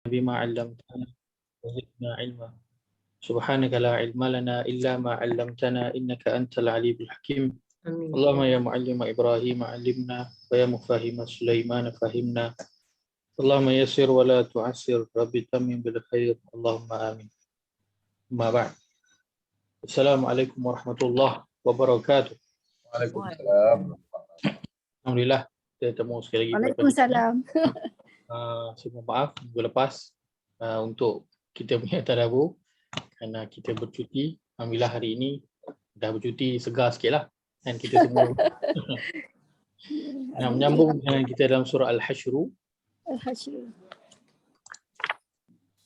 بما علمتنا وزدنا علما سبحانك لا علم لنا إلا ما علمتنا إنك أنت العليم الحكيم Amin. اللهم يا معلم إبراهيم علمنا ويا مفهم سليمان فهمنا اللهم يسر ولا تعسر رب تمم بالخير اللهم آمين. ما بعد. السلام عليكم ورحمة الله وبركاته. Waalaikumsalam. Alhamdulillah kita temu sekali lagi pada pagi ini. Waalaikumsalam. Saya mohon maaf minggu lepas untuk kita punya tadabbur kerana kita bercuti. Alhamdulillah hari ini dah bercuti segar sikit lah kan kita semua. Nah, menyambung dengan kita dalam surah Al-Hasyr. Al-Hasyr.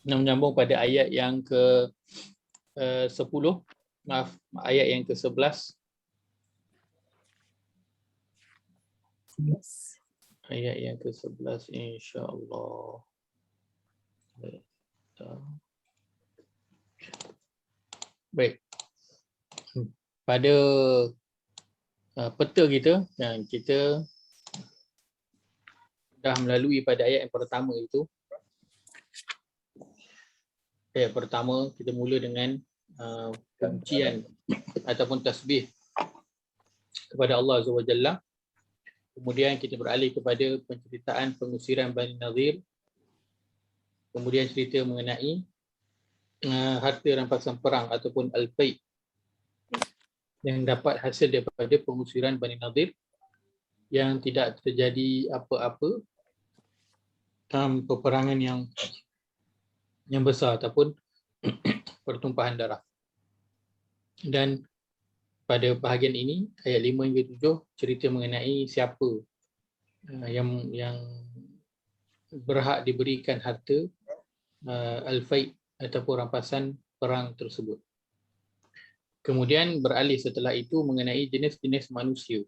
Nah, menyambung pada ayat yang ke 10, ayat yang ke 11. Yes. Ayat yang ke 11 insya-Allah. Baik. Pada peta kita yang kita dah melalui pada ayat yang pertama itu. Ayat pertama kita mula dengan pujian ataupun tasbih kepada Allah Azza wa Jalla. Kemudian kita beralih kepada penceritaan pengusiran Bani Nadhir. Kemudian cerita mengenai harta rampasan perang ataupun al-fai yang dapat hasil daripada pengusiran Bani Nadhir yang tidak terjadi apa-apa peperangan yang besar ataupun pertumpahan darah. Dan pada bahagian ini ayat 5 hingga 7 cerita mengenai siapa yang berhak diberikan harta al-fai ataupun rampasan perang tersebut. Kemudian beralih setelah itu mengenai jenis-jenis manusia.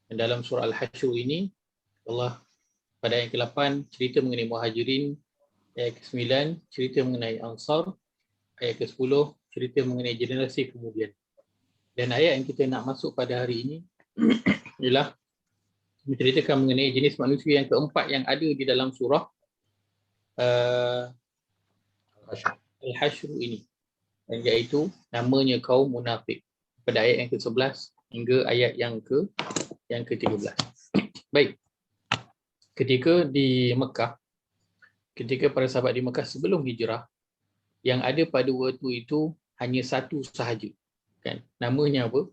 Dan dalam surah Al-Hasyr ini Allah pada ayat ke-8 cerita mengenai Muhajirin, ayat ke-9 cerita mengenai Ansar, ayat ke-10 cerita mengenai generasi kemudian. Dan ayat yang kita nak masuk pada hari ini ialah menceritakan mengenai jenis manusia yang keempat yang ada di dalam surah Al-Hasyr ini, iaitu namanya kaum munafik pada ayat yang ke-11 hingga ayat yang ke-13. Baik. Ketika di Mekah, ketika para sahabat di Mekah sebelum hijrah, yang ada pada waktu itu hanya satu sahaja. Kan? Namanya apa?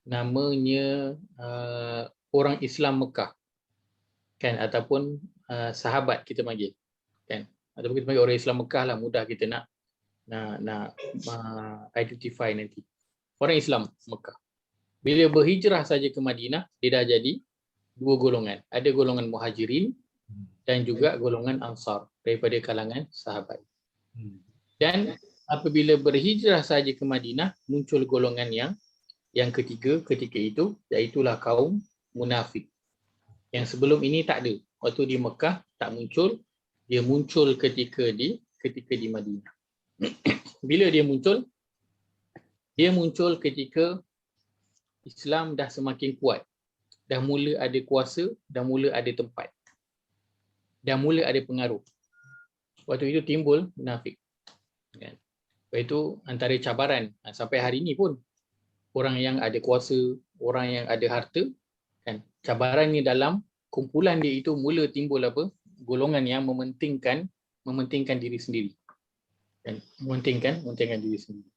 Namanya orang Islam Mekah. Kan? Ataupun sahabat kita panggil. Kan? Ataupun kita panggil orang Islam Mekah lah, mudah kita nak identify nanti. Orang Islam Mekah. Bila berhijrah saja ke Madinah, dia dah jadi dua golongan. Ada golongan Muhajirin dan juga golongan Ansar daripada kalangan sahabat. Dan apabila berhijrah saja ke Madinah, muncul golongan yang ketiga ketika itu, iaitulah kaum munafik. Yang sebelum ini tak ada. Waktu di Mekah tak muncul, dia muncul ketika di Madinah. Bila dia muncul? Dia muncul ketika Islam dah semakin kuat. Dah mula ada kuasa, dah mula ada tempat. Dah mula ada pengaruh. Waktu itu timbul munafik. Kan? Itu antara cabaran sampai hari ini pun orang yang ada kuasa, orang yang ada harta, kan, cabarannya dalam kumpulan dia itu mula timbul apa? Golongan yang mementingkan diri sendiri. Kan, mementingkan diri sendiri.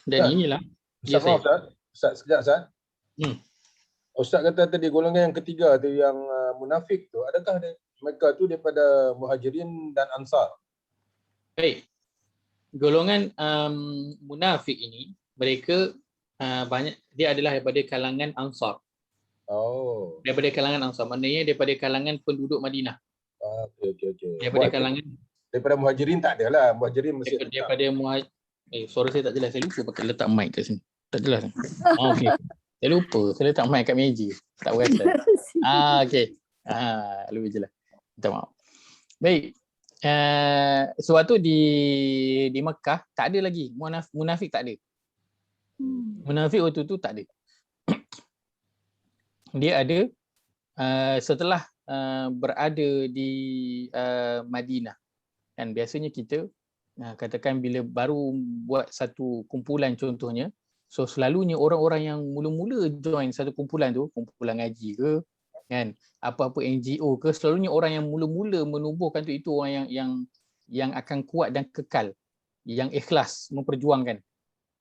Dan Ustaz, inilah Ustaz, sekejap Ustaz. Ustaz kata tadi golongan yang ketiga tu yang munafik tu, adakah mereka tu daripada Muhajirin dan Ansar? Baik. Golongan munafik ini mereka banyak, dia adalah daripada kalangan Ansar. Oh. Daripada kalangan Ansar, maknanya daripada kalangan penduduk Madinah. Okey. Daripada Muhajirin tak ada lah. Muhajirin mesti daripada suara saya tak jelas. Saya lupa pakai letak mic kat sini. Tak jelas. Okey. Saya lupa. Saya letak mic kat meja. Tak perasan. Okey. Lebih jelas. Minta maaf. Baik. Sebab tu di Mekah tak ada lagi munafik, tak ada. Munafik waktu tu tak ada. Dia ada setelah berada di Madinah. Kan biasanya kita katakan bila baru buat satu kumpulan contohnya, so selalunya orang-orang yang mula-mula join satu kumpulan tu, kumpulan ngaji ke, kan, apa-apa NGO ke, selalunya orang yang mula-mula menubuhkan tu itu orang yang akan kuat dan kekal, yang ikhlas memperjuangkan.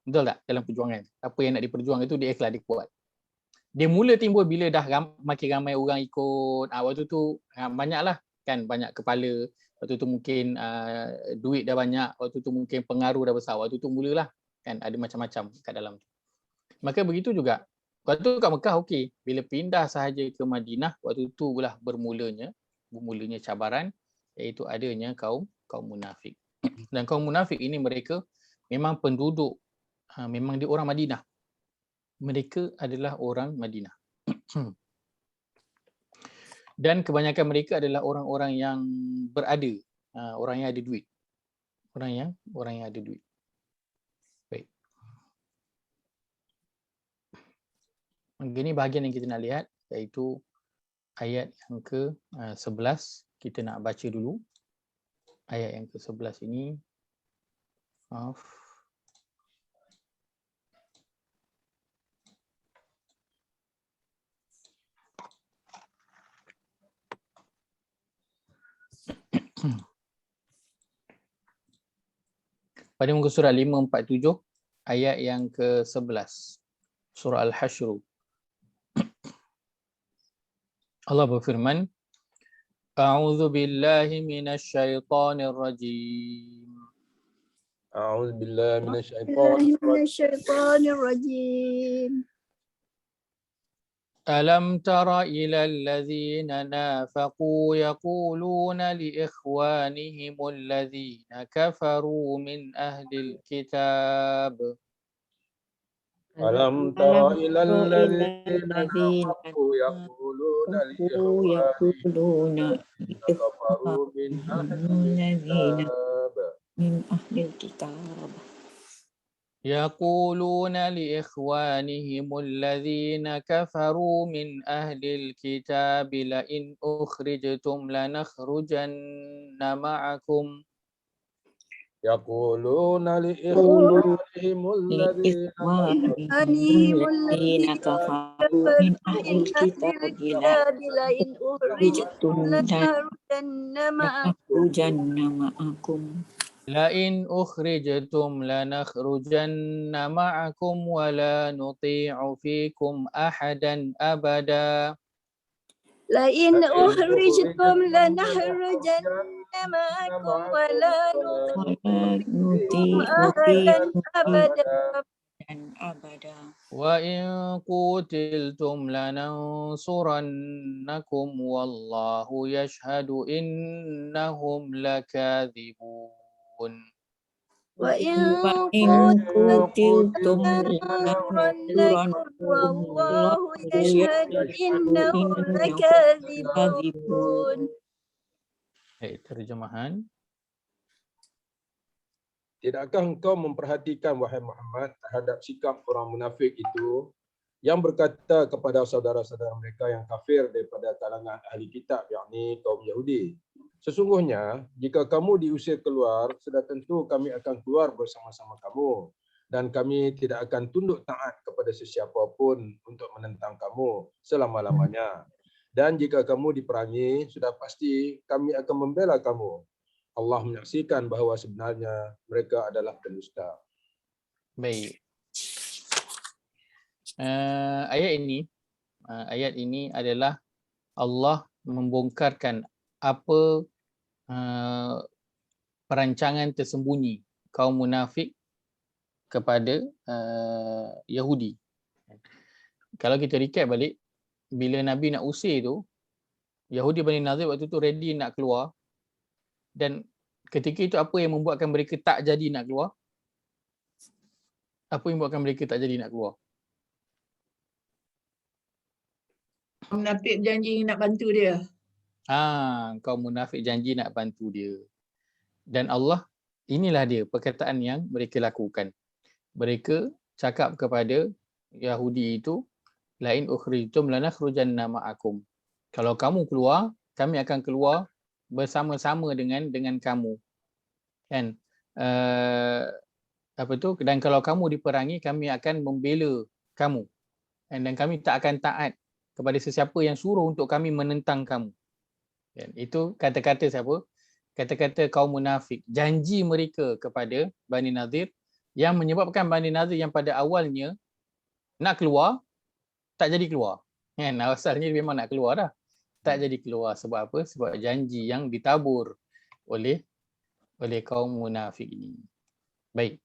Betul tak? Dalam perjuangan apa yang nak diperjuangkan itu dia ikhlas, dia kuat. Dia mula timbul bila dah makin ramai orang ikut. Waktu tu banyaklah kan, banyak kepala. Waktu tu mungkin duit dah banyak. Waktu tu mungkin pengaruh dah besar. Waktu tu mulalah kan ada macam-macam kat dalam tu. Maka begitu juga. Waktu tu kat Mekah okey. Bila pindah sahaja ke Madinah, waktu tu lah bermulanya cabaran, iaitu adanya kaum munafik. Dan kaum munafik ini mereka memang penduduk, memang dia orang Madinah. Mereka adalah orang Madinah. Dan kebanyakan mereka adalah orang-orang yang berada, orang yang ada duit. Orang yang ada duit. Baik. Ini bahagian yang kita nak lihat, iaitu ayat yang ke-11. Kita nak baca dulu. Ayat yang ke-11 ini. Maaf. Pada muka surat 547 ayat yang ke-11 surah Al-Hashr. Allah berfirman, A'udzu billahi minasy syaithanir rajim. A'udzu billahi minasyaitonir rajim. ألم تر إلى الذين نافقوا يقولون لإخوانهم الذين كفروا من أهل الكتاب ألم تر إلى الذين نافقوا يقولون لإخوانهم كفروا من أهل الكتاب يقولون لإخوانهم الذين كفروا من أهل الكتاب لئن أخرجتم لنخرجن معكم يقولون لإخوانهم الذين كفروا من أهل الكتاب لئن أخرجتم لنخرجن معكم لئن أخرجتم لنخرجن معكم ولا نطيع فيكم أحدا أبدا لئن أخرجتم لنخرجن معكم ولا نطيع أحدا أبدا وإن قتلتم لننصرنكم والله يشهد إنهم لكاذبون وإن قتلتم لننصرنكم والله يشهد إنهم لكاذبون. Terjemahan. Tidakkah engkau memperhatikan, wahai Muhammad, terhadap sikap orang munafik itu yang berkata kepada saudara-saudara mereka yang kafir daripada kalangan ahli kitab, yakni kaum Yahudi, sesungguhnya jika kamu diusir keluar, sudah tentu kami akan keluar bersama-sama kamu dan kami tidak akan tunduk taat kepada sesiapa pun untuk menentang kamu selama-lamanya. Dan jika kamu diperangi, sudah pasti kami akan membela kamu. Allah menyaksikan bahawa sebenarnya mereka adalah pendusta. Baik. Ayat ini adalah Allah membongkarkan apa perancangan tersembunyi kaum munafik kepada Yahudi. Kalau kita recap balik, bila Nabi nak usir tu, Yahudi Bani Nazir waktu tu ready nak keluar. Dan ketika itu apa yang membuatkan mereka tak jadi nak keluar? Apa yang membuatkan mereka tak jadi nak keluar? Munafik janji nak bantu dia. Kaum munafik janji nak bantu dia. Dan Allah, inilah dia perkataan yang mereka lakukan. Mereka cakap kepada Yahudi itu, lain ukhrijtum lanakhrujanna ma'akum. Kalau kamu keluar, kami akan keluar bersama-sama dengan kamu. Kan? Apa tu? Dan kalau kamu diperangi, kami akan membela kamu. Dan kami tak akan taat kepada sesiapa yang suruh untuk kami menentang kamu. Kan? Itu kata-kata siapa? Kata-kata kaum munafik. Janji mereka kepada Bani Nadir yang menyebabkan Bani Nadir yang pada awalnya nak keluar, tak jadi keluar. Kan? Asalnya memang nak keluar dah. Tak jadi keluar. Sebab apa? Sebab janji yang ditabur oleh kaum munafik ini. Baik.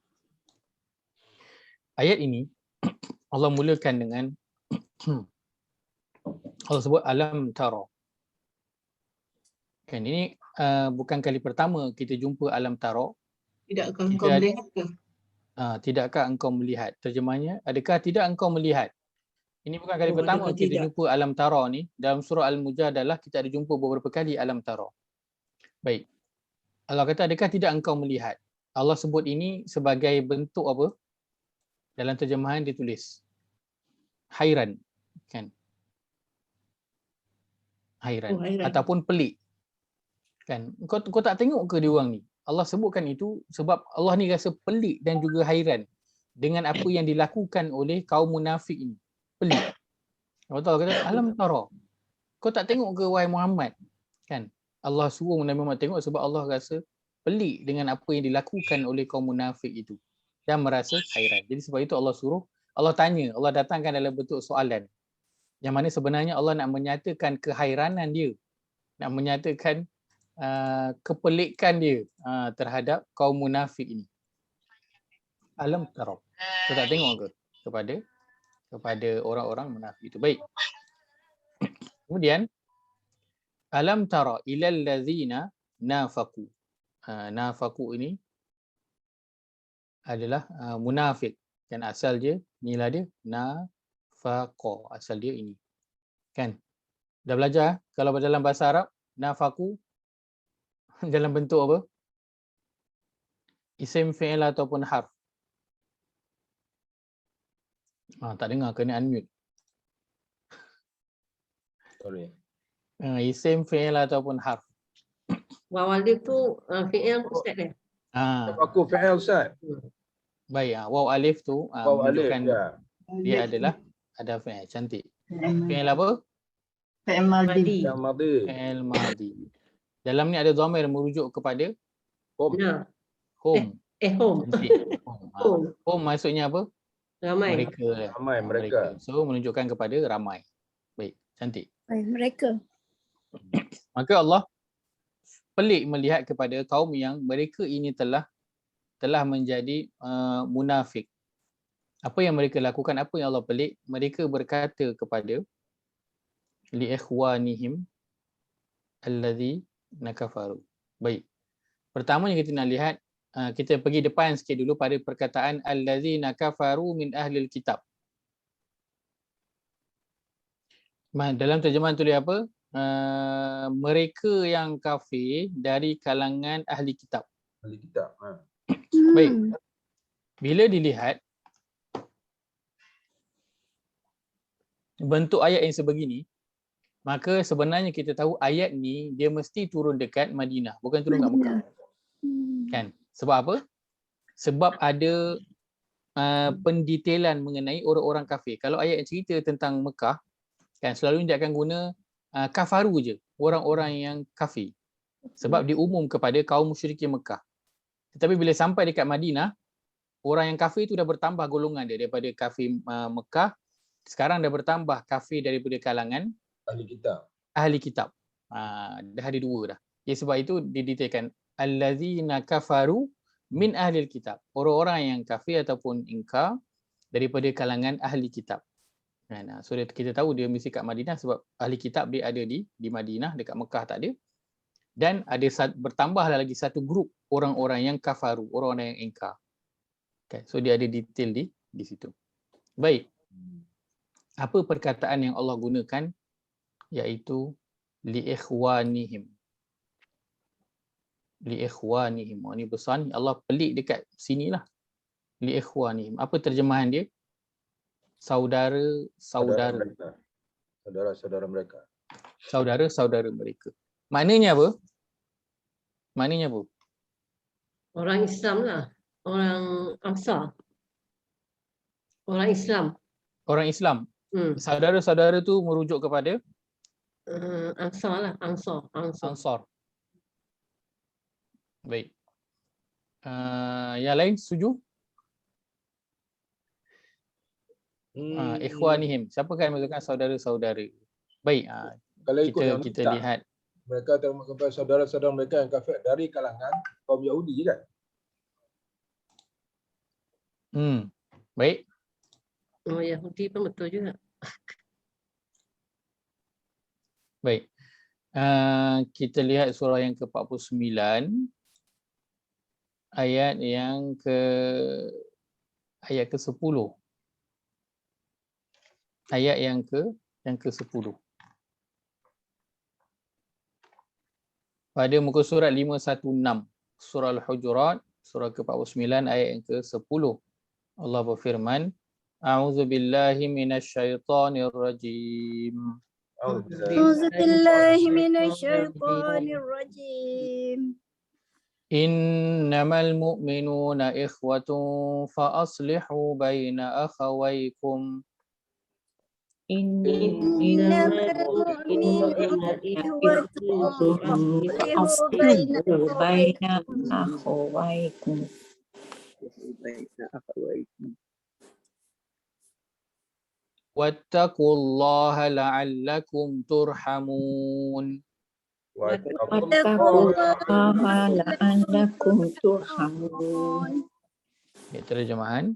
Ayat ini Allah mulakan dengan Allah sebut alam tara. Kan ini bukan kali pertama kita jumpa alam tara. Tidakkah Kita engkau melihat ke? Tidakkah engkau melihat? Terjemahnya, adakah tidak engkau melihat? Ini bukan kali pertama adakah kita tidak? jumpa alam tara ni. Dalam surah Al-Mujadalah kita ada jumpa beberapa kali alam tara. Baik. Allah kata adakah tidak engkau melihat? Allah sebut ini sebagai bentuk apa? Dalam terjemahan ditulis hairan, kan? Hairan. Oh, hairan. Ataupun pelik. Kan? Kau tak tengok ke dia orang ni? Allah sebutkan itu sebab Allah ni rasa pelik dan juga hairan dengan apa yang dilakukan oleh kaum munafik ini. Pelik. Allah kata, alam tara. Kau tak tengok ke wahai Muhammad? Kan? Allah suruh Nabi Muhammad tengok sebab Allah rasa pelik dengan apa yang dilakukan oleh kaum munafik itu dan merasa hairan. Jadi sebab itu Allah suruh, Allah tanya, Allah datangkan dalam bentuk soalan. Yang mana sebenarnya Allah nak menyatakan kehairanan dia, nak menyatakan kepelikan dia terhadap kaum munafik ini. Alam tara. Kau tak tengok ke kepada orang-orang munafik itu? Baik. Kemudian alam tara ilal ladzina nafaqu. Nafaqu ini adalah munafik. Kan asal dia inilah dia nafaqa. Asal dia ini. Kan? Dah belajar kalau dalam bahasa Arab nafaqu dalam bentuk apa? Isim fi'il ataupun harf. Tak dengar, kena unmute. Sorry. Isim fi'il ataupun harf. Waw alif tu fi'il Ustaz dia. Aku fi'il Ustaz. Baik, waw alif tu Waw alif, menunjukkan ya. dia adalah ada fi'il. Cantik. Fi'il apa? Fi'il madhi. Yang madhi. Fi'il madhi. Dalam ni ada dhamir merujuk kepada Hum. Ya. home. Home. Cantik. Home. Home maksudnya apa? Ramai. Mereka lah. Ramai mereka. So menunjukkan kepada ramai. Baik, cantik. Mereka. Maka Allah pelik melihat kepada kaum yang mereka ini telah menjadi munafik. Apa yang mereka lakukan, apa yang Allah pelik, mereka berkata kepada li ikhwanihim allazi nakafaru. Baik. Pertamanya kita nak lihat, kita pergi depan sikit dulu pada perkataan allazi nakafaru min ahlil kitab. Dalam terjemahan tulis apa? Mereka yang kafir dari kalangan ahli kitab. Ahli kitab. Baik. Bila dilihat bentuk ayat yang sebegini, maka sebenarnya kita tahu ayat ni dia mesti turun dekat Madinah, bukan turun kat Mekah. Kan? Sebab apa? Sebab ada pendetailan mengenai orang-orang kafir. Kalau ayat yang cerita tentang Mekah, kan selalunya dia akan guna kafaru je, orang-orang yang kafir. Sebab diumum kepada kaum musyrikin Mekah. Tetapi bila sampai dekat Madinah, orang yang kafir itu dah bertambah golongan dia daripada kafir Mekah. Sekarang dah bertambah kafir daripada kalangan Ahli kitab. Ahli kitab. Dah ada dua dah. Ya, sebab itu didetailkan allazina kafaru min ahli kitab. Orang-orang yang kafir ataupun ingkar daripada kalangan ahli kitab. So kita tahu dia mesti kat Madinah sebab ahli kitab dia ada di Madinah, dekat Mekah tak ada. Dan ada bertambah lagi satu grup orang-orang yang kafaru, orang-orang yang ingkar. Okay. So dia ada detail di situ. Baik. Apa perkataan yang Allah gunakan? Iaitu li ikhwanihim. Li ikhwanihim. Ini besar ni, Allah pelik dekat sinilah. Li ikhwanihim. Apa terjemahan dia? Saudara-saudara. Saudara-saudara mereka. Saudara-saudara mereka. Maknanya apa? Maknanya apa? Orang Islam lah. Orang Ansar. Orang Islam. Orang Islam. Hmm. Saudara-saudara tu merujuk kepada Ansar lah. Ansar. Ansar. Baik. Yang lain setuju? Ikhwanihim. Siapa kan mengatakan saudara-saudara? Baik. Kalau ikut yang Kita tak, lihat. mereka termasuk kepada saudara-saudara mereka yang kafir dari kalangan kaum Yahudi kan? Baik. Oh, Yahudi pun betul juga. Baik. Kita lihat surah yang ke-49 ayat yang ke-10. Ayat yang ke-10. Pada muka surat 516 surah Al-Hujurat surah ke-49 ayat yang ke-10. Allah berfirman, A'udzu billahi minasyaitonir rajim. أعوذ بالله من الشيطان الرجيم Innamal mu'minuna ikhwatun fa aslihu baina akhawaykum. إنما المؤمنون إخوة فأصلحوا بين أخويكم Wattaqullaha la'allakum turhamun. واتقوا الله لعلكم ترحمون. Terjemahan.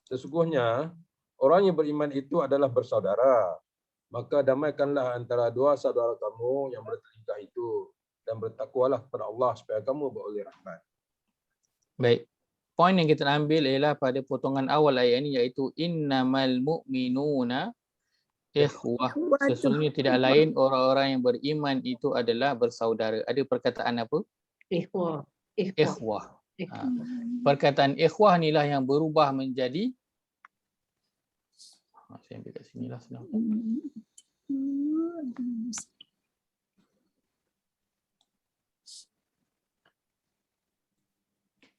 Sesungguhnya orang yang beriman itu adalah bersaudara. Maka damaikanlah antara dua saudara kamu yang bertelingkah itu dan bertakwalah kepada Allah supaya kamu beroleh rahmat. Baik. Poin yang kita ambil ialah pada potongan awal ayat ini iaitu innamal mu'minuna ikhwah. Sesungguhnya tidak lain orang-orang yang beriman itu adalah bersaudara. Ada perkataan apa? Ikhwah. Ikhwah. Perkataan ikhwah inilah yang berubah menjadi saya ambil kat sinilah senang.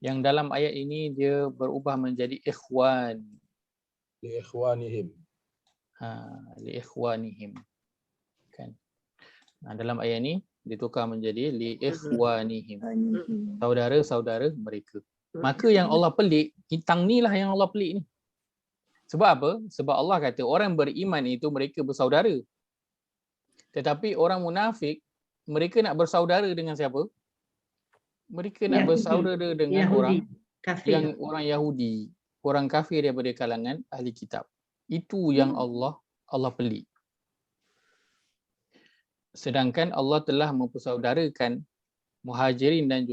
Yang dalam ayat ini dia berubah menjadi ikhwan. Li ikhwanihim. Li ikhwanihim. Kan. Dalam ayat ini ditukar menjadi li ikhwanihim. Saudara-saudara mereka. Maka yang Allah pelik, tentang inilah yang Allah pelik ni. Sebab apa? Sebab Allah kata orang beriman itu mereka bersaudara. Tetapi orang munafik, mereka nak bersaudara dengan siapa? Mereka nak bersaudara dengan orang kafir. Yang orang Yahudi, orang kafir daripada kalangan ahli kitab. Itu yang Allah pelik. Sedangkan Allah telah mempersaudarakan Muhajirin dan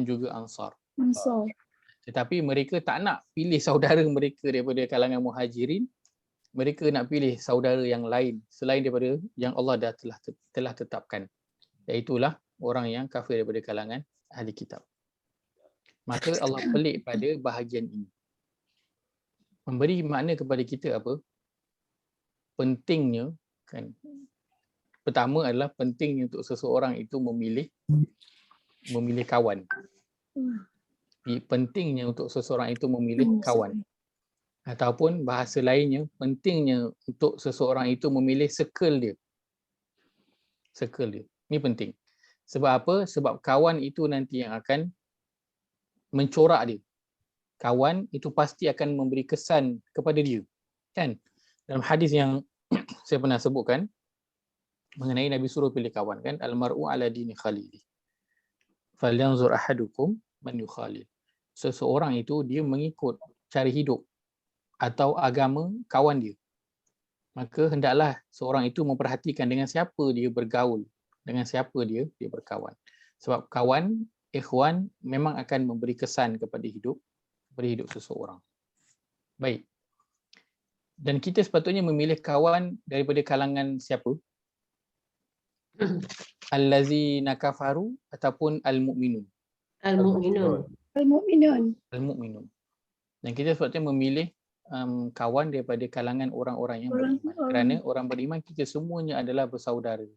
juga Ansar. Tetapi mereka tak nak pilih saudara mereka daripada kalangan Muhajirin. Mereka nak pilih saudara yang lain selain daripada yang Allah telah tetapkan. Iaitulah orang yang kafir daripada kalangan ahli kitab. Maka Allah pelik pada bahagian ini. Memberi makna kepada kita apa? Pentingnya kan. Pertama adalah pentingnya untuk seseorang itu memilih kawan. Pentingnya untuk seseorang itu memilih kawan. Ataupun bahasa lainnya, pentingnya untuk seseorang itu memilih circle dia. Ini penting. Sebab apa? Sebab kawan itu nanti yang akan mencorak dia. Kawan itu pasti akan memberi kesan kepada dia. Kan? Dalam hadis yang saya pernah sebutkan mengenai Nabi suruh pilih kawan kan, al-mar'u ala dini khalili. Falyanzur ahadukum man yukhalil. Seseorang itu dia mengikut cara hidup atau agama kawan dia. Maka hendaklah seorang itu memperhatikan dengan siapa dia bergaul, dengan siapa dia berkawan. Sebab kawan, ikhwan memang akan memberi kesan kepada hidup seseorang. Baik. Dan kita sepatutnya memilih kawan daripada kalangan siapa? Allazina kafaru ataupun al-mu'minun. Al-mu'minun. Dan kita sepatutnya memilih kawan daripada kalangan orang-orang yang beriman. Kerana orang beriman kita semuanya adalah bersaudara.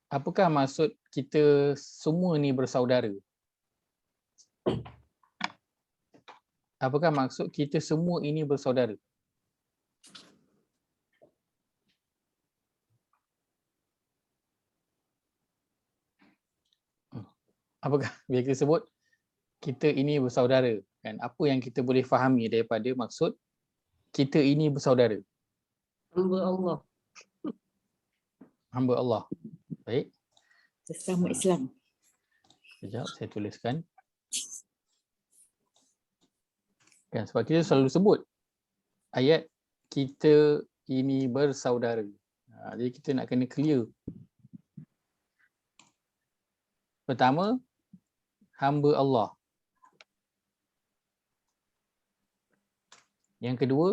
Apakah maksud kita semua ni bersaudara? Apakah maksud kita semua ini bersaudara? Apakah bila kita sebut kita ini bersaudara, kan? Apa yang kita boleh fahami daripada maksud kita ini bersaudara? Hamba Allah. Hamba Allah. Baik. Sesama Islam. Sekejap saya tuliskan. Kan sebab kita selalu sebut ayat kita ini bersaudara. Jadi kita nak kena clear. Pertama, hamba Allah. Yang kedua,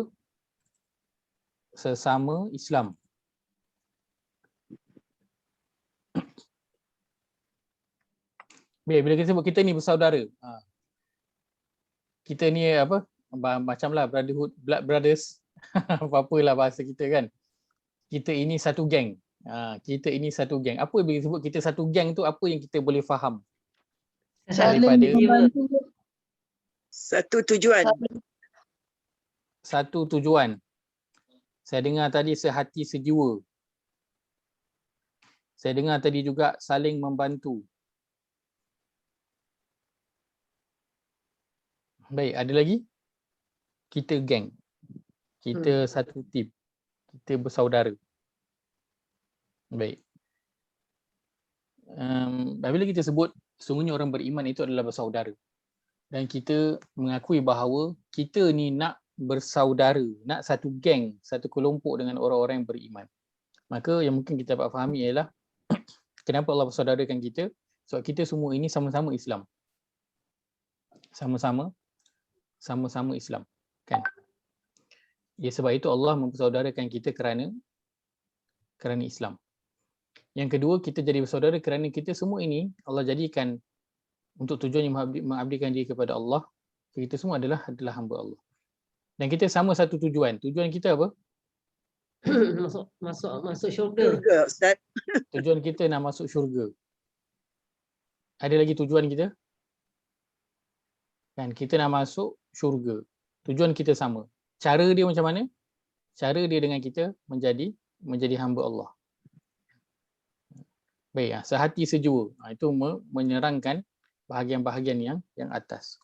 sesama Islam. Bila kita sebut kita ni bersaudara, kita ni apa? Macamlah brotherhood, blood brothers. Apa-apalah bahasa kita kan. Kita ini satu geng. Kita ini satu geng. Apa bila sebut kita satu geng tu, apa yang kita boleh faham? Daripada Satu tujuan. satu tujuan. Saya dengar tadi sehati sejiwa. Saya dengar tadi juga saling membantu. Baik, ada lagi? Kita geng. Kita satu tim. Kita bersaudara. Baik. Bila kita sebut sungguhnya orang beriman itu adalah bersaudara. Dan kita mengakui bahawa kita ni nak bersaudara, nak satu geng, satu kelompok dengan orang-orang yang beriman. Maka yang mungkin kita dapat fahami ialah kenapa Allah bersaudarakan kita? Sebab kita semua ini sama-sama Islam. Sama-sama Islam, kan? Ya, sebab itu Allah mempersaudarakan kita kerana Islam. Yang kedua, kita jadi bersaudara kerana kita semua ini Allah jadikan untuk tujuan yang mengabdikan diri kepada Allah. Kita semua adalah hamba Allah. Dan kita sama satu tujuan. Tujuan kita apa? masuk syurga. Juga, Ustaz. Tujuan kita nak masuk syurga. Ada lagi tujuan kita? Kan kita nak masuk syurga. Tujuan kita sama. Cara dia macam mana? Cara dia dengan kita menjadi hamba Allah. Baik, sehati sejiwa. Itu menyerangkan bahagian-bahagian yang atas.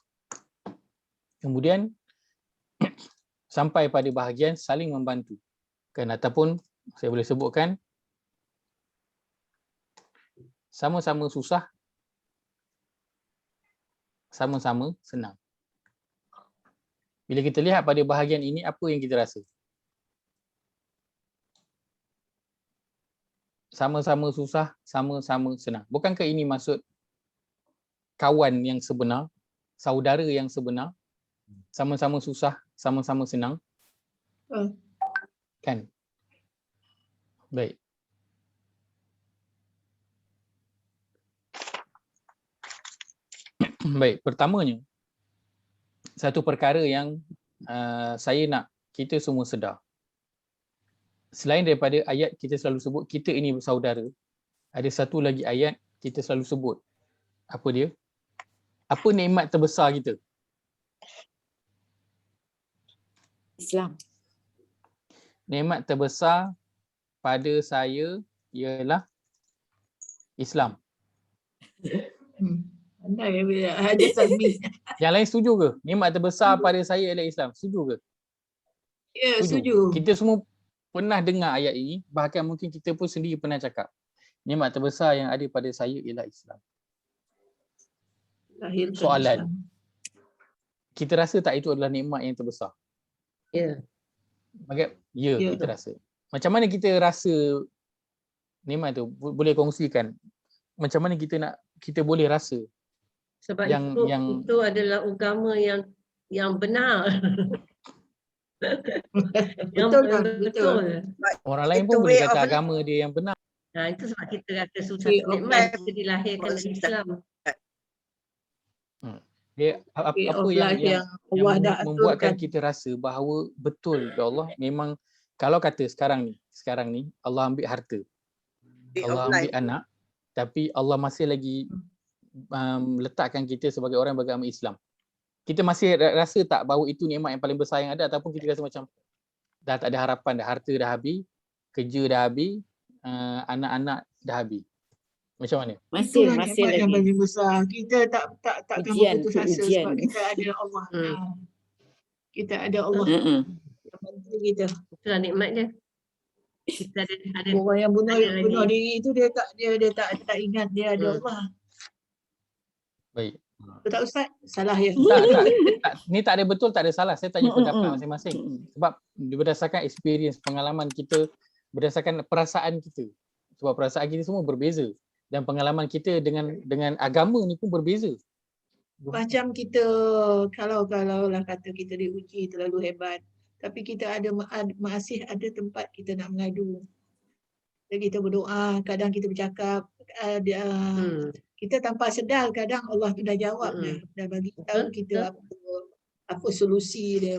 Kemudian sampai pada bahagian saling membantu. Kan, ataupun saya boleh sebutkan sama-sama susah, sama-sama senang. Bila kita lihat pada bahagian ini, apa yang kita rasa? Sama-sama susah, sama-sama senang. Bukankah ini maksud kawan yang sebenar, saudara yang sebenar, sama-sama susah, sama-sama senang? Kan? Baik. Baik, pertamanya, satu perkara yang saya nak kita semua sedar. Selain daripada ayat kita selalu sebut kita ini bersaudara, ada satu lagi ayat kita selalu sebut. Apa dia? Apa nikmat terbesar kita? Islam. Nikmat terbesar pada saya ialah Islam. Pandai bila ada Salmi. Yang lain setuju ke? Nikmat terbesar pada saya ialah Islam. Setuju ke? Ya, setuju. Kita semua pernah dengar ayat ini, bahkan mungkin kita pun sendiri pernah cakap. Nikmat terbesar yang ada pada saya ialah Islam. Lahirkan Soalan. Islam. Kita rasa tak itu adalah nikmat yang terbesar? Ya. Ya, kita rasa. Macam mana kita rasa nikmat tu? Boleh kongsikan. Macam mana kita boleh rasa? Sebab yang itu adalah agama yang benar. Betul kan? Betul. Orang lain Itu pun boleh way kata of agama dia yang benar. Itu sebab kita kata susah Way of nikmat kita dilahirkan dari Islam. Dia apa yang Allah dah membuatkan aturkan. kita rasa bahawa betul ya Allah, memang kalau kata sekarang ni Allah ambil harta, Way of Allah life. ambil anak, tapi Allah masih lagi letakkan kita sebagai orang yang beragama Islam. Kita masih rasa tak bahawa itu nikmat yang paling besar yang ada, ataupun kita rasa macam dah tak ada harapan, dah harta dah habis, kerja dah habis, anak-anak dah habis. Macam mana? Masih Itulah masih nikmat yang lagi. paling besar. Kita takkan Ujian, berputus tu asa ujian. sebab kita ada Allah. Kita ada Allah Mm-mm. yang bantu kita. Itulah nikmat dia. Kita ada Orang yang bunuh ada lagi. diri itu dia tak ingat dia ada Allah. Baik. Betul tak Ustaz? Salah ya. Tak, ni tak ada betul, tak ada salah. Saya tanya pendapat Mm-mm. masing-masing. Mm-mm. Sebab berdasarkan experience, pengalaman kita, berdasarkan perasaan kita. Sebab perasaan kita semua berbeza. Dan pengalaman kita dengan agama ni pun berbeza. Macam kita kalau lah kata kita diuji terlalu hebat, tapi kita masih ada tempat kita nak mengadu. Jadi kita berdoa, kadang kita bercakap, kita tanpa sedar kadang Allah tu dah jawab dah bagi tahu kita apa solusi dia.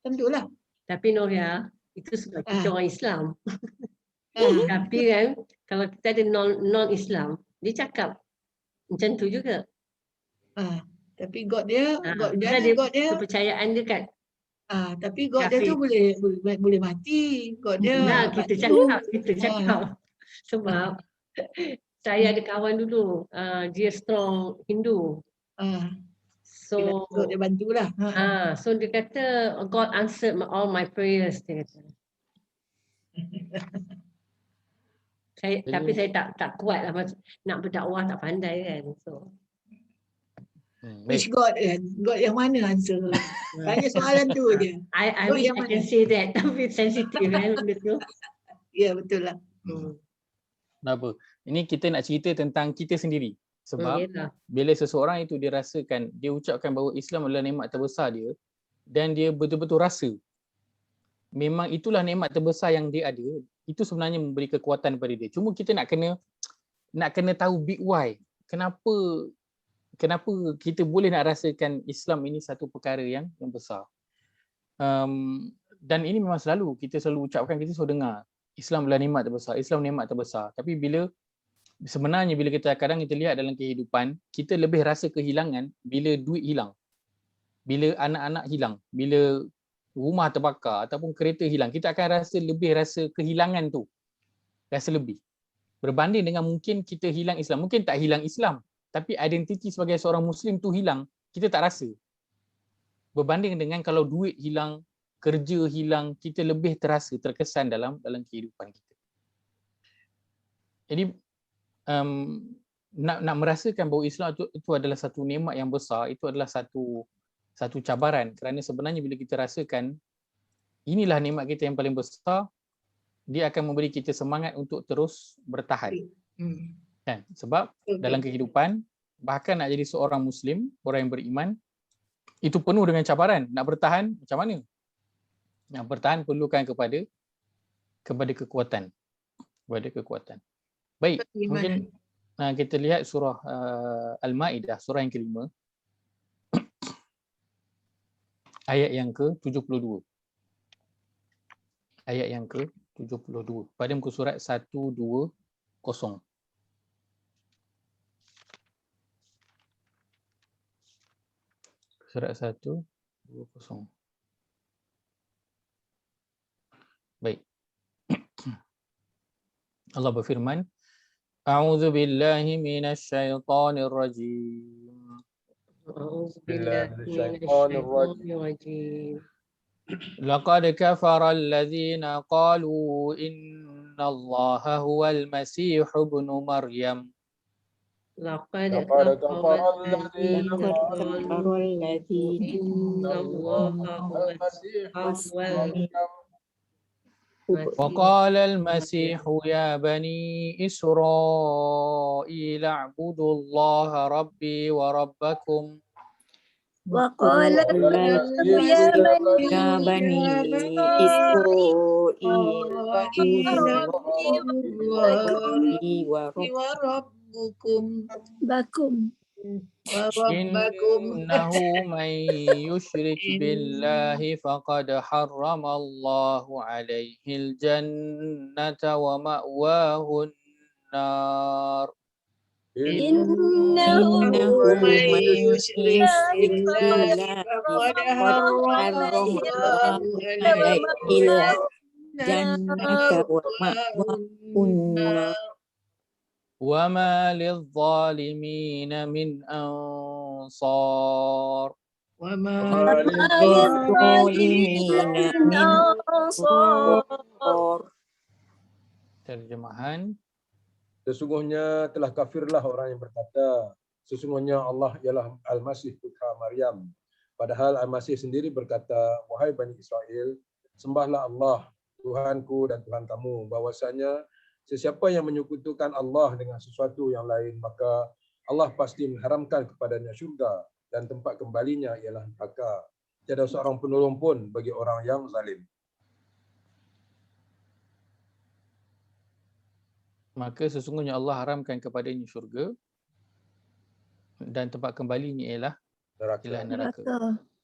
Tentulah. Tapi Noria, itu sebab kita orang Islam. Ah, Tapi kan, kalau kita ada non-Islam, dia cakap macam tu juga. tapi God dia, Dia ada kepercayaan dia kat. tapi God dia tu boleh mati. God dia. Nah, kita cakap. Sebab saya ada kawan dulu, dia strong Hindu. So God dia bantulah. so dia kata God answered all my prayers, dia kata. Tapi saya tak kuat lah nak berdakwah, tak pandai kan. So Which God kan? God yang mana answer? Tanya soalan tu je. I God wish yang I can mana? say that, tapi sensitif kan benda tu. Ya, betul lah. Kenapa? Ini kita nak cerita tentang kita sendiri. Sebab Yelah. bila seseorang itu dia rasakan, dia ucapkan bahawa Islam adalah nikmat terbesar dia, dan dia betul-betul rasa memang itulah nikmat terbesar yang dia ada, itu sebenarnya memberi kekuatan kepada dia. Cuma kita nak kena tahu big why. Kenapa kita boleh nak rasakan Islam ini satu perkara yang besar. Dan ini memang kita selalu ucapkan, kita selalu dengar Islam adalah nikmat terbesar, Islam nikmat terbesar. Tapi sebenarnya bila kadang kita lihat dalam kehidupan, kita lebih rasa kehilangan bila duit hilang, bila anak-anak hilang, bila rumah terbakar ataupun kereta hilang. Kita akan rasa kehilangan tu, rasa lebih. Berbanding dengan mungkin kita hilang Islam. Mungkin tak hilang Islam, tapi identiti sebagai seorang Muslim tu hilang, kita tak rasa. Berbanding dengan kalau duit hilang, kerja hilang, kita lebih terkesan dalam kehidupan kita. Jadi nak merasakan bahawa Islam itu adalah satu nikmat yang besar, itu adalah satu cabaran, kerana sebenarnya bila kita rasakan inilah nikmat kita yang paling besar, dia akan memberi kita semangat untuk terus bertahan. Kan? Sebab dalam kehidupan, bahkan nak jadi seorang Muslim, orang yang beriman, itu penuh dengan cabaran. Nak bertahan macam mana? Nak bertahan perlukan kepada kekuatan. Baik, mungkin kita lihat surah Al-Ma'idah, surah yang kelima, ayat yang ke-72. Ayat yang ke-72 pada muka surat 120. Surat 120. Baik. Allah berfirman, A'udzu billahi minasy syaithanir rajim. Laqad kafara alladhina qalu innallaha huwal masih ibn Maryam. Laqad kafara kafara alladhina qalu innallaha huwal وقال المسيح يا بني إسرائيل اعبدوا الله ربي وربكم وقال المسيح يا بني إسرائيل Rabbi وربكم wa rabbukum بكم إنه من يشرك بالله فقد حرم الله عليه الجنة ومأواه النار إنه من من يشرك بالله بالله فقد فقد حرم حرم الله عليه عليه الجنة ومأواه النار وما للظالمين من أنصار. وما للظالمين من أنصار. Terjemahan, Sesungguhnya telah kafirlah orang yang berkata, sesungguhnya Allah ialah Al-Masih putra Maryam. Padahal Al-Masih sendiri berkata, wahai Bani Israel, sembahlah Allah, Tuhanku dan Tuhan kamu. Bahwasanya sesiapa yang menyekutukan Allah dengan sesuatu yang lain, maka Allah pasti mengharamkan kepadanya syurga dan tempat kembalinya ialah neraka. Tiada seorang penolong pun bagi orang yang zalim. maka sesungguhnya Allah haramkan kepadanya syurga dan tempat kembalinya ialah neraka.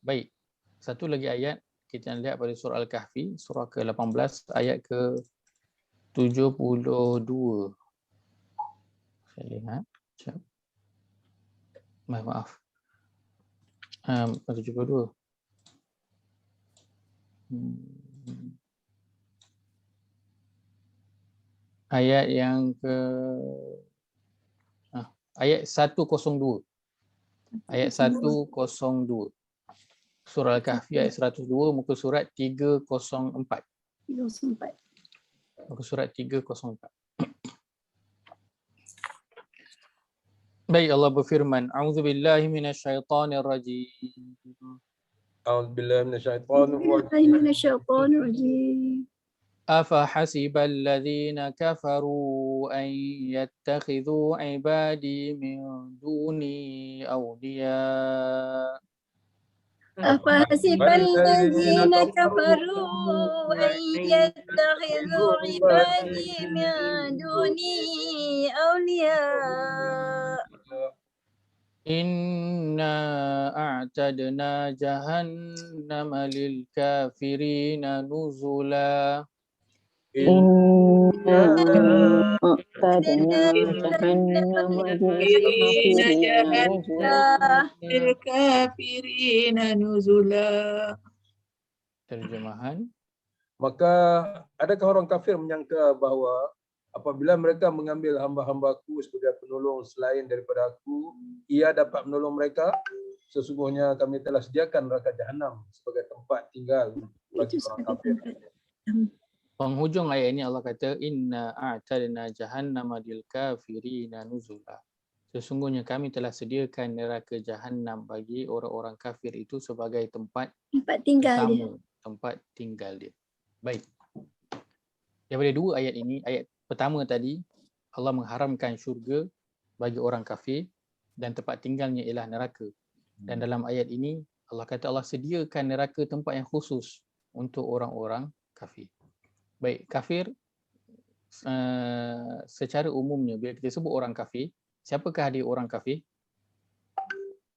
Baik, satu lagi ayat kita lihat pada surah Al-Kahfi, surah ke-18 ayat ke-72. Saya lihat. Maaf. 72. Ayat yang ke ayat 102. Ayat 102. Surah Al-Kahfi ayat 102, muka surat 304. Muka surat 304. Baik, Allah berfirman, A'udzubillahi minasyaitonirrajim. A'udzubillahi minasyaitonirrajim. أفحسب الذين كفروا أن يتخذوا عبادي من دوني أولياء أفحسب الذين كفروا أن يتخذوا عبادي من دوني أولياء إنا أعتدنا جهنم للكافرين نزلا إنا أعتدنا جهنم للكافرين نزلا. Terjemahan, Maka adakah orang kafir menyangka bahawa apabila mereka mengambil hamba-hambaku sebagai penolong selain daripada aku, ia dapat menolong mereka? Sesungguhnya kami telah sediakan neraka Jahannam sebagai tempat tinggal bagi orang kafir. penghujung ayat ini Allah kata, Inna a'tadna jahannama lil kafirina nuzula. Sesungguhnya kami telah sediakan neraka Jahannam bagi orang-orang kafir itu sebagai tempat tinggal dia. Tempat tinggal dia. Baik. Daripada dua ayat ini, ayat pertama tadi, Allah mengharamkan syurga bagi orang kafir dan tempat tinggalnya ialah neraka. Dan dalam ayat ini, Allah kata Allah sediakan neraka tempat yang khusus untuk orang-orang kafir. Baik, kafir secara umumnya, bila kita sebut orang kafir, siapakah dia orang kafir?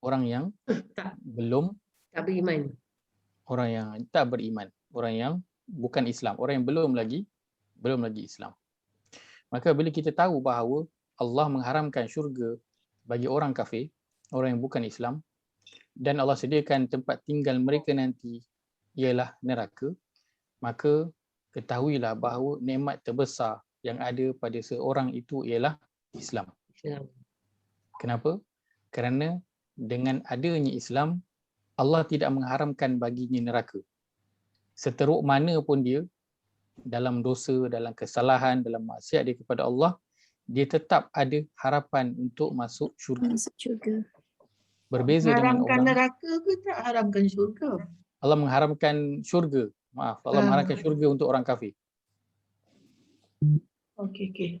Orang yang belum Tak beriman. orang yang tak beriman, orang yang bukan Islam, orang yang belum lagi Islam. Maka bila kita tahu bahawa Allah mengharamkan syurga bagi orang kafir, orang yang bukan Islam, dan Allah sediakan tempat tinggal mereka nanti ialah neraka, maka ketahuilah bahawa nikmat terbesar yang ada pada seorang itu ialah Islam. Kenapa? Kerana dengan adanya Islam, Allah tidak mengharamkan baginya neraka. Seteruk mana pun dia, dalam dosa, dalam kesalahan, dalam maksiat dia kepada Allah, dia tetap ada harapan untuk masuk syurga. Berbeza dengan Haramkan orang, neraka ke tak haramkan syurga? Allah mengharamkan syurga. Allah mengharamkan syurga untuk orang kafir. Okey.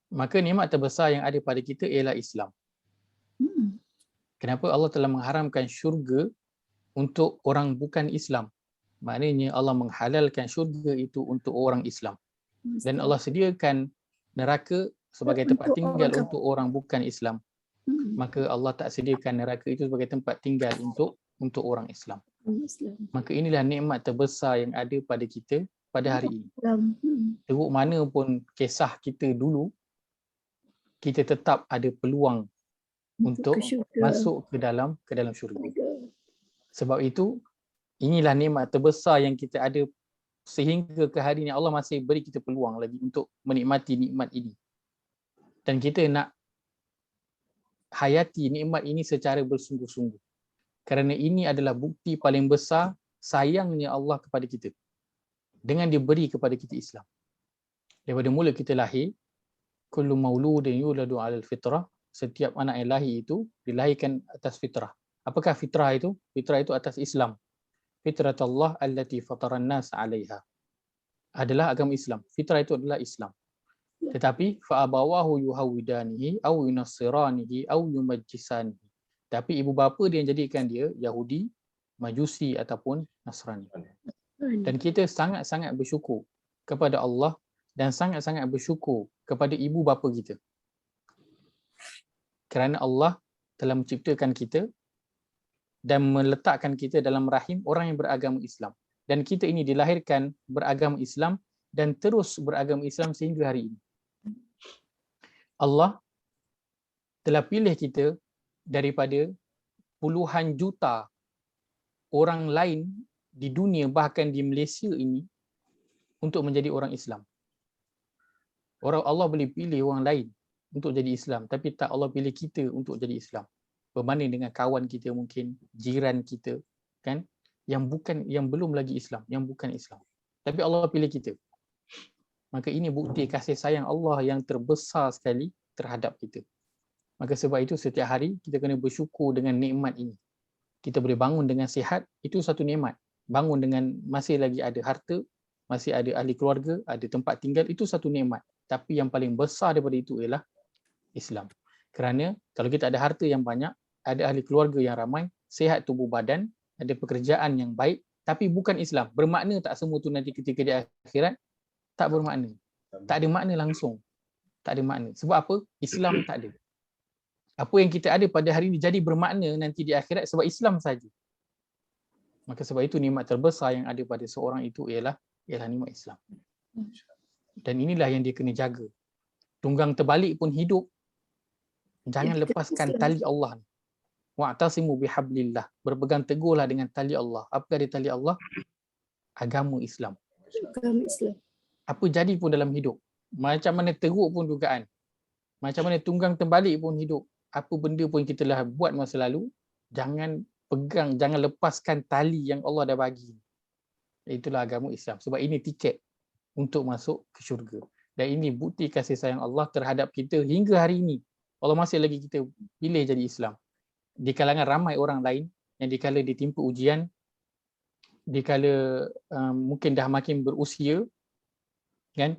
Maka nikmat terbesar yang ada pada kita ialah Islam. Kenapa Allah telah mengharamkan syurga untuk orang bukan Islam? Maknanya Allah menghalalkan syurga itu untuk orang Islam. Dan Allah sediakan neraka sebagai tempat tinggal untuk orang bukan Islam. Maka Allah tak sediakan neraka itu sebagai tempat tinggal untuk orang Islam. Maka inilah nikmat terbesar yang ada pada kita pada hari ini. Teruk mana pun kisah kita dulu, kita tetap ada peluang untuk ke syurga. masuk ke dalam syurga. Sebab itu inilah nikmat terbesar yang kita ada sehingga ke hari ini Allah masih beri kita peluang lagi untuk menikmati nikmat ini. Dan kita nak hayati nikmat ini secara bersungguh-sungguh. Kerana ini adalah bukti paling besar sayangnya Allah kepada kita. Dengan dia beri kepada kita Islam. Daripada mula kita lahir, kullu mauludin yuladu 'alal fitrah, setiap anak yang lahir itu dilahirkan atas fitrah. Apakah fitrah itu? Fitrah itu atas Islam. Fitratullah allati fataran nas 'alaiha. Adalah agama Islam. Fitrah itu adalah Islam. Tetapi fa'abawahu yuhawidanihi aw yunassiranihi aw yumajjisanihi. Tapi ibu bapa dia yang jadikan dia Yahudi, Majusi ataupun Nasrani. Dan kita sangat-sangat bersyukur kepada Allah dan sangat-sangat bersyukur kepada ibu bapa kita. Kerana Allah telah menciptakan kita dan meletakkan kita dalam rahim orang yang beragama Islam. Dan kita ini dilahirkan beragama Islam dan terus beragama Islam sehingga hari ini. Allah telah pilih kita daripada puluhan juta orang lain di dunia, bahkan di Malaysia ini, untuk menjadi orang Islam. Allah boleh pilih orang lain untuk jadi Islam, tapi tak Allah pilih kita untuk jadi Islam. Berbanding dengan kawan kita mungkin, jiran kita, kan, yang belum lagi Islam, yang bukan Islam. Tapi Allah pilih kita. Maka ini bukti kasih sayang Allah yang terbesar sekali terhadap kita. Maka sebab itu setiap hari kita kena bersyukur dengan nikmat ini. Kita boleh bangun dengan sihat, itu satu nikmat. Bangun dengan masih lagi ada harta, masih ada ahli keluarga, ada tempat tinggal, itu satu nikmat. Tapi yang paling besar daripada itu ialah Islam. Kerana kalau kita ada harta yang banyak, ada ahli keluarga yang ramai, sihat tubuh badan, ada pekerjaan yang baik, tapi bukan Islam. Bermakna tak semua tu nanti ketika di akhirat? Tak bermakna. Tak ada makna langsung. Tak ada makna. Sebab apa? Islam tak ada. Apa yang kita ada pada hari ini jadi bermakna nanti di akhirat sebab Islam saja. Maka sebab itu nikmat terbesar yang ada pada seorang itu ialah nikmat Islam. Dan inilah yang dia kena jaga. Tunggang terbalik pun hidup, jangan lepaskan tali Allah. Wa'tasimu bihablillah. Berpegang teguhlah dengan tali Allah. Apa dia tali Allah? Agama Islam. Agama Islam. Apa jadi pun dalam hidup, macam mana teruk pun dugaan, macam mana tunggang terbalik pun hidup, apa benda pun kita telah buat masa lalu, jangan pegang, jangan lepaskan tali yang Allah dah bagi. Itulah agama Islam. Sebab ini tiket untuk masuk ke syurga. Dan ini bukti kasih sayang Allah terhadap kita hingga hari ini. Allah masih lagi kita pilih jadi Islam. Di kalangan ramai orang lain yang dikala ditimpa ujian, dikala mungkin dah makin berusia, kan,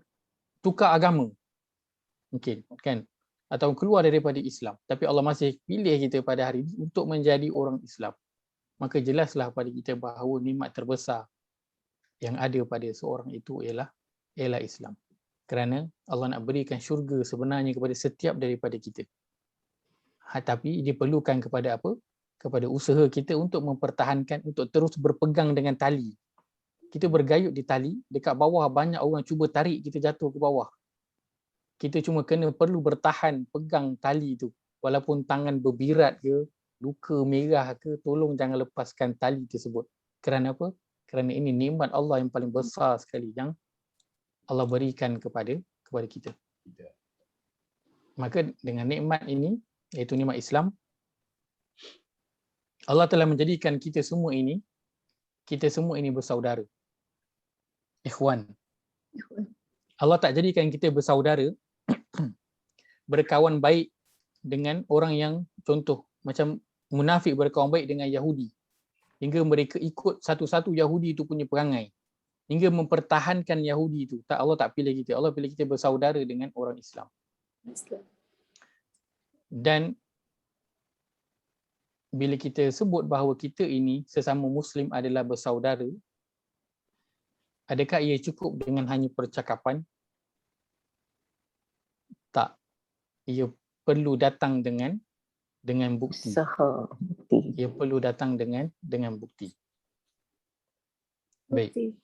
tukar agama mungkin, kan, atau keluar daripada Islam, tapi Allah masih pilih kita pada hari ini untuk menjadi orang Islam. Maka jelaslah pada kita bahawa nikmat terbesar yang ada pada seorang itu ialah Islam. Kerana Allah nak berikan syurga sebenarnya kepada setiap daripada kita. Tapi diperlukan kepada apa? Kepada usaha kita untuk mempertahankan, untuk terus berpegang dengan tali. Kita bergayut di tali, dekat bawah banyak orang cuba tarik kita jatuh ke bawah. Kita cuma perlu bertahan pegang tali itu. Walaupun tangan berbirat ke, luka merah ke, tolong jangan lepaskan tali tersebut. Kerana apa? Kerana ini nikmat Allah yang paling besar sekali yang Allah berikan kepada kita. Maka dengan nikmat ini, iaitu nikmat Islam, Allah telah menjadikan kita semua ini bersaudara. Ikhwan. Allah tak jadikan kita bersaudara, berkawan baik dengan orang yang, contoh macam munafik berkawan baik dengan Yahudi, hingga mereka ikut satu-satu Yahudi itu punya perangai, hingga mempertahankan Yahudi itu. Tak, Allah tak pilih kita. Allah pilih kita bersaudara dengan orang Islam. Dan bila kita sebut bahawa kita ini sesama Muslim adalah bersaudara, adakah ia cukup dengan hanya percakapan? Tak. Ia perlu datang dengan bukti. Ia perlu datang dengan bukti. Baik.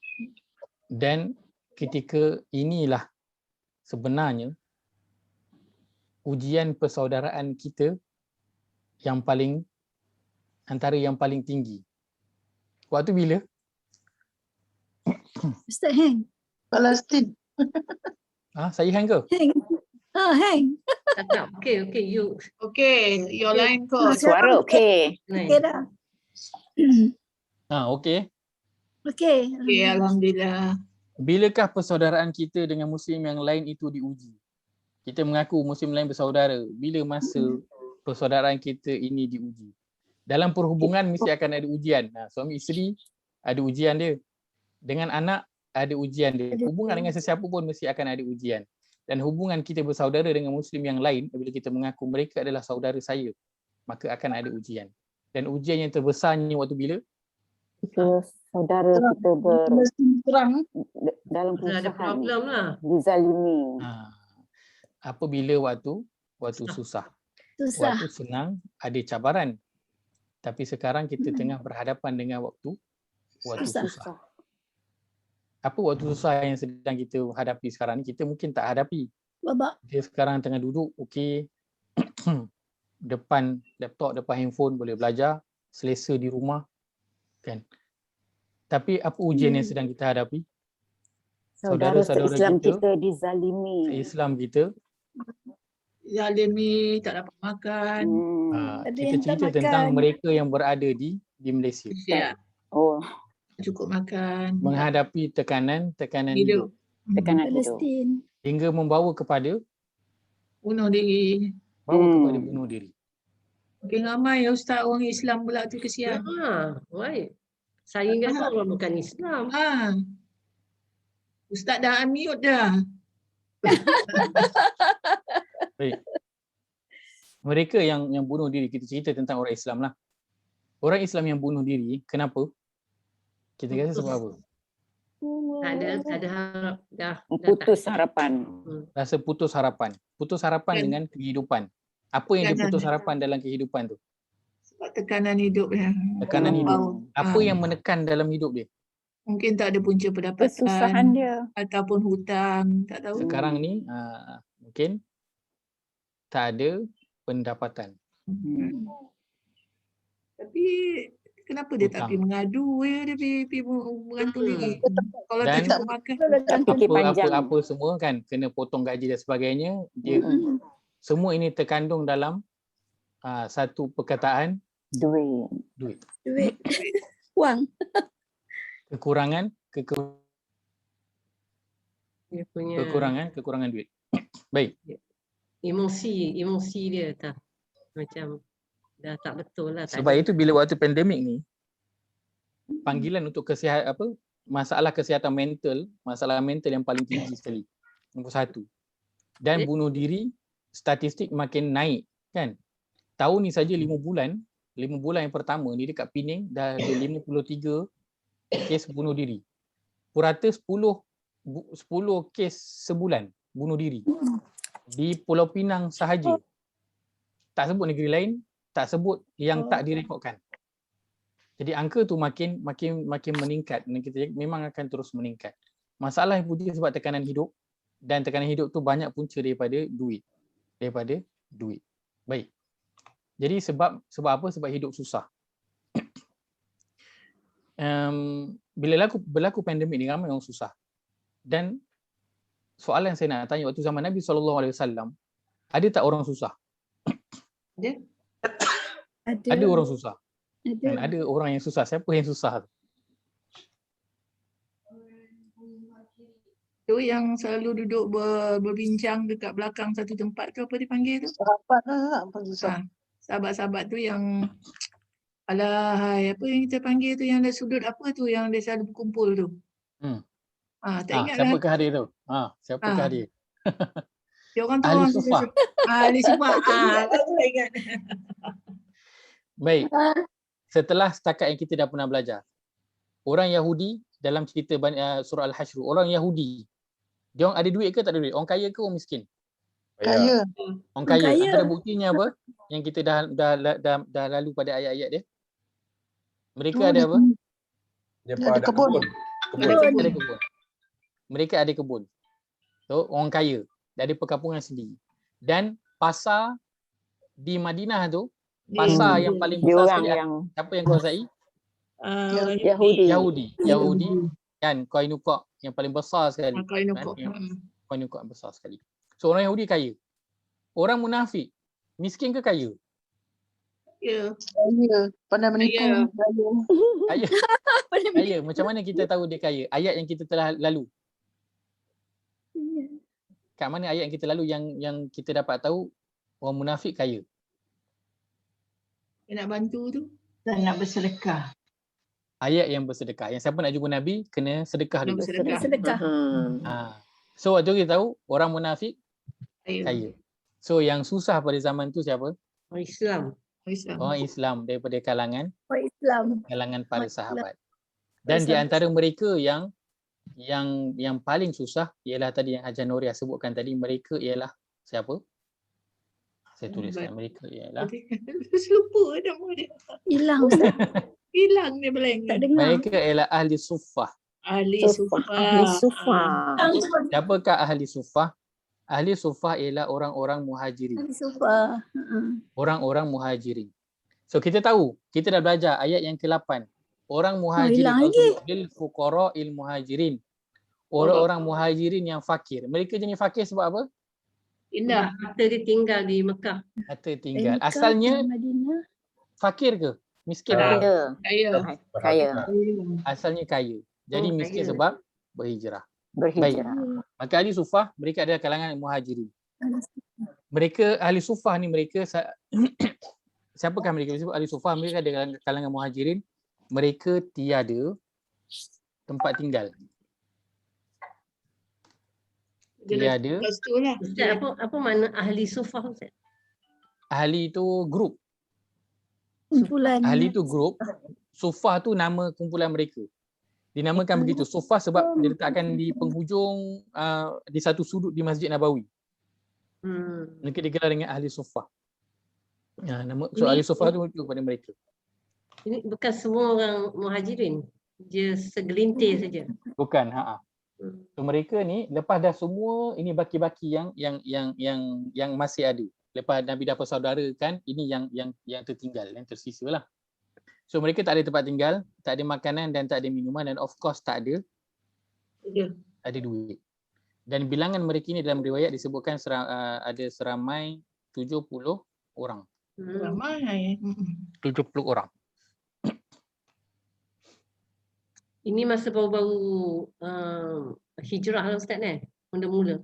Dan ketika inilah sebenarnya ujian persaudaraan kita yang paling antara yang paling tinggi. Waktu bila? Ustaz hang. Palestin. Saya hang ke? Hang. Hang. Tak. Okay, you. Okay, your line coach. Suara okey. Nice. Okay dah. Okey. Okay. Okay, Alhamdulillah. Bilakah persaudaraan kita dengan Muslim yang lain itu diuji? Kita mengaku Muslim lain bersaudara. Bila masa persaudaraan kita ini diuji? Dalam perhubungan mesti akan ada ujian. Suami isteri ada ujian dia. Dengan anak ada ujian dia. Hubungan dengan sesiapa pun mesti akan ada ujian. Dan hubungan kita bersaudara dengan Muslim yang lain, bila kita mengaku mereka adalah saudara saya, maka akan ada ujian. Dan ujian yang terbesarnya waktu bila? Kita saudara kita dalam Ada kesusahan, problem lah. dizalimi. Apabila waktu susah. Susah. Waktu senang ada cabaran. Tapi sekarang kita tengah berhadapan dengan waktu susah. Apa waktu susah yang sedang kita hadapi sekarang ni, kita mungkin tak hadapi. Babak. Dia sekarang tengah duduk, okey, depan laptop, depan handphone, boleh belajar, selesa di rumah, kan. Tapi apa ujian yang sedang kita hadapi? Saudara-saudara Islam kita dizalimi. Islam kita Zalimi, tak dapat makan. Ada kita yang tak cerita makan. tentang mereka yang berada di Malaysia. Ya, Oh, cukup makan. Menghadapi tekanan Hidup. hidup tekanan hidup. Palestin. hingga membawa kepada Bunuh diri. bunuh diri. Makin ramai ya Ustaz orang Islam pula tu kesian. Baik. Saya kata orang bukan Islam. Ustaz dah unmute dah. Baik. Mereka yang bunuh diri, kita cerita tentang orang Islam lah. Orang Islam yang bunuh diri, kenapa? Kita rasa sebab apa? Tak ada harap. Dah Putus harapan. Rasa putus harapan. Putus harapan Kan. dengan kehidupan. Apa yang dia putus harapan dalam kehidupan tu? Sebab tekanan hidup ya. Tekanan hidup. Tahu. Apa yang menekan dalam hidup dia? Mungkin tak ada punca pendapatan. Kesusahan dia. Ataupun hutang, tak tahu. Sekarang ni mungkin tak ada pendapatan. Tapi kenapa dia tak Hutang. pergi mengadu ya, dia pergi bergantung diri. Kalau Dan- tak cukup makan. Fikir panjang. Apa semua kan, kena potong gaji dan sebagainya. Dia semua ini terkandung dalam satu perkataan Duit. duit. Duit. Wang. Kekurangan Dia punya kekurangan duit. Baik. emosi dia tak. Macam dah tak betul lah. Sebab itu bila waktu pandemik ni, panggilan untuk masalah kesihatan mental, masalah mental yang paling tinggi sekali. Nombor 1. Dan bunuh diri, statistik makin naik kan. Tahun ni saja 5 bulan yang pertama ni dekat Pening dah ada 53 kes bunuh diri. Purata 10 kes sebulan bunuh diri. Di Pulau Pinang sahaja. Tak sebut negeri lain, tak sebut yang tak direkodkan. Jadi angka tu makin meningkat dan kita memang akan terus meningkat. Masalah yang punca sebab tekanan hidup, dan tekanan hidup tu banyak punca daripada duit. Baik. Jadi sebab apa? Sebab hidup susah. Bila berlaku pandemik ni ramai orang susah. Dan soalan yang saya nak tanya, waktu zaman Nabi SAW, ada tak orang susah? Ada orang susah. Dan ada orang yang susah. Siapa yang susah tu? Tu yang selalu duduk berbincang dekat belakang satu tempat tu, apa dipanggil tu? Sahabat lah, apa susah. Sahabat-sahabat tu yang alahai, apa yang kita panggil tu, yang ada sudut apa tu yang dia selalu berkumpul tu. Tak ingat lah. Siapakah dia tu? Siapakah dia? Dia orang tu Ahli orang sufah. ahli sufah. Baru tak ingat. Baik. Setelah setakat yang kita dah pernah belajar, orang Yahudi dalam cerita surah Al-Hashr, orang Yahudi, dia orang ada duit ke tak ada duit? Orang kaya ke orang miskin? Kaya. Orang kaya. kaya. Antara buktinya apa? Yang kita dah lalu pada ayat-ayat dia. Mereka ada apa? Dia Ada ada kebun. Ada kebun. Mereka ada kebun. So, orang kaya. Dia ada perkampungan sendiri. Dan pasar di Madinah tu, Dia- pasar yang paling Dia besar orang sekali, yang siapa yang kuasai? orang Yahudi. Yahudi kan, Qainuqa yang paling besar sekali. Kau inokok. Kan? Qainuqa besar sekali. So orang Yahudi kaya. Orang munafik miskin ke kaya? Ya. Kaya. Pandai menipu. Kaya. Kaya. Kaya. Kaya. Macam mana kita tahu dia kaya? Ayat yang kita telah lalu. Kat mana ayat yang kita lalu yang kita dapat tahu orang munafik kaya? Dia nak bantu tu. Dan nak bersedekah. Ayat yang bersedekah. Yang siapa nak jumpa Nabi kena sedekah Kena dulu. bersedekah. Sedekah. So waktu kita tahu orang munafik Kaya. kaya. So yang susah pada zaman tu siapa? Orang Islam. Islam. Orang Islam daripada kalangan Orang Islam. para Orang sahabat. Dan di antara mereka yang paling susah ialah tadi yang Hajar Noria sebutkan tadi, mereka ialah siapa? Saya tuliskan mereka ialah Lupa nama dia. Hilang Ustaz. Hilang dia blank. Tak dengar. mereka ialah ahli suffah. Ahli Sufah. Ahli Sufah. Siapakah ahli suffah? Ahli suffah ialah orang-orang muhajirin. Sufa. Orang-orang muhajirin. So kita tahu, kita dah belajar ayat yang ke-8. Orang muhajirin hilang lagi. lil fuqara'il muhajirin. Orang-orang muhajirin yang fakir. Mereka jenis fakir sebab apa? Indah. Harta dia tinggal di Mekah. Harta tinggal. Asalnya Madinah. fakir ke? Miskin ke? Kaya. Kaya. Kaya. Asalnya kaya. Jadi Oh, miskin kaya. sebab berhijrah. Berhijrah. Maka ahli sufah mereka adalah kalangan muhajirin. Mereka ahli sufah ni mereka siapakah mereka? Ahli sufah mereka adalah kalangan muhajirin. Mereka tiada tempat tinggal. Tiada. Lepas tu lah. Ustaz, apa mana ahli sufah Ustaz? Ahli tu grup. Kumpulan. Ahli tu grup. Sufah tu nama kumpulan mereka. Dinamakan begitu. Sufah sebab diletakkan di penghujung di satu sudut di Masjid Nabawi. Mereka digelar dengan ahli sufah. So ahli sufah tu merujuk kepada mereka. Ini bukan semua orang muhajirin. Dia segelintir saja. Bukan, So mereka ni lepas dah semua ini baki-baki yang masih ada. Lepas Nabi dah persaudarakan, ini yang tertinggal, yang tersisa lah. So mereka tak ada tempat tinggal, tak ada makanan dan tak ada minuman, dan of course tak ada duit. Dan bilangan mereka ini dalam riwayat disebutkan ada seramai 70 orang. Ramai. 70 orang. Ini masa baru-baru hijrah lah Ustaz kan? Mula-mula.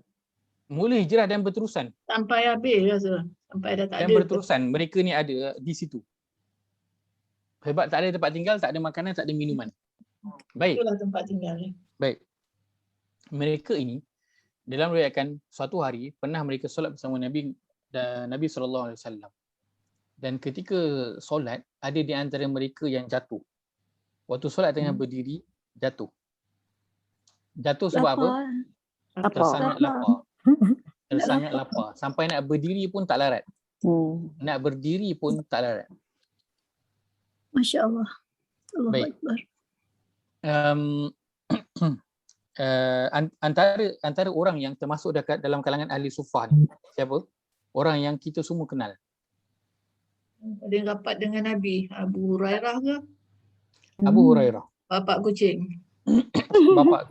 Mula hijrah dan berterusan. Sampai habis rasa. Sampai dah tak Dan ada. berterusan. Mereka ni ada di situ. Sebab tak ada tempat tinggal, tak ada makanan, tak ada minuman. Baik. Itulah tempat tinggal. Baik. Mereka ini dalam riwayatkan suatu hari pernah mereka solat bersama Nabi SAW. Dan ketika solat ada di antara mereka yang jatuh. Waktu solat tengah berdiri jatuh. Jatuh sebab apa? Tersangat lapar. Tersangat lapar. Sampai nak berdiri pun tak larat. Nak berdiri pun tak larat. Masya Allah. Allahu Baik. Akbar. Antara orang yang termasuk dalam kalangan ahli sufah ni, siapa? Orang yang kita semua kenal. Ada yang rapat dengan Nabi. Abu Hurairah ke? Abu Hurairah. Bapak kucing. Bapa.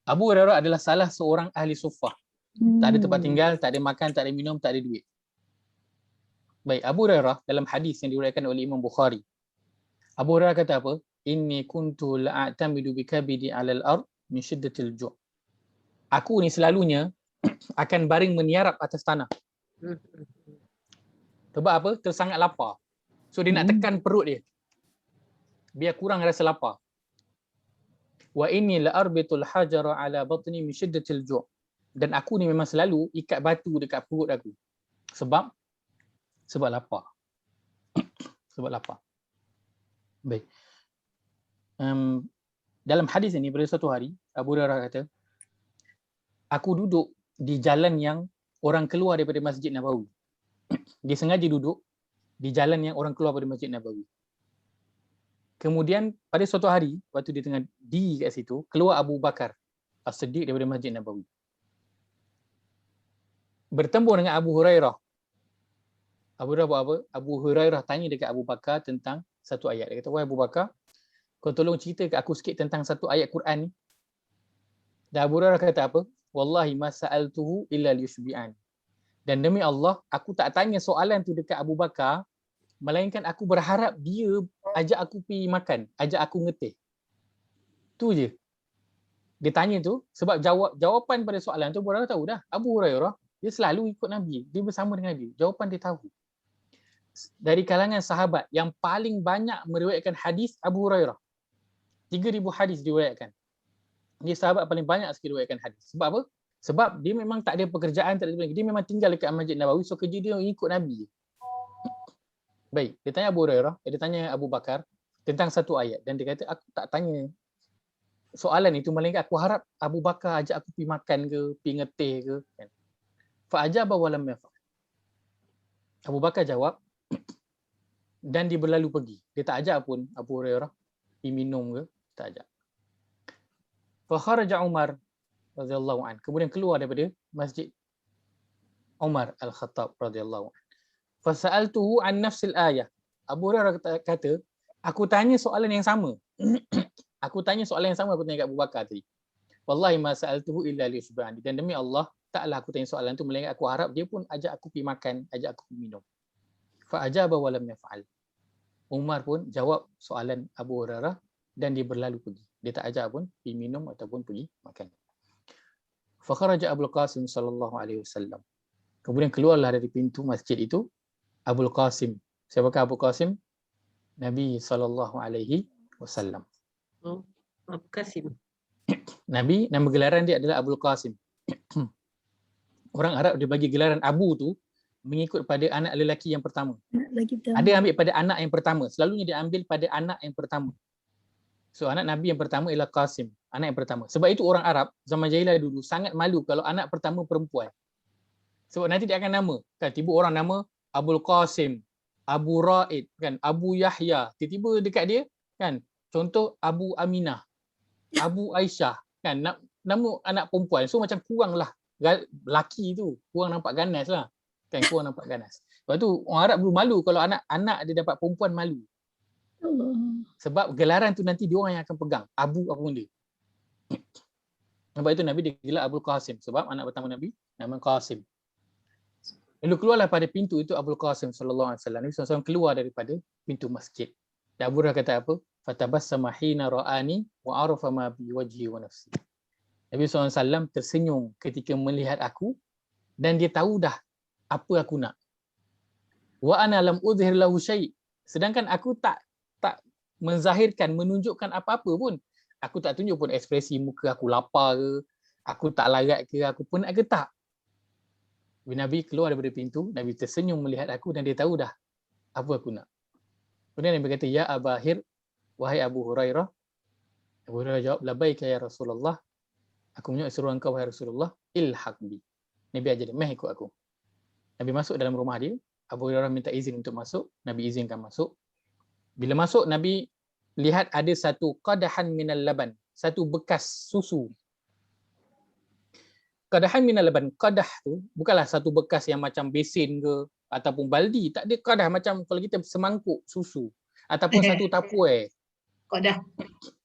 Abu Hurairah adalah salah seorang ahli sufah. Tak ada tempat tinggal, tak ada makan, tak ada minum, tak ada duit. Baik, Abu Hurairah dalam hadis yang diriwayatkan oleh Imam Bukhari. Abu Hurairah kata apa? Inni kuntu la'atamidu bikabidi 'alal ard min shiddatil ju'. Aku ni selalunya akan baring meniarap atas tanah. Sebab apa? Tersangat lapar. So dia nak tekan perut dia. Biar kurang rasa lapar. Wa inni la'arbitul hajara 'ala batni min shiddatil ju'. Dan aku ni memang selalu ikat batu dekat perut aku. Sebab lapar. Sebab lapar. Baik. Dalam hadis ini pada suatu hari Abu Hurairah kata, aku duduk di jalan yang orang keluar daripada Masjid Nabawi. Dia sengaja duduk di jalan yang orang keluar daripada Masjid Nabawi. Kemudian pada suatu hari waktu dia tengah di kat situ, keluar Abu Bakar As-Siddiq daripada Masjid Nabawi. bertemu dengan Abu Hurairah. Abu Hurairah buat apa? Abu Hurairah tanya dekat Abu Bakar tentang satu ayat. Dia kata, wahai Abu Bakar, kau tolong cerita ke aku sikit tentang satu ayat Quran ni. Dan Abu Hurairah kata apa? Wallahi ma sa'altuhu illa liyushbi'an. Dan demi Allah, aku tak tanya soalan tu dekat Abu Bakar, melainkan aku berharap dia ajak aku pergi makan, ajak aku ngeteh. Tu je. Dia tanya tu sebab jawapan pada soalan tu Abu Hurairah tahu dah. Abu Hurairah dia selalu ikut Nabi, dia bersama dengan Nabi. Jawapan dia tahu. Dari kalangan sahabat yang paling banyak meriwayatkan hadis Abu Hurairah. 3,000 hadis diriwayatkan. Dia sahabat paling banyak sekali riwayatkan hadis. Sebab apa? Sebab dia memang tak ada pekerjaan, tak ada apa. Dia memang tinggal dekat Masjid Nabawi, so kerja dia ikut Nabi. Baik, dia tanya Abu Hurairah, dia tanya Abu Bakar tentang satu ayat dan dia kata aku tak tanya soalan itu, melainkan aku harap Abu Bakar ajak aku pergi makan ke, pergi ngeteh ke kan. Fa ajaba wa lam yaf'al. Abu Bakar jawab dan dia berlalu pergi. Dia tak ajak pun Abu Hurairah pergi minum ke, tak ajak. Fa kharaja Umar radhiyallahu an. Kemudian keluar daripada Masjid Umar Al-Khattab radhiyallahu an. Fa sa'altuhu an nafsil ayah. Abu Hurairah kata, aku tanya soalan yang sama. Aku tanya soalan yang sama aku tanya kat Abu Bakar tadi. Wallahi ma sa'altuhu illa liyushba'ani. Dan demi Allah, taklah aku tanya soalan tu melainkan aku harap dia pun ajak aku pergi makan, ajak aku pergi minum. Fa ajaba wa lam yaf'al. Umar pun jawab soalan Abu Hurairah dan dia berlalu pergi. Dia tak ajak pun pergi minum ataupun pergi makan. Fa kharaja Abul Qasim sallallahu alaihi wasallam. Kemudian keluarlah dari pintu masjid itu Abul Qasim. Siapakah Abu Qasim? Nabi sallallahu alaihi wasallam. Oh, Abu Qasim. Nabi, nama gelaran dia adalah Abul Qasim. Orang Arab dia bagi gelaran Abu tu mengikut pada anak lelaki yang pertama. Lagi tahu. Ada ambil pada anak yang pertama. Selalunya dia ambil pada anak yang pertama. So anak Nabi yang pertama ialah Qasim, anak yang pertama. Sebab itu orang Arab zaman jahiliah dulu sangat malu kalau anak pertama perempuan. Sebab nanti dia akan nama. Kan tiba orang nama Abul Qasim, Abu Raid, kan, Abu Yahya. Tiba-tiba dekat dia kan, contoh Abu Aminah, Abu Aisyah, kan, nama anak perempuan. So macam kuranglah laki tu, kurang nampak ganas lah. Kan, kurang nampak ganas. Sebab tu orang Arab dulu malu kalau anak dia dapat perempuan, malu. Sebab gelaran tu nanti dia orang yang akan pegang. Abu apa benda. Sebab itu Nabi dia gelar Abul Qasim. Sebab anak pertama Nabi nama Qasim. Lalu keluarlah pada pintu itu Abul Qasim sallallahu alaihi wasallam. Nabi SAW keluar daripada pintu masjid. Dan Abu Hurairah kata apa? Fatabassama hina ra'ani wa arafa ma bi wajhi wa nafsi. Nabi SAW tersenyum ketika melihat aku dan dia tahu dah apa aku nak. Wa ana lam udhhir lahu syai'. Sedangkan aku tak menzahirkan, menunjukkan apa-apa pun. Aku tak tunjuk pun ekspresi muka aku lapar ke, aku tak larat ke, aku penat ke, tak. Bila Nabi keluar daripada pintu, Nabi tersenyum melihat aku dan dia tahu dah apa aku nak. Kemudian Nabi kata, ya Abahir, wahai Abu Hurairah. Abu Hurairah jawab, labaika ya Rasulullah. Aku menyuruh suruh engkau wahai Rasulullah, ilhaq bi. Nabi ajar dia, meh ikut aku. Nabi masuk dalam rumah dia. Abu Hurairah minta izin untuk masuk. Nabi izinkan masuk. Bila masuk, Nabi lihat ada satu qadahan minal laban. Satu bekas susu. Qadahan minal laban. Qadah tu bukanlah satu bekas yang macam besin ke ataupun baldi. Tak ada qadah macam kalau kita semangkuk susu. Ataupun satu tapuai.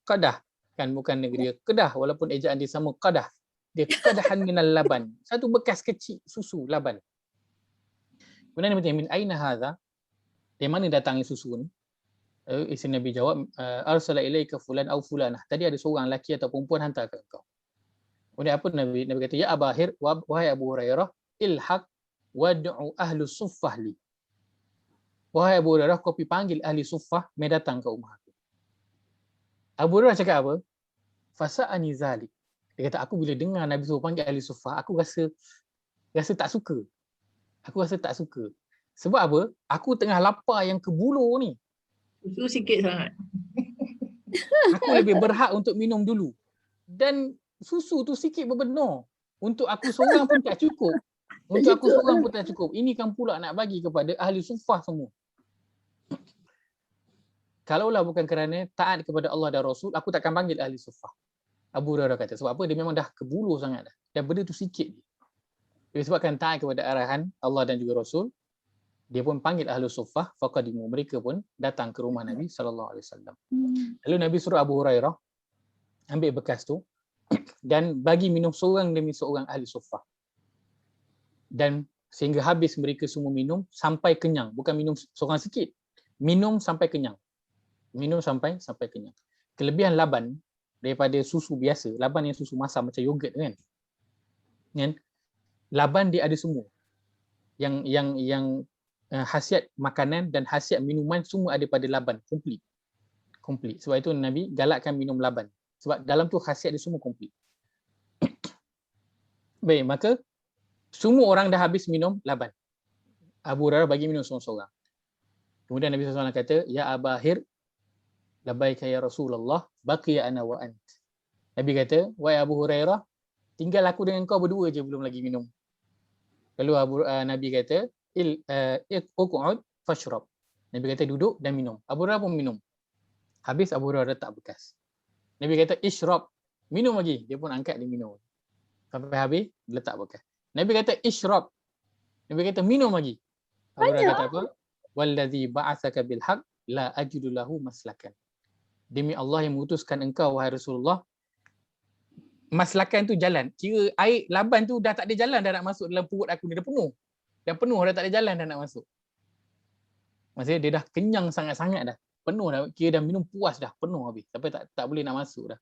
Qadah. Kan bukan negeri Kedah walaupun ejaan dia sama qadah. Dia qadahan minal laban. Satu bekas kecil susu laban. Kemudian Nabi tanya, min aina hadha? Dari mana datangnya susu ni? Isteri Nabi jawab, arsala ilaika fulan au fulanah. Tadi ada seorang lelaki atau perempuan hantar ke engkau. Kemudian apa Nabi? Nabi kata, ya Abahir, wahai Abu Hurairah, ilhaq wad'u ahlu suffah li. Wahai Abu Hurairah, kau pergi panggil ahli suffah, mai datang ke rumah aku. Abu Hurairah cakap apa? Fasa'ani zalik. Dia kata, aku bila dengar Nabi suruh panggil ahli suffah, aku rasa tak suka. Aku rasa tak suka. Sebab apa? Aku tengah lapar yang ke bulu ni. Susu sikit sangat. Aku lebih berhak untuk minum dulu. Dan susu tu sikit berbenar. Untuk aku seorang pun tak cukup. Untuk aku seorang pun tak cukup. Ini kan pula nak bagi kepada ahli suffah semua. Kalaulah bukan kerana taat kepada Allah dan Rasul, aku takkan panggil ahli suffah. Abu Hurairah kata. Sebab apa? Dia memang dah kebulu sangat dah. Dan benda tu sikit je. Disebabkan taat kepada arahan Allah dan juga Rasul, dia pun panggil ahlu suffah, faqadimu, mereka pun datang ke rumah Nabi SAW. Lalu Nabi suruh Abu Hurairah ambil bekas tu dan bagi minum seorang demi seorang ahli suffah. Dan sehingga habis mereka semua minum sampai kenyang, bukan minum seorang sikit. Minum sampai kenyang. Minum sampai kenyang. Kelebihan laban daripada susu biasa, laban yang susu masak macam yogurt kan. Laban dia ada semua. Yang khasiat makanan dan khasiat minuman semua ada pada laban, komplit. Sebab itu Nabi galakkan minum laban. Sebab dalam tu khasiat dia semua komplit. Baik, maka semua orang dah habis minum laban. Abu Hurairah bagi minum seorang-seorang. Kemudian Nabi SAW kata, Ya Abahir, labbaika ya Rasulullah, baqiya ana wa ant. Nabi kata, wahai Abu Hurairah, tinggal aku dengan kau berdua je belum lagi minum. Lalu Nabi kata, uq'ud fashrab. Nabi kata duduk dan minum. Abu Hurairah pun minum. Habis Abu Hurairah letak bekas. Nabi kata ishrab, minum lagi. Dia pun angkat dia minum. Sampai habis letak bekas. Nabi kata ishrab. Nabi kata minum lagi. Abu Hurairah kata apa? Wallazi ba'atsaka bil haqq la ajidu lahu maslakan. Demi Allah yang mengutuskan engkau wahai Rasulullah, maslakan tu jalan. Kira air laban tu dah tak ada jalan dah nak masuk dalam perut aku ni, dah penuh. Dah penuh, dah tak ada jalan dah nak masuk. Maksudnya dia dah kenyang sangat-sangat dah. Penuh dah, kira dah minum puas dah, penuh habis. Sampai tak boleh nak masuk dah.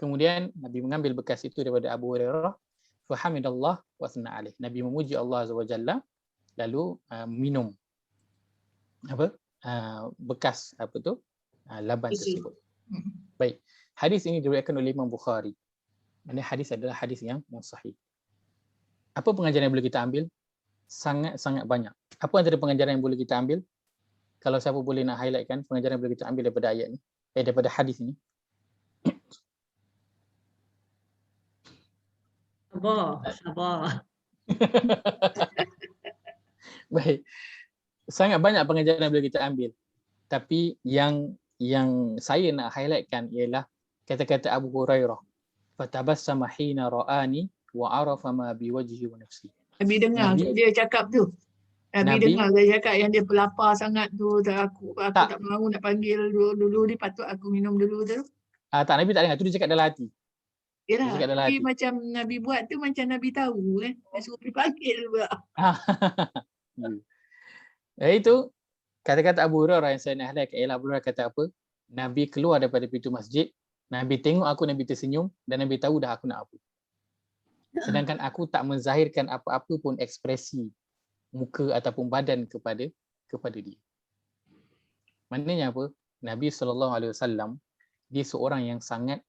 Kemudian Nabi mengambil bekas itu daripada Abu Hurairah. Fahamidallah wa sanna alaih. Nabi memuji Allah Azza wa Jalla, lalu minum bekas laban tersebut. Baik. Hadis ini diriwayatkan oleh Imam Bukhari. Maksudnya hadis adalah hadis yang sahih. Apa pengajaran yang boleh kita ambil? Sangat-sangat banyak. Apa antara pengajaran yang boleh kita ambil? Kalau siapa boleh nak highlightkan pengajaran yang boleh kita ambil daripada ayat ni, daripada hadis ini. Sabar. Baik. Sangat banyak pengajaran yang boleh kita ambil. Tapi yang saya nak highlightkan ialah kata-kata Abu Hurairah. Fatabassama hina ra'ani wa arafa ma biwajhi wa nafsi. Nabi dengar Nabi, dia cakap tu. Nabi dengar dia cakap yang dia pelapar sangat tu. Aku tak mahu nak panggil dulu ni, patut aku minum dulu tu. Tak, Nabi tak dengar. Tu dia cakap dalam hati. Yalah, tapi macam Nabi buat tu macam Nabi tahu kan. Dia suruh dipanggil pula. Itu kata-kata Abu Hurairah yang saya nak highlight ialah Abu Hurairah kata apa? Nabi keluar daripada pintu masjid, Nabi tengok aku, Nabi tersenyum dan Nabi tahu dah aku nak apa. Sedangkan aku tak menzahirkan apa-apa pun ekspresi muka ataupun badan kepada dia. Maknanya apa? Nabi SAW dia seorang yang sangat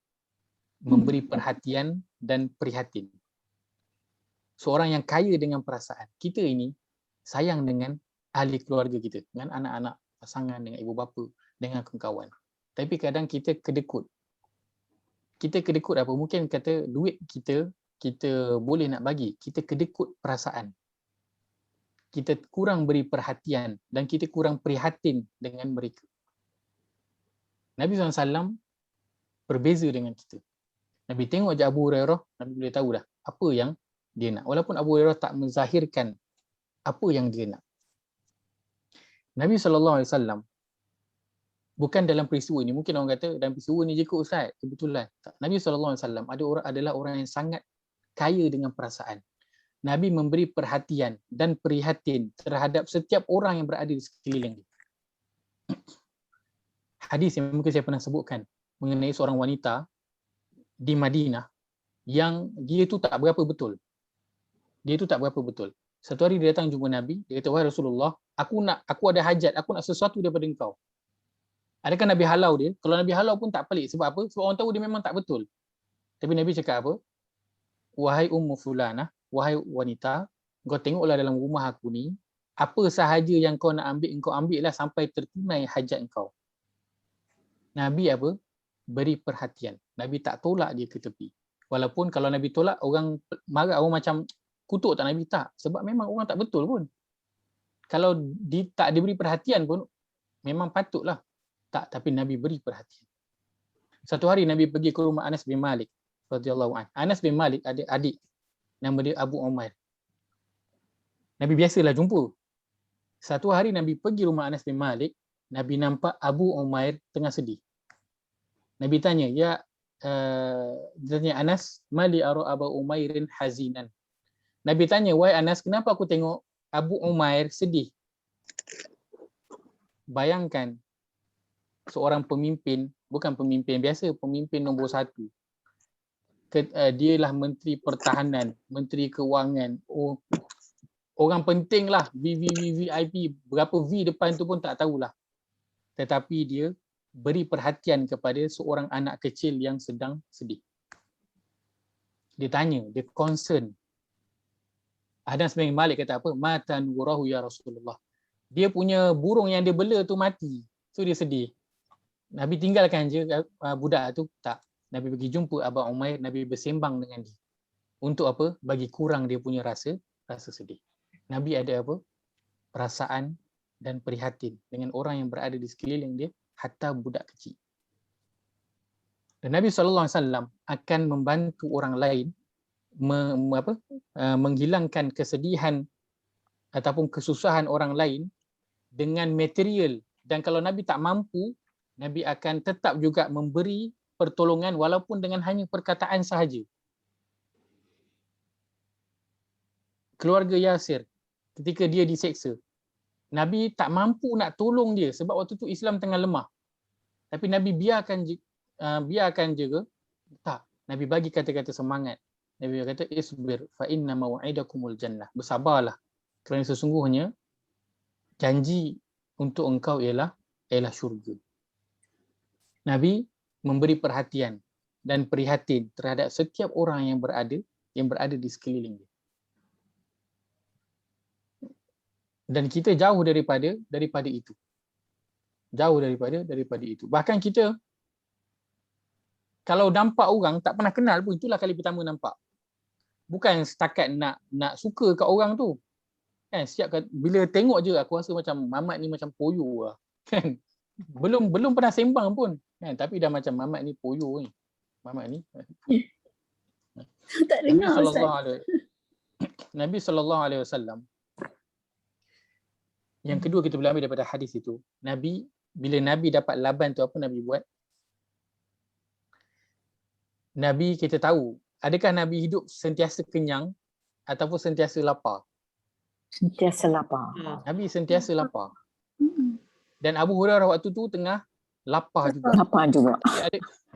memberi perhatian dan prihatin. Seorang yang kaya dengan perasaan. Kita ini sayang dengan ahli keluarga kita, dengan anak-anak, pasangan, dengan ibu bapa, dengan kawan. Tapi kadang kita kedekut. Kita kedekut apa? Mungkin kata duit kita boleh nak bagi. Kita kedekut perasaan. Kita kurang beri perhatian dan kita kurang prihatin dengan mereka. Nabi SAW berbeza dengan kita. Nabi tengok je Abu Hurairah, Nabi boleh tahu dah apa yang dia nak. Walaupun Abu Hurairah tak menzahirkan apa yang dia nak. Nabi SAW bukan dalam peristiwa ini. Mungkin orang kata dalam peristiwa ini je kot Ustaz. Kebetulan. Nabi SAW adalah orang yang sangat kaya dengan perasaan. Nabi memberi perhatian dan prihatin terhadap setiap orang yang berada di sekeliling dia. Hadis yang mungkin saya pernah sebutkan mengenai seorang wanita di Madinah yang dia tu tak berapa betul. Satu hari dia datang jumpa Nabi, dia kata, wahai Rasulullah, aku ada hajat, aku nak sesuatu daripada engkau. Adakah Nabi halau dia? Kalau Nabi halau pun tak pelik. Sebab apa? Sebab orang tahu dia memang tak betul. Tapi Nabi cakap apa? Wahai Ummu Fulanah, wahai wanita, kau tengoklah dalam rumah aku ni, apa sahaja yang kau nak ambil, engkau ambillah sampai tertunai hajat engkau. Nabi apa? Beri perhatian. Nabi tak tolak dia ke tepi. Walaupun kalau Nabi tolak, orang marah, orang macam kutuk tak Nabi, tak. Sebab memang orang tak betul pun. Kalau tak diberi perhatian pun, memang patutlah. Tak, tapi Nabi beri perhatian. Satu hari Nabi pergi ke rumah Anas bin Malik radhiyallahu anhu. Anas bin Malik ada adik nama dia Abu Umair. Nabi biasalah jumpa. Satu hari Nabi pergi rumah Anas bin Malik, Nabi nampak Abu Umair tengah sedih. Nabi tanya, tanya Anas, mali ara Abu Umairin hazinan. Nabi tanya, wahai Anas, kenapa aku tengok Abu Umair sedih? Bayangkan seorang pemimpin, bukan pemimpin biasa, pemimpin nombor 1. Dia lah Menteri Pertahanan, Menteri Kewangan, orang penting lah, VIP, berapa V depan tu pun tak tahulah. Tetapi dia beri perhatian kepada seorang anak kecil yang sedang sedih. Dia tanya, dia concern. Anas bin Malik kata apa? Matan warahu ya Rasulullah. Dia punya burung yang dia bela tu mati. So dia sedih. Nabi tinggalkan je budak tu? Tak. Nabi pergi jumpa Abu Umair, Nabi bersembang dengan dia. Untuk apa? Bagi kurang dia punya rasa sedih. Nabi ada apa? Perasaan dan prihatin dengan orang yang berada di sekeliling dia, hatta budak kecil. Dan Nabi SAW akan membantu orang lain menghilangkan kesedihan ataupun kesusahan orang lain dengan material. Dan kalau Nabi tak mampu, Nabi akan tetap juga memberi pertolongan walaupun dengan hanya perkataan sahaja. Keluarga Yasir, ketika dia diseksa, Nabi tak mampu nak tolong dia sebab waktu tu Islam tengah lemah. Tapi Nabi biarkan je ke? Tak. Nabi bagi kata-kata semangat. Nabi kata, isbir fa inna maw'idakumul jannah. Bersabarlah kerana sesungguhnya janji untuk engkau ialah syurga. Nabi memberi perhatian dan prihatin terhadap setiap orang yang berada di sekeliling dia. Dan kita jauh daripada itu. Jauh daripada itu. Bahkan kita kalau nampak orang tak pernah kenal pun, itulah kali pertama nampak. Bukan setakat nak suka kat orang tu. Kan bila tengok je aku rasa macam Mamat ni macam poyo lah. Kan? Belum pernah sembang pun. Kan? Tapi dah macam Mamat ni poyo ni. Mamat ni. Tak dengar Ustaz. Nabi SAW. Yang kedua kita boleh ambil daripada hadis itu. Bila Nabi dapat laban tu, apa Nabi buat? Nabi kita tahu, adakah Nabi hidup sentiasa kenyang ataupun sentiasa lapar? Sentiasa lapar. Nabi sentiasa lapar. Dan Abu Hurairah waktu tu tengah lapar juga. Lapar juga.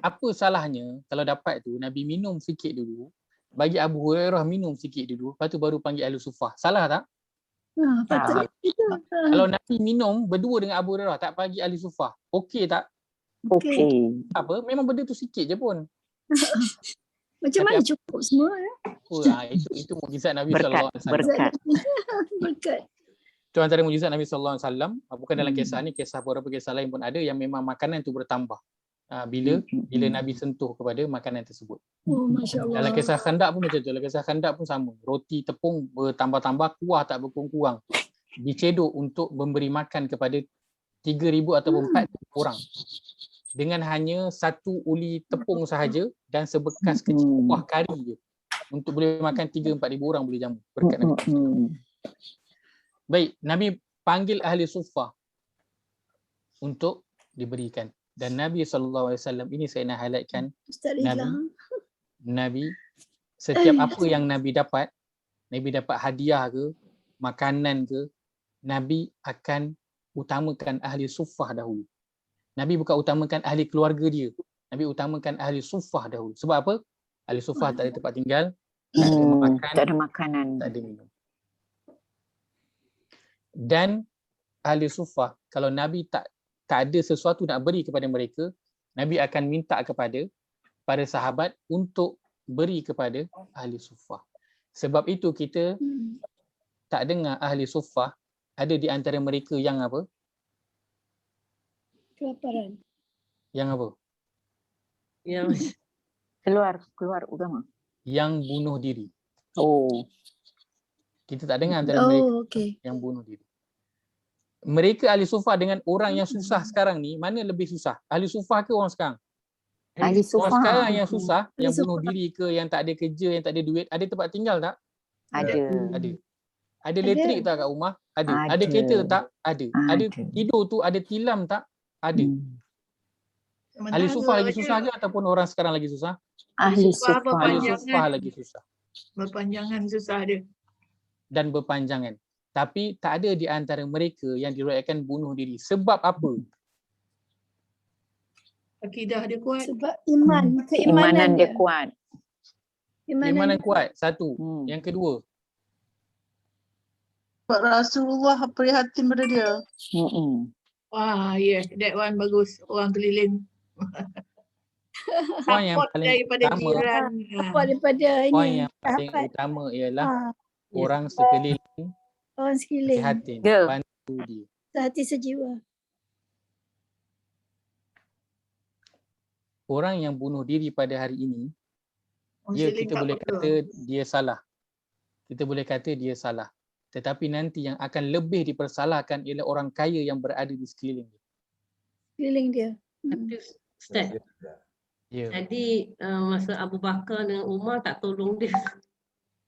Apa salahnya kalau dapat tu Nabi minum sikit dulu, bagi Abu Hurairah minum sikit dulu, lepas tu baru panggil Ahli Suffah. Salah tak? Patut Kalau Nabi minum berdua dengan Abu Hurairah, tak bagi Ahli Suffah, okey tak? Okey. Apa? Memang benda tu sikit je pun. Macam mana cukup semua? Itu mukjizat Nabi sallallahu alaihi wasallam. Berkat. Itu antara mukjizat Nabi sallallahu alaihi wasallam. Bukan dalam kisah ni, kisah beberapa kisah lain pun ada yang memang makanan tu bertambah bila Nabi sentuh kepada makanan tersebut. Masya-Allah. Dalam kisah Khandaq pun macam tu. Dalam kisah Khandaq pun sama. Roti tepung bertambah-tambah, kuah tak berkurang-kurang. Dicedok untuk memberi makan kepada 3,000 ataupun 4,000 orang. Dengan hanya satu uli tepung sahaja dan sebekas kecil kuah kari je. Untuk boleh makan 3-4 ribu orang boleh jamu. Berkat Nabi. Baik, Nabi panggil Ahli Suffah untuk diberikan. Dan Nabi SAW, ini saya nak highlightkan, Nabi setiap apa yang Nabi dapat hadiah ke, makanan ke, Nabi akan utamakan Ahli Suffah dahulu. Nabi bukan utamakan ahli keluarga dia. Nabi utamakan Ahli Suffah dahulu. Sebab apa? Ahli Suffah tak ada tempat tinggal, tak ada makan, tak ada makanan, tak ada minum. Dan Ahli Suffah, kalau Nabi tak ada sesuatu nak beri kepada mereka, Nabi akan minta kepada para sahabat untuk beri kepada Ahli Suffah. Sebab itu kita tak dengar Ahli Suffah ada di antara mereka yang apa? Kelaparan. Yang apa? Yang keluar agama. Yang bunuh diri. Kita tak dengar antara mereka yang bunuh diri. Mereka Ahli Suffah dengan orang yang susah sekarang ni, mana lebih susah? Ahli Suffah ke orang sekarang? Ahli Suffah. Orang sekarang yang susah, yang bunuh diri ke, yang tak ada kerja, yang tak ada duit, ada tempat tinggal tak? Ada. Ada elektrik tak kat rumah? Ada. Ada kereta tak? Ada. Ada tidur tu ada tilam tak? Ada. Ahli sufah lagi susah ke ataupun orang sekarang lagi susah? Ahli Sufah sufah. Ahli berpanjangan. sufah lagi susah. Berpanjangan susah dia. Dan berpanjangan. Tapi tak ada di antara mereka yang diriwayatkan bunuh diri. Sebab apa? Akidah dia kuat. Sebab Keimanan keimanan dia kuat. Keimanan kuat. Satu. Hmm. Yang kedua, Sebab Rasulullah prihatin pada dia. Wah, yeah, that one bagus. Orang keliling. poin yang Support paling daripada utama, jiran. Support daripada poin ini. yang paling Sahabat. utama ialah Ah, orang sekeliling orang sekeliling. prihatin, Ya. bantu dia. Sehati sejiwa. Orang yang bunuh diri pada hari ini, Orang ya keliling kita tak boleh apa. kata dia salah. Kita boleh kata dia salah. Tetapi nanti yang akan lebih dipersalahkan ialah orang kaya yang berada di sekeliling dia. Sekeliling dia. Tapi Ustaz, Ya. tadi masa Abu Bakar dengan Umar tak tolong dia.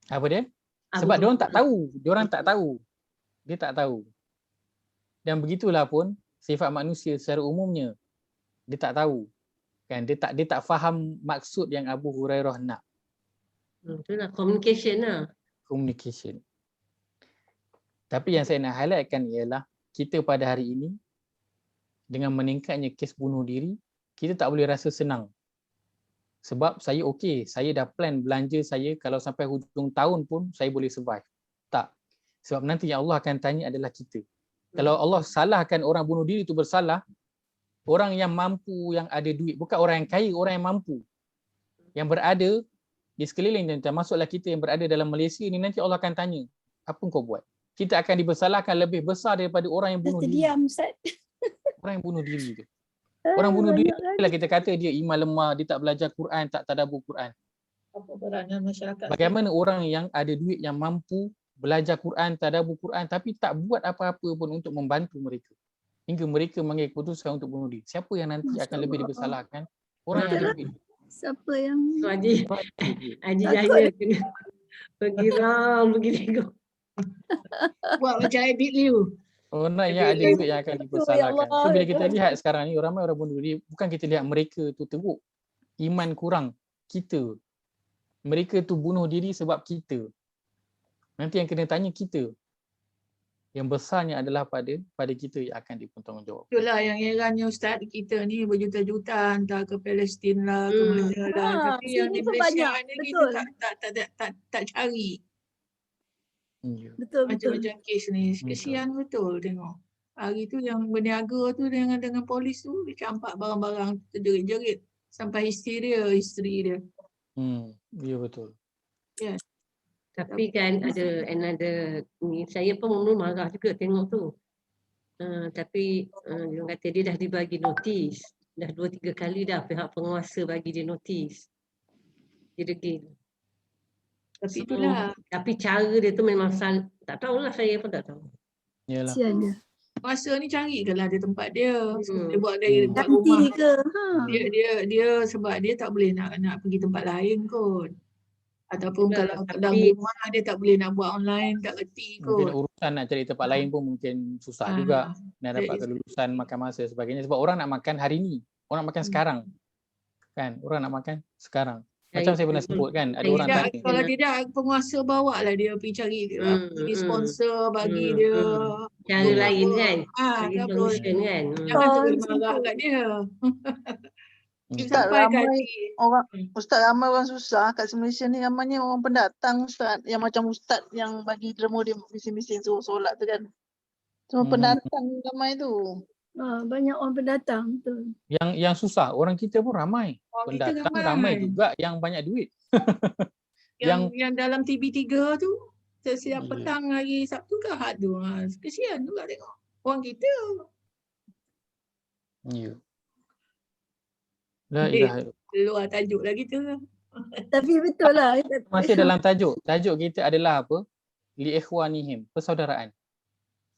Apa dia? Abu Sebab diorang Bakar. tak tahu. Diorang tak tahu. Dia tak tahu. Dan begitulah pun sifat manusia secara umumnya. Dia tak tahu. Kan dia tak faham maksud yang Abu Hurairah nak. Itulah communication lah. Communication. Tapi yang saya nak highlightkan ialah kita pada hari ini dengan meningkatnya kes bunuh diri, kita tak boleh rasa senang. Sebab saya okey, saya dah plan belanja saya kalau sampai hujung tahun pun saya boleh survive. Tak. Sebab nanti yang Allah akan tanya adalah kita. Kalau Allah salahkan orang bunuh diri itu bersalah, orang yang mampu, yang ada duit, bukan orang yang kaya, orang yang mampu. Yang berada di sekeliling dan termasuklah kita yang berada dalam Malaysia ni, nanti Allah akan tanya, apa kau buat? Kita akan dibersalahkan lebih besar daripada orang yang bunuh diri. Terdiam, Ustaz. Orang yang bunuh diri tu. Orang bunuh diri lah kita kata dia iman lemah, dia tak belajar Quran, tak tadabbur Quran. Apa peranan masyarakat? Bagaimana orang yang ada duit, yang mampu belajar Quran, tadabbur Quran tapi tak buat apa-apa pun untuk membantu mereka. Hingga mereka mengambil keputusan untuk bunuh diri. Siapa yang nanti akan lebih dibersalahkan? Orang yang ada duit. Siapa yang So Haji Takut. Yahya kena pergi ram, pergi tengok. Buat macam Abid Liu. Orang yang ada duit yang akan dipersalahkan. So bila kita lihat sekarang ni ramai orang bunuh diri, bukan kita lihat mereka tu teruk. Iman kurang. Kita. Mereka tu bunuh diri sebab kita. Nanti yang kena tanya kita. Yang besarnya adalah pada kita yang akan dipertanggungjawabkan. Itulah yang herannya Ustaz, kita ni berjuta-juta hantar ke Palestin lah, ke mana lah. Tapi yang di sini pun Malaysia banyak. ni kita Betul. tak cari. Ya. Betul. Macam-macam kes ni. Kesian betul tengok. Hari tu yang berniaga tu dengan polis tu, dia campak barang-barang terjerit-jerit. Sampai isteri dia. Ya betul. Tapi kan ada another ni, saya pun mula marah juga tengok tu. Tapi dia kata dia dah dibagi notis. Dah 2-3 kali dah pihak penguasa bagi dia notis. Dia degil. Tapi itulah, Tapi cara dia tu memang tak tahulah, saya pun tak tahu. Yalah. Kesian dia. masa ni cari ke lah dia tempat dia. Dia buat Hmm. buat rumah. Ganti ke? Dia sebab dia tak boleh nak pergi tempat lain kot. Ataupun Betul, kalau tapi- dalam rumah dia tak boleh nak buat online, tak reti Mungkin kot. urusan nak cari tempat lain pun mungkin susah juga nak dapat That is- kelulusan makan masa sebagainya sebab orang nak makan hari ni, orang nak makan sekarang. Kan? Orang nak makan sekarang. Macam saya pernah sebut kan, ada orang Tidak, tanya. kalau tidak penguasa bawa lah dia pergi cari bagi sponsor, bagi dia. Cara lain kan. Ah, Bagi tak solution boleh. kan. Jangan Oh, terus macam marah tu. kat dia. Dia Ustaz, sampaikan ramai ni. orang Ustaz ramai orang susah kat Malaysia ni, ramainya orang pendatang Ustaz, yang macam Ustaz yang bagi demo dia bising-bising suruh solat tu kan. Semua pendatang ramai tu. Banyak orang pendatang tu. Yang susah, orang kita pun ramai. Orang kita Pendatang ramai juga yang banyak duit. Yang dalam TV3 tu, setiap Ya. petang hari Sabtu ke Ahad tu. Kesian juga tengok. Orang kita. Ya. La Eh. ilaha illallah. Keluar tajuk lah kita. Tapi betul lah. Masih dalam tajuk. Tajuk kita adalah apa? Li ikhwanihim, persaudaraan.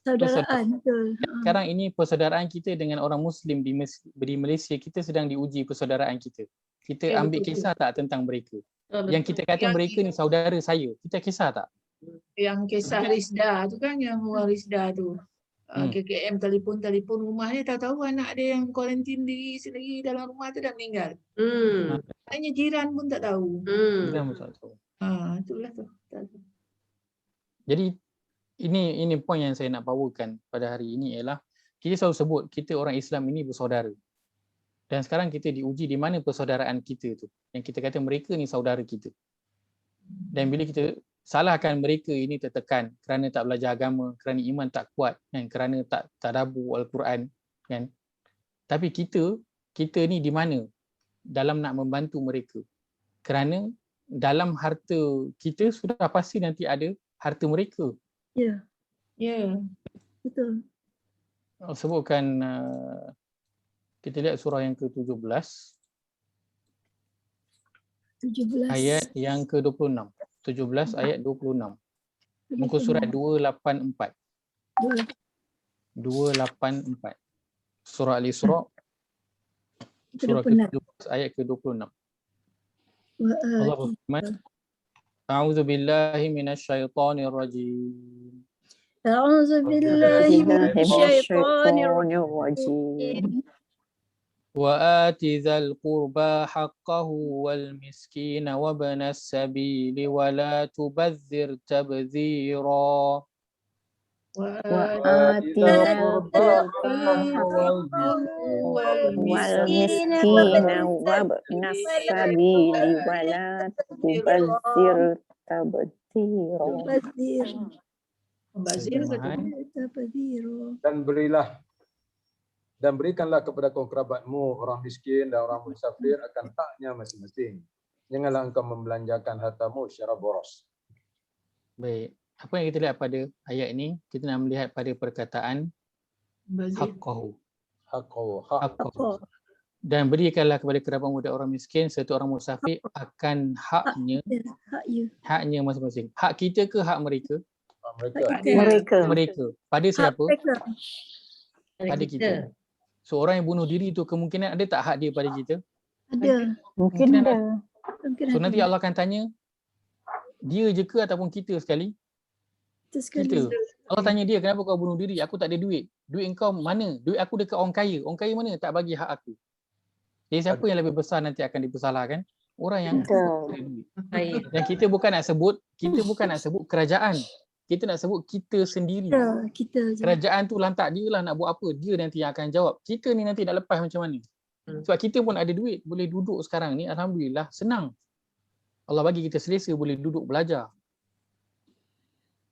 Saudaraan. Betul. Sekarang ini persaudaraan kita dengan orang Muslim di Malaysia, kita sedang diuji persaudaraan kita. Kita Ya, ambil betul. kisah tak tentang mereka? Oh, Yang kita kata mereka ni saudara saya. Kita kisah tak? Yang kisah Rizda tu kan, yang orang Rizda tu. Hmm. KKM telefon rumah dia, tahu anak dia yang kuarantin diri sendiri dalam rumah tu dah meninggal. Hanya jiran pun tak tahu. Kita tak tahu. Itulah tu. Tak tahu. Jadi ini poin yang saya nak powerkan pada hari ini ialah kita selalu sebut kita orang Islam ini bersaudara. Dan sekarang kita diuji di mana persaudaraan kita tu. Yang kita kata mereka ni saudara kita. Dan bila kita salahkan mereka ini tertekan kerana tak belajar agama, kerana iman tak kuat, kan, kerana tak tadabbur Al-Quran, kan. Tapi kita ni di mana dalam nak membantu mereka? Kerana dalam harta kita sudah pasti nanti ada harta mereka. Ya. Ya. Betul. Sebutkan kita lihat surah yang ke-17 17. ayat yang ke-26. 17 ayat 26. Muka surat 284. 284. Surah Al-Isra surah ke-17 ayat ke-26. Allah berfirman, A'udzu billahi minasyaitonir rajim. A'udzu billahi minasyaitonir rajim. وآت ذا القربى حقه والمسكين وابن السبيل ولا تبذر تبذيرا وآت ذا القربى والمسكين وابن السبيل ولا تبذر تبذيرا. Dan berikanlah kepada kaum kerabatmu, orang miskin dan orang musafir akan haknya masing-masing. Janganlah engkau membelanjakan hartamu secara boros. Baik. Apa yang kita lihat pada ayat ini? Kita nak melihat pada perkataan haqqahu. Haqqahu. Dan berikanlah kepada kerabat muda orang miskin serta orang musafir akan haknya masing-masing. Hak kita ke hak mereka? Mereka. Pada siapa? Pada kita. So orang yang bunuh diri tu kemungkinan ada tak hak dia pada kita? Ada. Mungkin ada. So nanti Allah akan tanya dia je ke ataupun kita sekali? Kita. Allah tanya dia, kenapa kau bunuh diri? Aku tak ada duit. Duit engkau mana? Duit aku dekat orang kaya. Orang kaya mana tak bagi hak aku? Jadi siapa yang lebih besar nanti akan dipersalahkan? Orang yang ada duit. Dan kita bukan nak sebut kerajaan. Kita nak sebut kita sendiri. Kita je. Kerajaan tu lantak dia lah nak buat apa. Dia nanti yang akan jawab. Kita ni nanti nak lepas macam mana. Sebab kita pun ada duit. Boleh duduk sekarang ni. Alhamdulillah senang. Allah bagi kita selesa boleh duduk belajar.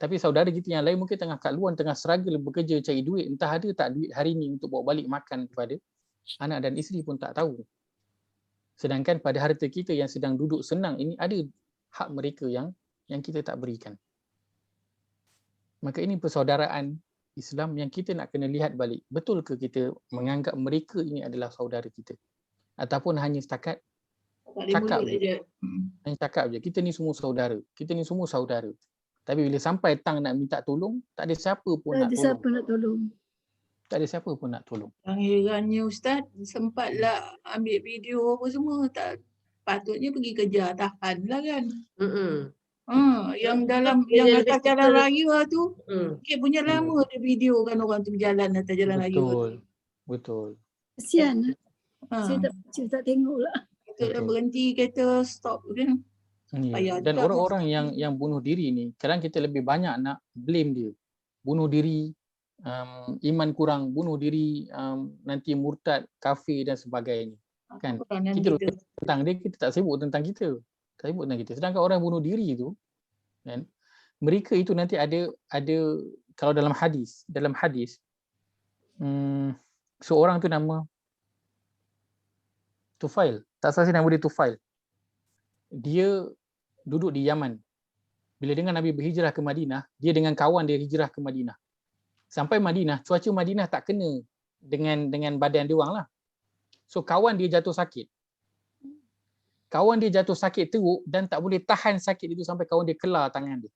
Tapi saudara kita yang lain mungkin tengah kat luar, tengah struggle bekerja cari duit. Entah ada tak duit hari ni untuk bawa balik makan kepada anak dan isteri pun tak tahu. Sedangkan pada harta kita yang sedang duduk senang ini ada hak mereka yang kita tak berikan. Maka ini persaudaraan Islam yang kita nak kena lihat balik. Betul ke kita menganggap mereka ini adalah saudara kita? Ataupun hanya setakat cakap je. Hanya cakap je. Kita ni semua saudara. Kita ni semua saudara. Tapi bila sampai tang nak minta tolong, tak ada siapa pun nak tolong. Tak ada siapa pun nak tolong. Yang herannya Ustaz, sempatlah ambil video apa semua. Tak patutnya pergi kejar, tahan lah kan. Yang dalam yang atas jalan raya tu, punya lama ada video kan orang tu berjalan atas jalan raya. Betul. Kesian. Saya tak tengok lah. Kita dah berhenti kereta, stop kan. Dan orang-orang yang bunuh diri ni, kadang kita lebih banyak nak blame dia. Bunuh diri, iman kurang, bunuh diri, nanti murtad, kafir dan sebagainya. Kan? Kita tentang dia, kita tak sibuk tentang kita. Tak sibuk tentang kita. Sedangkan orang bunuh diri tu, kan, mereka itu nanti ada kalau dalam hadis seorang tu nama Tufail. Tak salah nama dia Tufail. Dia duduk di Yaman. Bila dengar Nabi berhijrah ke Madinah, dia dengan kawan dia hijrah ke Madinah. Sampai Madinah, cuaca Madinah tak kena dengan badan dia orang lah. So kawan dia jatuh sakit. Kawan dia jatuh sakit teruk dan tak boleh tahan sakit itu sampai kawan dia kelar tangan dia.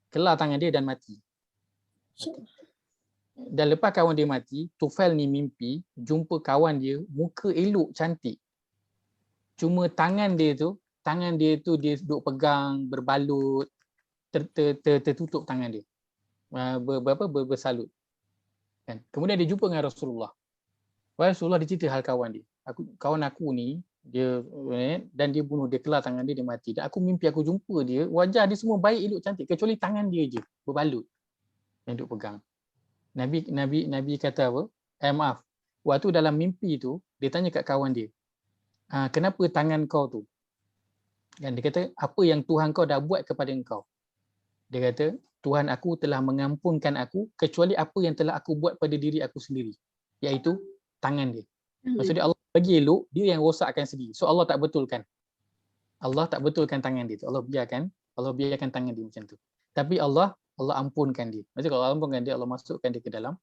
Kelar tangan dia dan mati. Dan lepas kawan dia mati, Tufail ni mimpi jumpa kawan dia, muka elok cantik. Cuma tangan dia tu dia duduk pegang, berbalut, tertutup tangan dia. Bersalut. Kan? Kemudian dia jumpa dengan Rasulullah. Rasulullah dia cerita hal kawan dia. Kawan aku ni, dia dan dia bunuh, dia kelar tangan dia, dia mati. Dan aku mimpi aku jumpa dia, wajah dia semua baik, elok, cantik, kecuali tangan dia je berbalut yang duk pegang. Nabi kata apa? Maaf. Waktu dalam mimpi tu, dia tanya kat kawan dia, kenapa tangan kau tu? Dan dia kata, apa yang Tuhan kau dah buat kepada engkau? Dia kata, Tuhan aku telah mengampunkan aku kecuali apa yang telah aku buat pada diri aku sendiri, iaitu tangan dia. Maksudnya Allah bagi elok, dia yang rosakkan sendiri. So Allah tak betulkan. Allah tak betulkan tangan dia tu. Allah biarkan tangan dia macam tu. Tapi Allah ampunkan dia. Maksudnya kalau Allah ampunkan dia, Allah masukkan dia ke dalam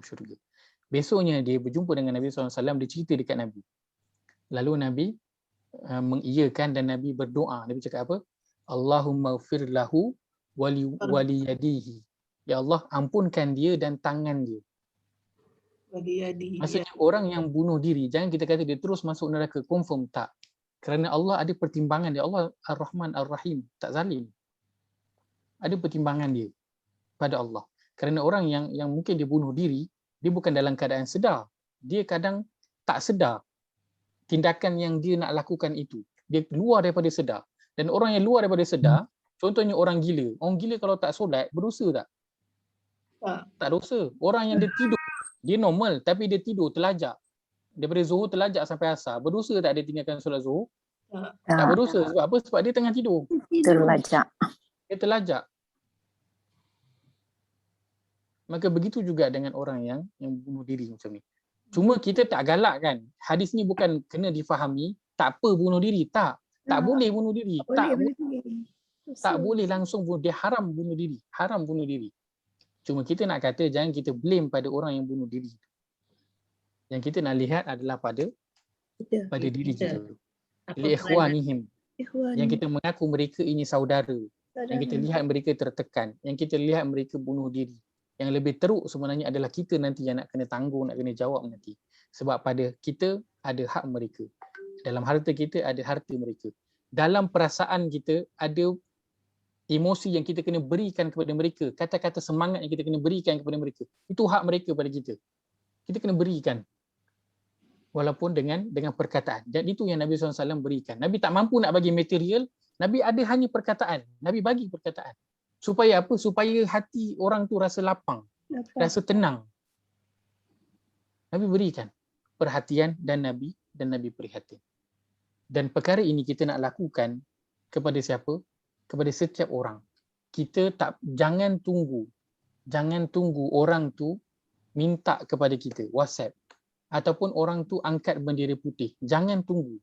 syurga. Besoknya dia berjumpa dengan Nabi SAW, dia cerita dekat Nabi. Lalu Nabi mengiyakan dan Nabi berdoa. Nabi cakap apa? Allahumma ghfir lahu wali yadihi. Ya Allah, ampunkan dia dan tangan dia. Maksudnya orang yang bunuh diri, jangan kita kata dia terus masuk neraka, confirm tak. Kerana Allah ada pertimbangan dia. Allah Ar-Rahman Ar-Rahim, tak zalim. Ada pertimbangan dia pada Allah. Kerana orang yang mungkin dia bunuh diri, dia bukan dalam keadaan sedar. Dia kadang tak sedar tindakan yang dia nak lakukan itu. Dia luar daripada sedar. Dan orang yang luar daripada sedar, contohnya orang gila. Orang gila kalau tak solat, berdosa tak? Tak dosa. Orang yang dia tidur, dia normal tapi dia tidur terlajak. Daripada zuhur terlajak sampai asar. Berdosa tak dia tinggalkan solat zuhur? Tak berdosa. Sebab apa? Sebab dia tengah tidur. Terlajak. Dia terlajak. Maka begitu juga dengan orang yang bunuh diri macam ni. Cuma kita tak galak kan. Hadis ni bukan kena difahami tak apa bunuh diri. Tak boleh bunuh diri. Tak boleh langsung bunuh. Dia haram bunuh diri. Haram bunuh diri. Cuma kita nak kata jangan kita blame pada orang yang bunuh diri. Yang kita nak lihat adalah pada diri kita. Li ikhwanihim. Yang kita mengaku mereka ini saudara. Yang kita lihat mereka tertekan. Yang kita lihat mereka bunuh diri. Yang lebih teruk sebenarnya adalah kita nanti yang nak kena tanggung, nak kena jawab nanti. Sebab pada kita ada hak mereka. Dalam harta kita ada harta mereka. Dalam perasaan kita ada emosi yang kita kena berikan kepada mereka. Kata-kata semangat yang kita kena berikan kepada mereka. Itu hak mereka pada kita. Kita kena berikan. Walaupun dengan perkataan. Dan itu yang Nabi SAW berikan. Nabi tak mampu nak bagi material. Nabi ada hanya perkataan. Nabi bagi perkataan. Supaya apa? Supaya hati orang tu rasa lapang. Rasa tenang. Nabi berikan perhatian dan Nabi prihatin. Dan perkara ini kita nak lakukan kepada siapa? Kepada setiap orang. Kita jangan tunggu orang tu minta kepada kita WhatsApp ataupun orang tu angkat bendera putih. Jangan tunggu.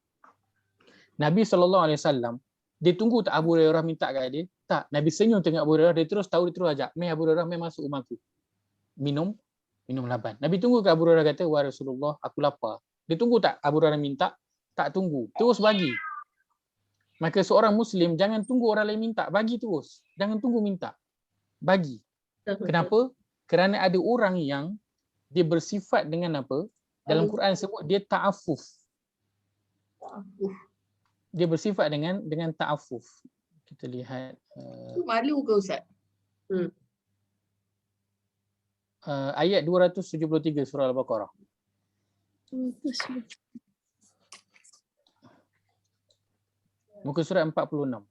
Nabi SAW dia tunggu tak Abu Hurairah minta kat dia? Tak. Nabi senyum tengok Abu Hurairah, dia terus ajak. Mai Abu Hurairah, mai masuk rumahku. Minum laban. Nabi tunggu kat Abu Hurairah kata, "Wahai Rasulullah, aku lapar." Dia tunggu tak Abu Hurairah minta? Tak tunggu. Terus bagi. Maka seorang Muslim jangan tunggu orang lain minta, bagi terus. Jangan tunggu minta. Bagi. Kenapa? Kerana ada orang yang dia bersifat dengan apa? Dalam Quran sebut dia ta'affuf. Dia bersifat dengan ta'affuf. Kita lihat malu ke Ustaz? Ayat 273 surah Al-Baqarah. Muka surat 46.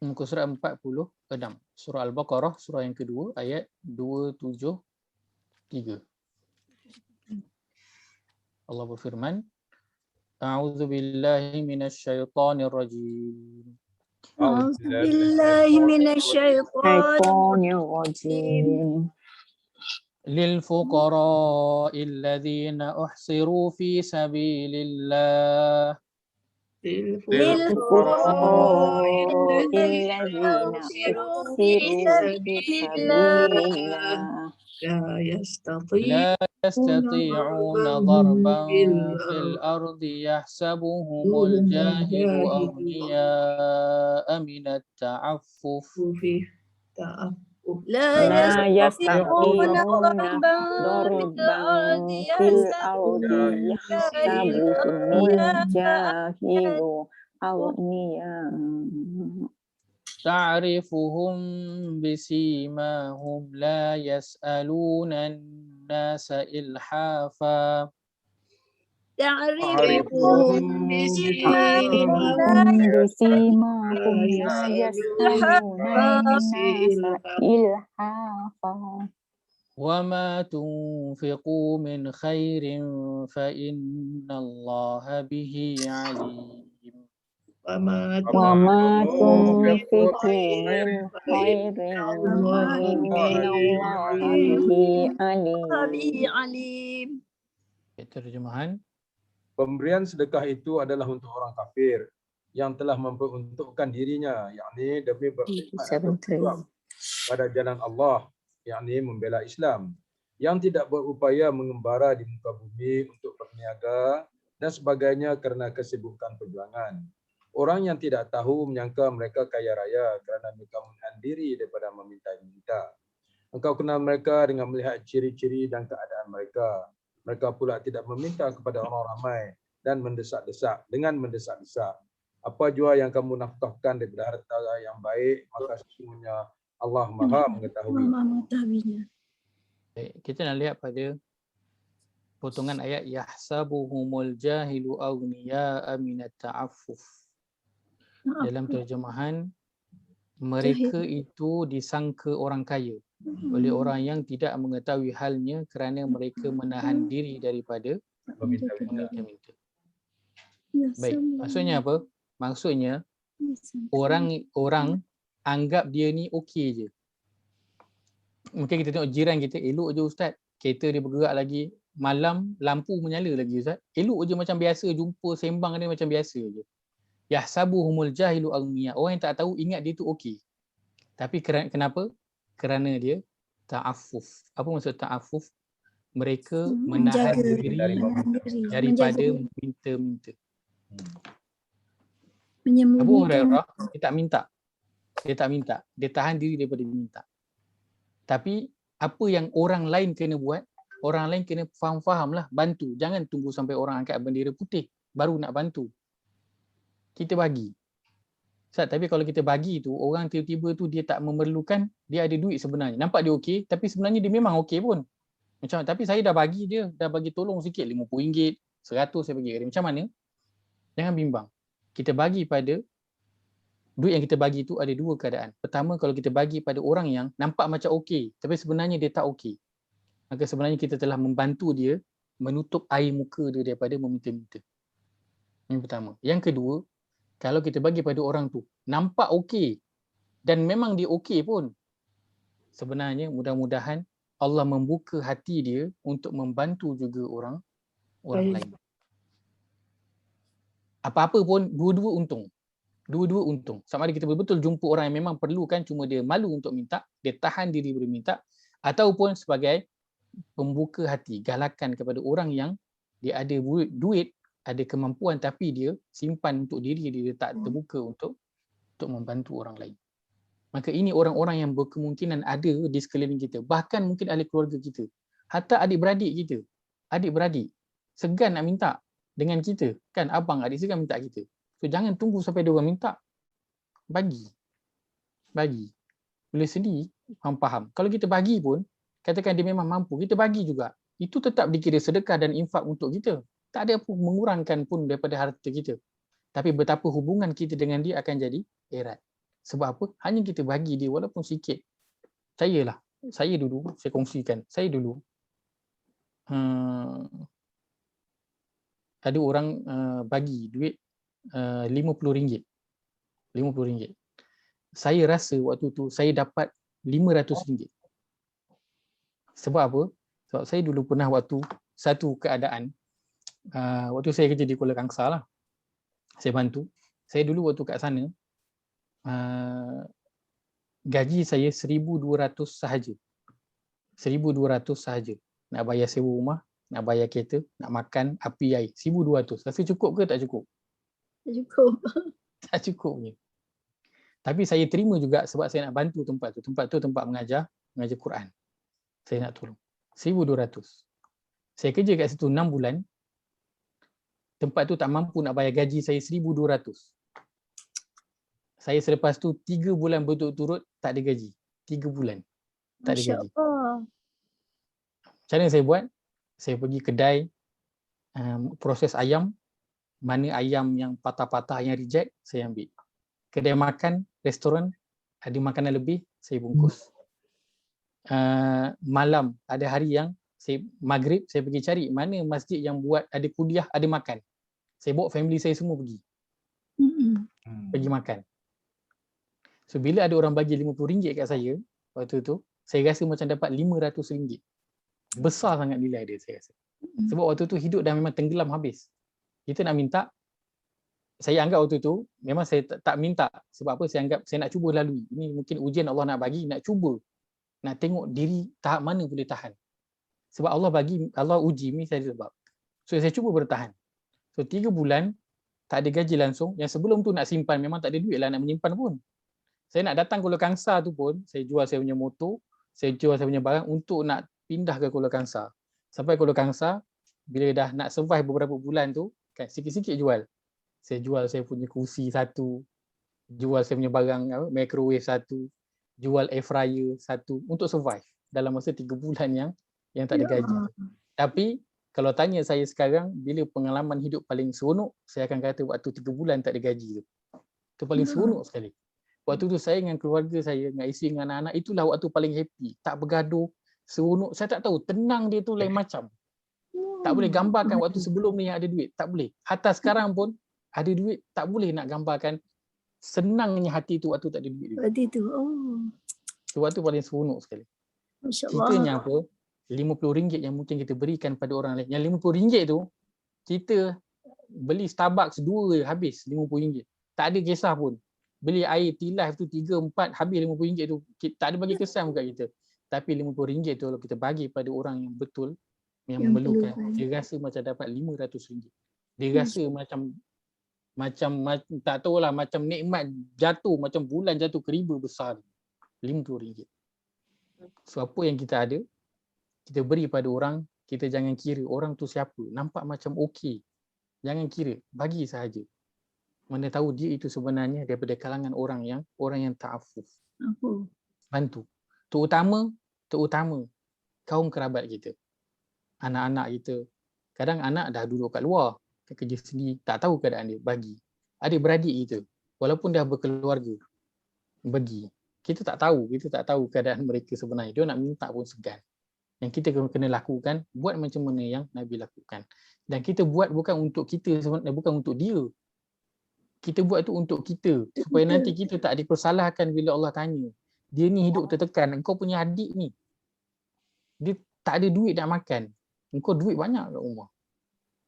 Muka surat 46. Surah Al-Baqarah, surah yang kedua, ayat 273. Allah berfirman, A'udzu billahi minasy syaithanir rajim. A'udzu billahi minasy syaithanir rajim. Lil fuqara'il ladzina uhsiru fi sabilillah. Lil fuqara'il ladzina uhsiru fi sabilillah. لا يستطيعون ضربا في الأرض يحسبهم الجاهل أغنياء من التعفف لا يستطيعون ضربا في الأرض يحسبهم الجاهل أغنياء تعرفهم بسيماهم لا يسألون الناس إلحافا تعرفهم بسيماهم لا بسيماهم لا يسألون الناس إلحافا وما تنفقوا من خير فإن الله به عليم وما وما تنفقوا تنفقوا من خير فإن الله به عليم. عليم. Terjemahan. Pemberian sedekah itu adalah untuk orang kafir yang telah memperuntukkan dirinya, yakni demi berkhidmat atau berjuang pada jalan Allah, yakni membela Islam, yang tidak berupaya mengembara di muka bumi untuk berniaga dan sebagainya kerana kesibukan perjuangan. Orang yang tidak tahu menyangka mereka kaya raya kerana mereka menahan diri daripada meminta-minta. Engkau kenal mereka dengan melihat ciri-ciri dan keadaan mereka. Mereka pula tidak meminta kepada orang ramai dan mendesak-desak dengan mendesak-desak. Apa jua yang kamu nafkahkan daripada harta yang baik, maka sesungguhnya Allah Maha mengetahui. Baik, kita nak lihat pada potongan ayat yahsabuhumul jahilu aghniya'a minat ta'affuf. Dalam terjemahan, mereka itu disangka orang kaya oleh orang yang tidak mengetahui halnya kerana mereka menahan diri daripada meminta-minta. Baik, maksudnya apa? Maksudnya orang anggap dia ni okey je. Mungkin kita tengok jiran kita, elok je ustaz, kereta dia bergerak lagi, malam lampu menyala lagi ustaz, elok je macam biasa, jumpa sembang dia macam biasa je. Yahsabuhumul jahilu aghniya. Orang yang tak tahu ingat dia tu okey. Tapi kenapa? Kerana dia ta'affuf. Apa maksud ta'affuf? Mereka menahan diri daripada minta-minta. Abu Hurairah dia tak minta. Dia tahan diri daripada minta. Tapi apa yang orang lain kena buat, orang lain kena faham lah, bantu. Jangan tunggu sampai orang angkat bendera putih baru nak bantu. Kita bagi. Ustaz, tapi kalau kita bagi tu, orang tiba-tiba tu dia tak memerlukan, dia ada duit sebenarnya. Nampak dia okey, tapi sebenarnya dia memang okey pun. Macam, tapi saya dah bagi dia, dah bagi tolong sikit, RM50, 100 saya bagi dia. Macam mana? Jangan bimbang. Kita bagi pada, duit yang kita bagi tu ada dua keadaan. Pertama, kalau kita bagi pada orang yang nampak macam okey, tapi sebenarnya dia tak okey. Maka sebenarnya kita telah membantu dia menutup air muka dia daripada meminta-minta. Yang pertama. Yang kedua, kalau kita bagi pada orang tu nampak okey dan memang dia okey pun, sebenarnya mudah-mudahan Allah membuka hati dia untuk membantu juga orang lain. Apa-apa pun dua-dua untung. Dua-dua untung. Sama ada kita betul-betul jumpa orang yang memang perlukan, cuma dia malu untuk minta, dia tahan diri berminta, ataupun sebagai pembuka hati, galakan kepada orang yang dia ada duit, ada kemampuan tapi dia simpan untuk diri dia tak terbuka untuk membantu orang lain. Maka ini orang-orang yang berkemungkinan ada di sekeliling kita, bahkan mungkin ahli keluarga kita, hatta adik-beradik kita, adik-beradik segan nak minta dengan kita, kan abang adik segan minta kita. So jangan tunggu sampai dia orang minta, bagi. Boleh sedih, faham. Kalau kita bagi pun, katakan dia memang mampu, kita bagi juga, itu tetap dikira sedekah dan infak untuk kita. Tak ada pun mengurangkan pun daripada harta kita. Tapi betapa hubungan kita dengan dia akan jadi erat. Sebab apa? Hanya kita bagi dia walaupun sikit. Saya dulu, saya kongsikan. Saya dulu, ada orang bagi duit RM50. RM50. Saya rasa waktu tu saya dapat RM500. Sebab apa? Sebab saya dulu pernah waktu satu keadaan, waktu saya kerja di Kuala Kangsar lah, saya bantu. Saya dulu waktu kat sana, gaji saya 1,200 sahaja. 1,200 sahaja. Nak bayar sewa rumah, nak bayar kereta, nak makan, api air. 1,200. Rasa cukup ke tak cukup? Tak cukup. Tak cukup punya. Tapi saya terima juga sebab saya nak bantu tempat tu. Tempat tu tempat mengajar Quran. Saya nak tolong. 1,200. Saya kerja kat situ 6 bulan. Tempat tu tak mampu nak bayar gaji saya 1,200. Saya selepas tu 3 bulan berturut-turut tak ada gaji. 3 bulan tak ada Masya gaji. Allah. Macam mana saya buat? Saya pergi kedai proses ayam, mana ayam yang patah-patah yang reject, saya ambil. Kedai makan, restoran, ada makanan lebih, saya bungkus. Malam, ada hari yang maghrib, saya pergi cari mana masjid yang buat ada kuliah, ada makan. Saya bawa family saya semua pergi. Pergi makan. So bila ada orang bagi RM50 kat saya, waktu tu, saya rasa macam dapat RM500. Besar sangat nilai dia, saya rasa. Sebab waktu tu hidup dah memang tenggelam habis. Kita nak minta, saya anggap waktu tu, memang saya tak minta. Sebab apa? Saya anggap saya nak cuba lalui. Ini mungkin ujian Allah nak bagi, nak cuba. Nak tengok diri tahap mana boleh tahan. Sebab Allah uji ni saya sebab. So saya cuba bertahan. So 3 bulan, tak ada gaji langsung. Yang sebelum tu nak simpan, memang tak ada duit lah nak menyimpan pun. Saya nak datang Kuala Kangsar tu pun, saya jual saya punya motor, saya jual saya punya barang untuk nak pindah ke Kuala Kangsar. Sampai Kuala Kangsar, bila dah nak survive beberapa bulan tu, kan sikit-sikit jual. Saya jual saya punya kursi satu, jual saya punya barang microwave satu, jual air fryer satu untuk survive dalam masa 3 bulan yang tak ada gaji. Tapi kalau tanya saya sekarang, bila pengalaman hidup paling seronok, saya akan kata waktu 3 bulan tak ada gaji tu. Itu paling seronok sekali. Waktu tu saya dengan keluarga saya, dengan isteri, dengan anak-anak, itulah waktu paling happy. Tak bergaduh, seronok. Saya tak tahu, tenang dia tu lain macam. Tak boleh gambarkan waktu sebelum ni yang ada duit. Tak boleh. Hatta sekarang pun ada duit, tak boleh nak gambarkan senangnya hati tu waktu tak ada duit. Waktu tu, oh. Itu waktu paling seronok sekali. Masya Ceritanya Allah. apa? RM50 yang mungkin kita berikan pada orang lain. Yang RM50 tu, kita beli Starbucks 2 habis RM50. Tak ada kisah pun. Beli air tilai tu 3, 4 habis RM50 tu. Tak ada bagi kesan kat kita. Tapi RM50 tu kalau kita bagi pada orang yang betul, yang memerlukan, dia rasa macam dapat RM500. Dia rasa macam tak tahulah, macam nikmat jatuh, macam bulan jatuh ke riba besar. RM50. So apa yang kita ada, kita beri pada orang, kita jangan kira orang tu siapa. Nampak macam okey. Jangan kira, bagi sahaja. Mana tahu dia itu sebenarnya daripada kalangan orang yang ta'affuf. Bantu. Terutama kaum kerabat kita. Anak-anak kita. Kadang anak dah duduk kat luar, kerja sendiri, tak tahu keadaan dia, bagi. Adik-beradik kita, walaupun dah berkeluarga, bagi. Kita tak tahu keadaan mereka sebenarnya. Dia nak minta pun segan. Yang kita kena lakukan, buat macam mana yang Nabi lakukan. Dan kita buat bukan untuk kita sebenarnya, bukan untuk dia. Kita buat tu untuk kita, supaya nanti kita tak dipersalahkan bila Allah tanya. Dia ni hidup tertekan, engkau punya adik ni, dia tak ada duit nak makan. Engkau duit banyak kat rumah,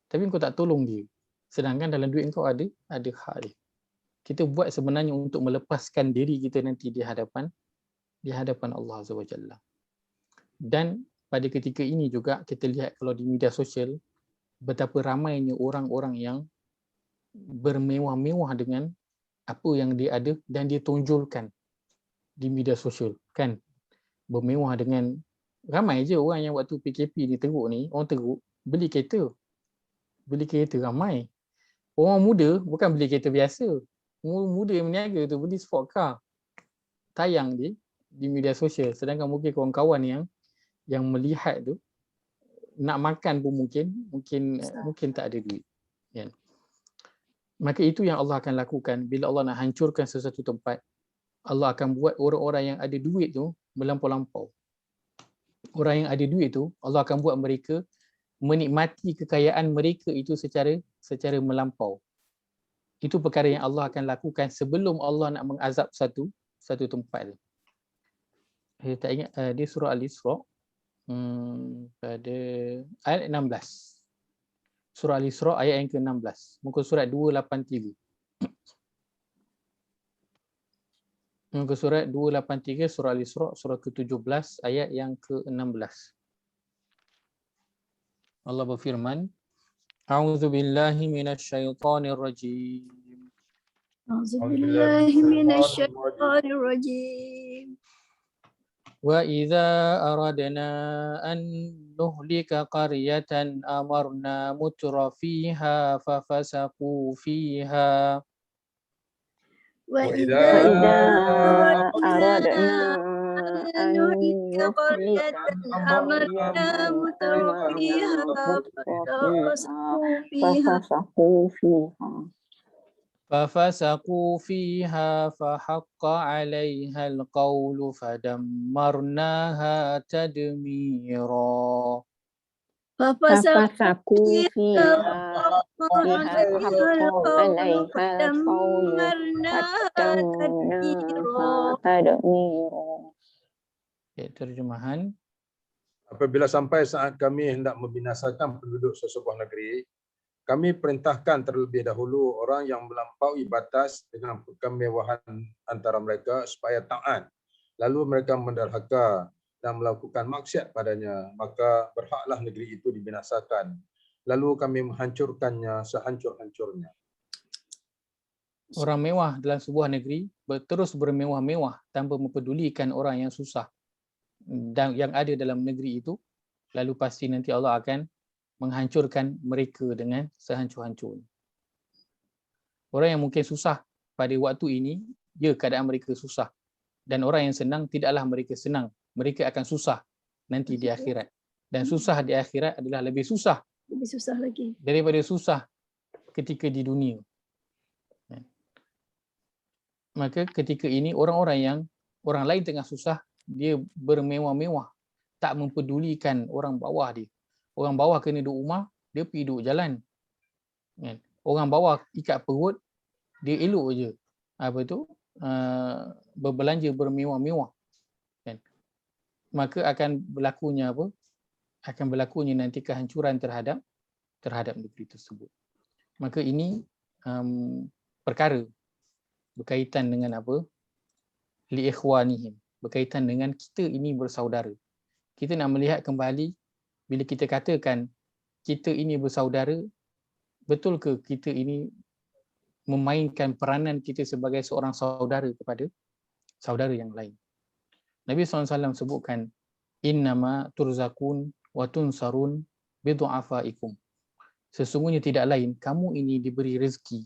tapi engkau tak tolong dia. Sedangkan dalam duit engkau ada hak dia. Kita buat sebenarnya untuk melepaskan diri kita nanti di hadapan Allah Azza wa Jalla. Dan pada ketika ini juga kita lihat kalau di media sosial, betapa ramainya orang-orang yang bermewah-mewah dengan apa yang dia ada dan dia tonjolkan di media sosial, kan? Bermewah dengan, ramai je orang yang waktu PKP ni teruk ni, orang teruk beli kereta ramai. Orang muda bukan beli kereta biasa, orang muda yang berniaga tu beli sport car, tayang di media sosial. Sedangkan mungkin kawan-kawan yang melihat tu nak makan pun mungkin tak ada duit, kan? Maka itu yang Allah akan lakukan bila Allah nak hancurkan sesuatu tempat. Allah akan buat orang-orang yang ada duit tu melampau-lampau. Orang yang ada duit tu, Allah akan buat mereka menikmati kekayaan mereka itu secara melampau. Itu perkara yang Allah akan lakukan sebelum Allah nak mengazab satu tempat. Saya tak ingat, dia surah Al-Isra pada ayat 16. Surah Al-Isra ayat yang ke-16. Muka surat 283. Muka surat 283 surah Al-Isra surah ke-17 ayat yang ke-16. Allah berfirman, A'udzu billahi minasyaitonir rajim. A'udzu billahi minasyaitonir rajim. Wa idza aradna an nuhlika qaryatan amarna mutra fiha fafasaqu fiha وإذا أردنا أن نهلك قرية أمرنا مترفيها ففسقوا فيها فحق عليها القول فدمرناها تدميرا. ففسقوا فيها فحق عليها القول فدمرناها تدميرا. Terjemahan. Apabila sampai saat kami hendak membinasakan penduduk sesebuah negeri, kami perintahkan terlebih dahulu orang yang melampaui batas dengan kemewahan antara mereka supaya taat. Lalu mereka menderhaka dan melakukan maksiat padanya, maka berhaklah negeri itu dibinasakan. Lalu kami menghancurkannya sehancur-hancurnya. Orang mewah dalam sebuah negeri terus bermewah-mewah tanpa mempedulikan orang yang susah dan yang ada dalam negeri itu, lalu pasti nanti Allah akan menghancurkan mereka dengan sehancur-hancurnya. Orang yang mungkin susah pada waktu ini, ya keadaan mereka susah. Dan orang yang senang, tidaklah mereka senang. Mereka akan susah nanti di akhirat. Dan susah di akhirat adalah lebih susah lagi daripada susah ketika di dunia. Maka ketika ini orang lain tengah susah, dia bermewah-mewah, tak mempedulikan orang bawah dia. Orang bawah kena duduk rumah, dia pergi duduk jalan. Orang bawah ikat perut, dia elok je berbelanja bermewah-mewah. Maka akan berlakunya akan berlakunya nanti kehancuran terhadap negeri tersebut. Maka ini perkara berkaitan dengan li ikhwanihim, berkaitan dengan kita ini bersaudara. Kita nak melihat kembali, bila kita katakan kita ini bersaudara, betul ke kita ini memainkan peranan kita sebagai seorang saudara kepada saudara yang lain? Nabi SAW sebutkan, innama turzakun wa tunsarun bidu'afaikum. Sesungguhnya tidak lain, kamu ini diberi rezeki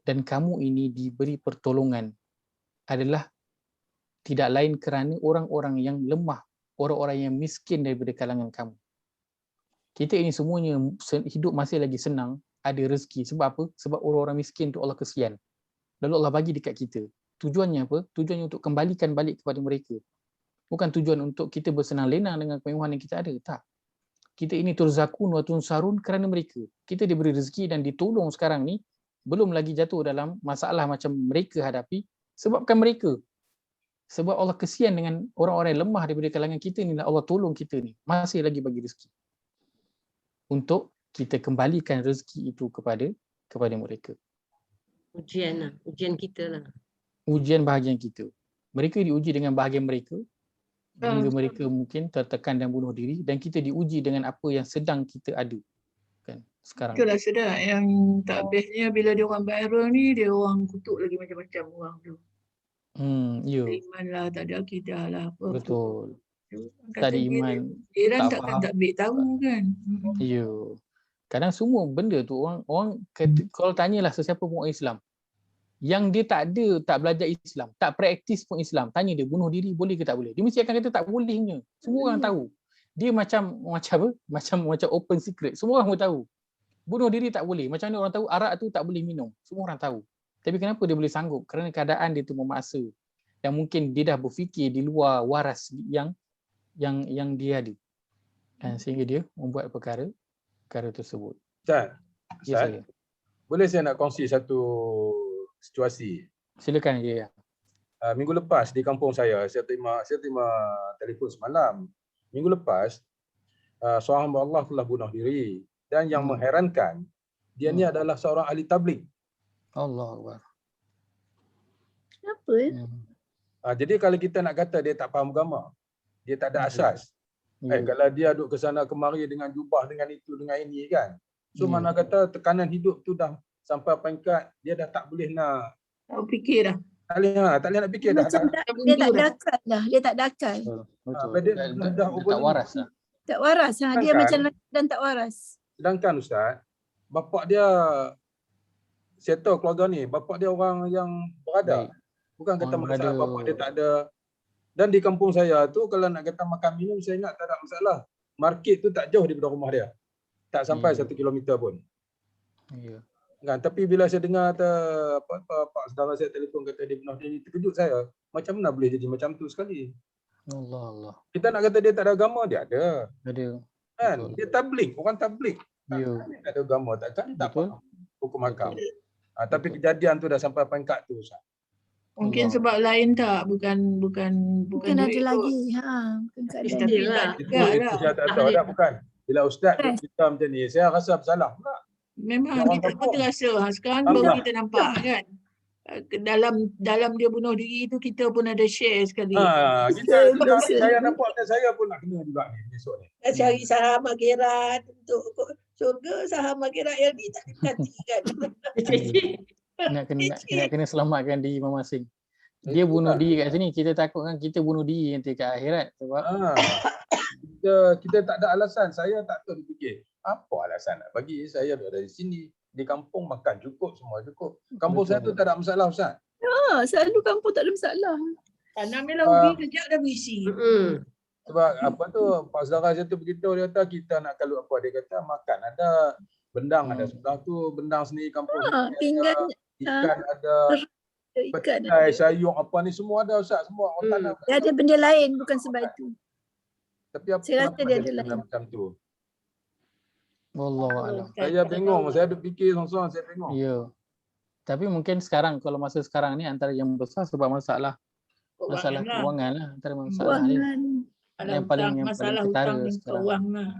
dan kamu ini diberi pertolongan adalah tidak lain kerana orang-orang yang lemah, orang-orang yang miskin daripada kalangan kamu. Kita ini semuanya hidup masih lagi senang, ada rezeki. Sebab apa? Sebab orang-orang miskin tu Allah kesian. Lalu Allah bagi dekat kita. Tujuannya apa? Tujuannya untuk kembalikan balik kepada mereka. Bukan tujuan untuk kita bersenang lenang dengan kemewahan yang kita ada. Tak. Kita ini turzakun wa tunsarun kerana mereka. Kita diberi rezeki dan ditolong sekarang ni, belum lagi jatuh dalam masalah macam mereka hadapi, sebabkan mereka. Sebab Allah kesian dengan orang-orang yang lemah daripada kalangan kita ni, Allah tolong kita ni, masih lagi bagi rezeki. Untuk kita kembalikan rezeki itu kepada mereka. Ujian kita lah. Ujian bahagian kita. Mereka diuji dengan bahagian mereka, hingga mereka mungkin tertekan dan bunuh diri, dan kita diuji dengan apa yang sedang kita ada kan sekarang. Itulah sedap yang tak bestnya bila dia orang viral ni, dia orang kutuk lagi macam-macam orang tu. Ya. Iman lah, tak ada akidah lah apa. Betul. Tak ada iman, Jiran tak takkan faham. tak ambil tahu kan. Ya. Kadang semua benda tu orang kalau tanyalah sesiapa pun orang Islam yang dia tak belajar Islam, tak praktis pun Islam, tanya dia bunuh diri boleh ke tak boleh, dia mesti akan kata tak bolehnya. Semua orang tahu. Dia macam open secret. Semua orang pun tahu. Bunuh diri tak boleh. Macam mana orang tahu arak tu tak boleh minum? Semua orang tahu. Tapi kenapa dia boleh sanggup? Kerana keadaan dia tu memaksa. Dan mungkin dia dah berfikir di luar waras yang dia ada. Dan sehingga dia membuat perkara tersebut. Ustaz, Ya, boleh saya nak kongsi satu situasi? Silakan ya. Minggu lepas di kampung saya terima telefon semalam. Minggu lepas seorang hamba Allah telah bunuh diri, dan yang mengherankan dia ni adalah seorang ahli tabligh. Allah. Kenapa Jadi kalau kita nak kata dia tak faham agama, dia tak ada asas. Kalau dia duduk ke sana kemari dengan jubah, dengan itu, dengan ini kan. So mana kata tekanan hidup tu dah sampai peringkat dia dah tak boleh nak fikir dah. Tak boleh nak fikir dah. dia tak dakal dah. Dia tak dakal. Betul. Dia tak waras lah. Tak waras. Dia macam dan tak waras. Sedangkan Ustaz, bapak dia settle keluarga ni. Bapak dia orang yang berada. Baik. Bukan kata Orang masalah berada. bapak dia tak ada. Dan di kampung saya tu kalau nak kata makan minum, saya ingat tak ada masalah. Market tu tak jauh daripada rumah dia. Tak sampai 1 kilometer pun. Ya. Kan, tapi bila saya dengar pak saudara saya telefon kata dia bunuh diri, terkejut saya. Macam mana boleh jadi macam tu sekali? Allah. Kita nak kata dia tak ada agama, dia ada. Ada. Kan? Betul. Dia tabligh, orang tabligh. Ya. Dia tak ada agama, takkan dia tak Betul. faham hukum hakam. Tapi Betul. kejadian tu dah sampai peringkat tu, Ustaz. Mungkin Allah. sebab lain tak, bukan Mungkin ada duit kot. lagi. Bukan keadaan. Still Tapi lah. tak juga Itu lah. saya tak tahu dah, bukan. Bila ustaz duk cerita macam ni, saya rasa bersalah pula. Memang Orang kita pun kampung. terasa. Sekarang Allah. baru kita nampak kan. Dalam dia bunuh diri tu kita pun ada share sekali. Kita saya nampak macam saya pun nak kena juga ni besok ni. Nak cari saham akhirat untuk syurga, saham akhirat yang ni tak diperhatikan. Nak kena selamatkan diri masing-masing. Dia bunuh diri kat sini, kita takutkan kita bunuh diri nanti kat akhirat sebab kita tak ada alasan. Saya tak tahu fikir apa alasan nak bagi. Saya ada di sini di kampung, makan cukup, semua cukup. Kampung saya tu tak ada masalah, Ustaz. Selalu kampung tak ada masalah. Tanam memang ubi kejap dah berisi. Sebab apa tu, pak saudara saya tu beritahu, dia kata kita nak kalau apa, dia kata makan ada, bendang ada sebelah tu, bendang sendiri kampung sendiri Pinggan ada, ikan ada, ikan petai, sayur apa ni semua ada, Ustaz, semua orang tanam. dia ada benda lain bukan sebab itu. Tapi apa Saya rasa dia ada benda lain. macam tu? Wallahualam. Saya bingung, saya duk fikir seorang-seorang, saya bingung. Ya. Tapi mungkin sekarang, kalau masa sekarang ni antara yang besar sebab masalah keuangan lah. Antara masalah ni yang paling masalah ketara hutang dan sekarang. keuangan lah.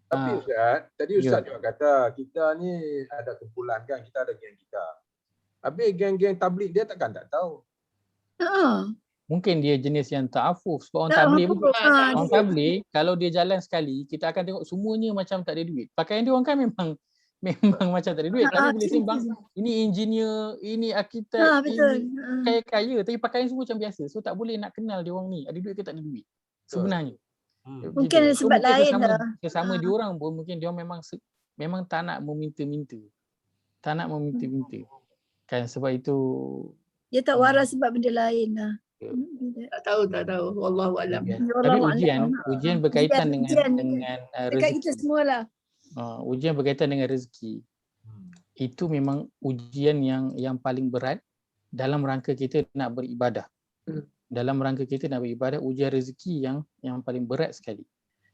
Tapi Ustaz, tadi Ustaz juga kata kita ni ada kumpulan kan, kita ada geng kita. Habis geng-geng tabligh dia takkan tak tahu. Mungkin dia jenis yang ta'afuf sebab orang tabligh pun. Orang tabligh kalau dia jalan sekali, kita akan tengok semuanya macam tak ada duit. Pakaian dia orang kan memang macam tak ada duit. Tapi bila sembang, ini engineer, ini arkitek, ini kaya-kaya, tapi pakaian semua macam biasa. So tak boleh nak kenal dia orang ni ada duit ke tak ada duit sebenarnya. Mungkin ada sebab lain lah. Sesama dia orang pun mungkin dia orang memang tak nak meminta-minta. Tak nak meminta-minta. Kan sebab itu dia tak waras sebab benda lain lah. Tak tahu. Wallahu alam. Tapi ujian berkaitan dengan dekat rezeki. kita semualah. Ujian berkaitan dengan rezeki. Itu memang ujian yang paling berat dalam rangka kita nak beribadah. Dalam rangka kita nak beribadah, ujian rezeki yang paling berat sekali.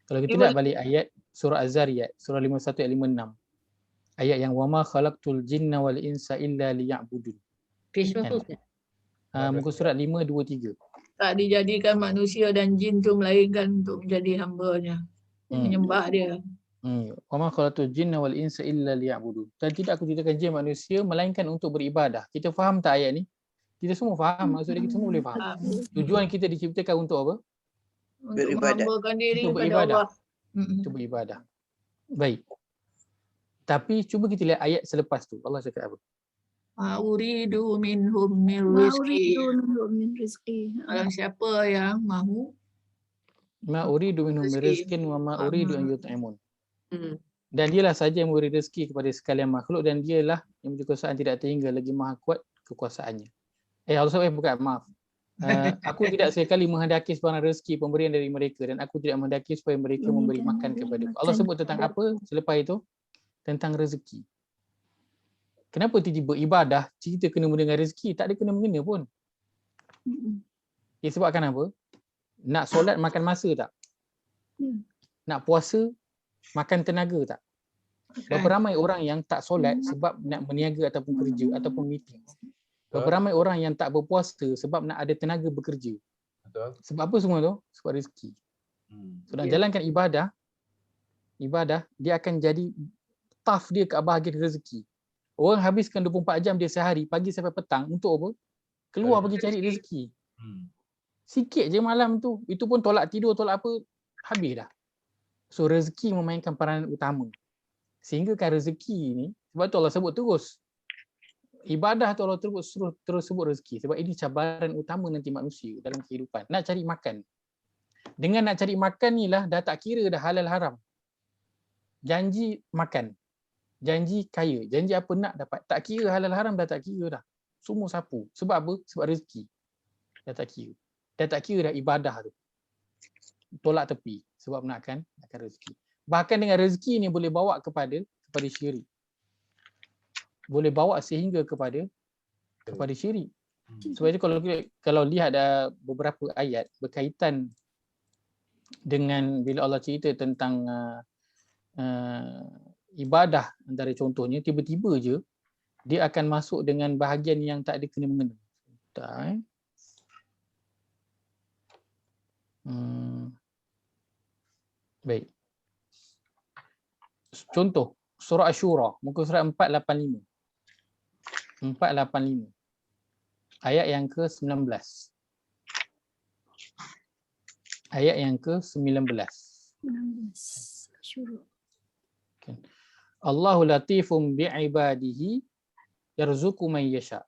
Kalau kita lihat balik ayat surah Az-Zariyat, surah 51 ayat 56. Ayat yang wama khalaqtul jinna wal insa illa liya'budun. Page berapa Ustaz? Muka surat 523. Tak dijadikan manusia dan jin tu melainkan untuk menjadi hamba-Nya, menyembah dia. Wama khalaqtul jinna wal insa illa liya'budun. Dan tidak aku ciptakan jin manusia melainkan untuk beribadah. Kita faham tak ayat ni? Kita semua faham, maksudnya kita semua boleh faham. Tujuan kita diciptakan untuk apa? Untuk menghambakan diri untuk kepada beribadah. Allah. Untuk beribadah. Baik. Tapi cuba kita lihat ayat selepas tu. Allah cakap apa? Uridu minhum min rizqi. Kalau siapa yang mahu Ma uridu minhum min rizqin wa ma uridu an yut'imun. Dan dialah saja yang memberi rezeki kepada sekalian makhluk dan dialah yang memiliki kekuasaan tidak terhingga lagi maha kuat kekuasaannya. Maaf. Aku tidak sekali menghendaki sebarang rezeki pemberian dari mereka dan aku tidak menghendaki supaya mereka memberi makan kepada Allah sebut tentang apa selepas itu? Tentang rezeki. Kenapa tiba-tiba ibadah cerita kena dengan rezeki? Tak ada kena-mengena pun. Sebabkan apa? Nak solat makan masa tak? Nak puasa makan tenaga tak? Berapa ramai orang yang tak solat sebab nak berniaga ataupun kerja ataupun meeting. Berapa ramai orang yang tak berpuasa sebab nak ada tenaga bekerja. Sebab apa semua tu? Sebab rezeki. So nak jalankan ibadah dia akan jadi tough dia ke bahagian rezeki. Orang habiskan 24 jam dia sehari, pagi sampai petang untuk apa? Keluar pergi cari rezeki. Sikit je malam tu, itu pun tolak tidur, tolak apa, habis dah. So rezeki memainkan peranan utama. Sehingga kan rezeki ni, sebab tu Allah sebut terus. Ibadah tu Allah terus sebut rezeki. Sebab ini cabaran utama nanti manusia dalam kehidupan. Nak cari makan. Dengan nak cari makan ni lah, dah tak kira dah halal haram. Janji makan. Janji kaya. Janji apa nak dapat. Tak kira halal haram dah tak kira dah. Semua sapu. Sebab apa? Sebab rezeki. Dah tak kira. Dah tak kira dah ibadah tu. Tolak tepi. Sebab nakkan rezeki. Bahkan dengan rezeki ni boleh bawa kepada syirik. Boleh bawa sehingga kepada syirik. Sebab itu kalau lihat ada beberapa ayat berkaitan dengan bila Allah cerita tentang ibadah, antara contohnya tiba-tiba je dia akan masuk dengan bahagian yang tak ada kena-mengena. Baik. Contoh surah Asy-Syura, muka surat 485. 485. Ayat yang ke-19. Ayat yang ke-19. 19. Syuruk. Okay. Allahu latifum bi'ibadihi yarzuqu man yasha.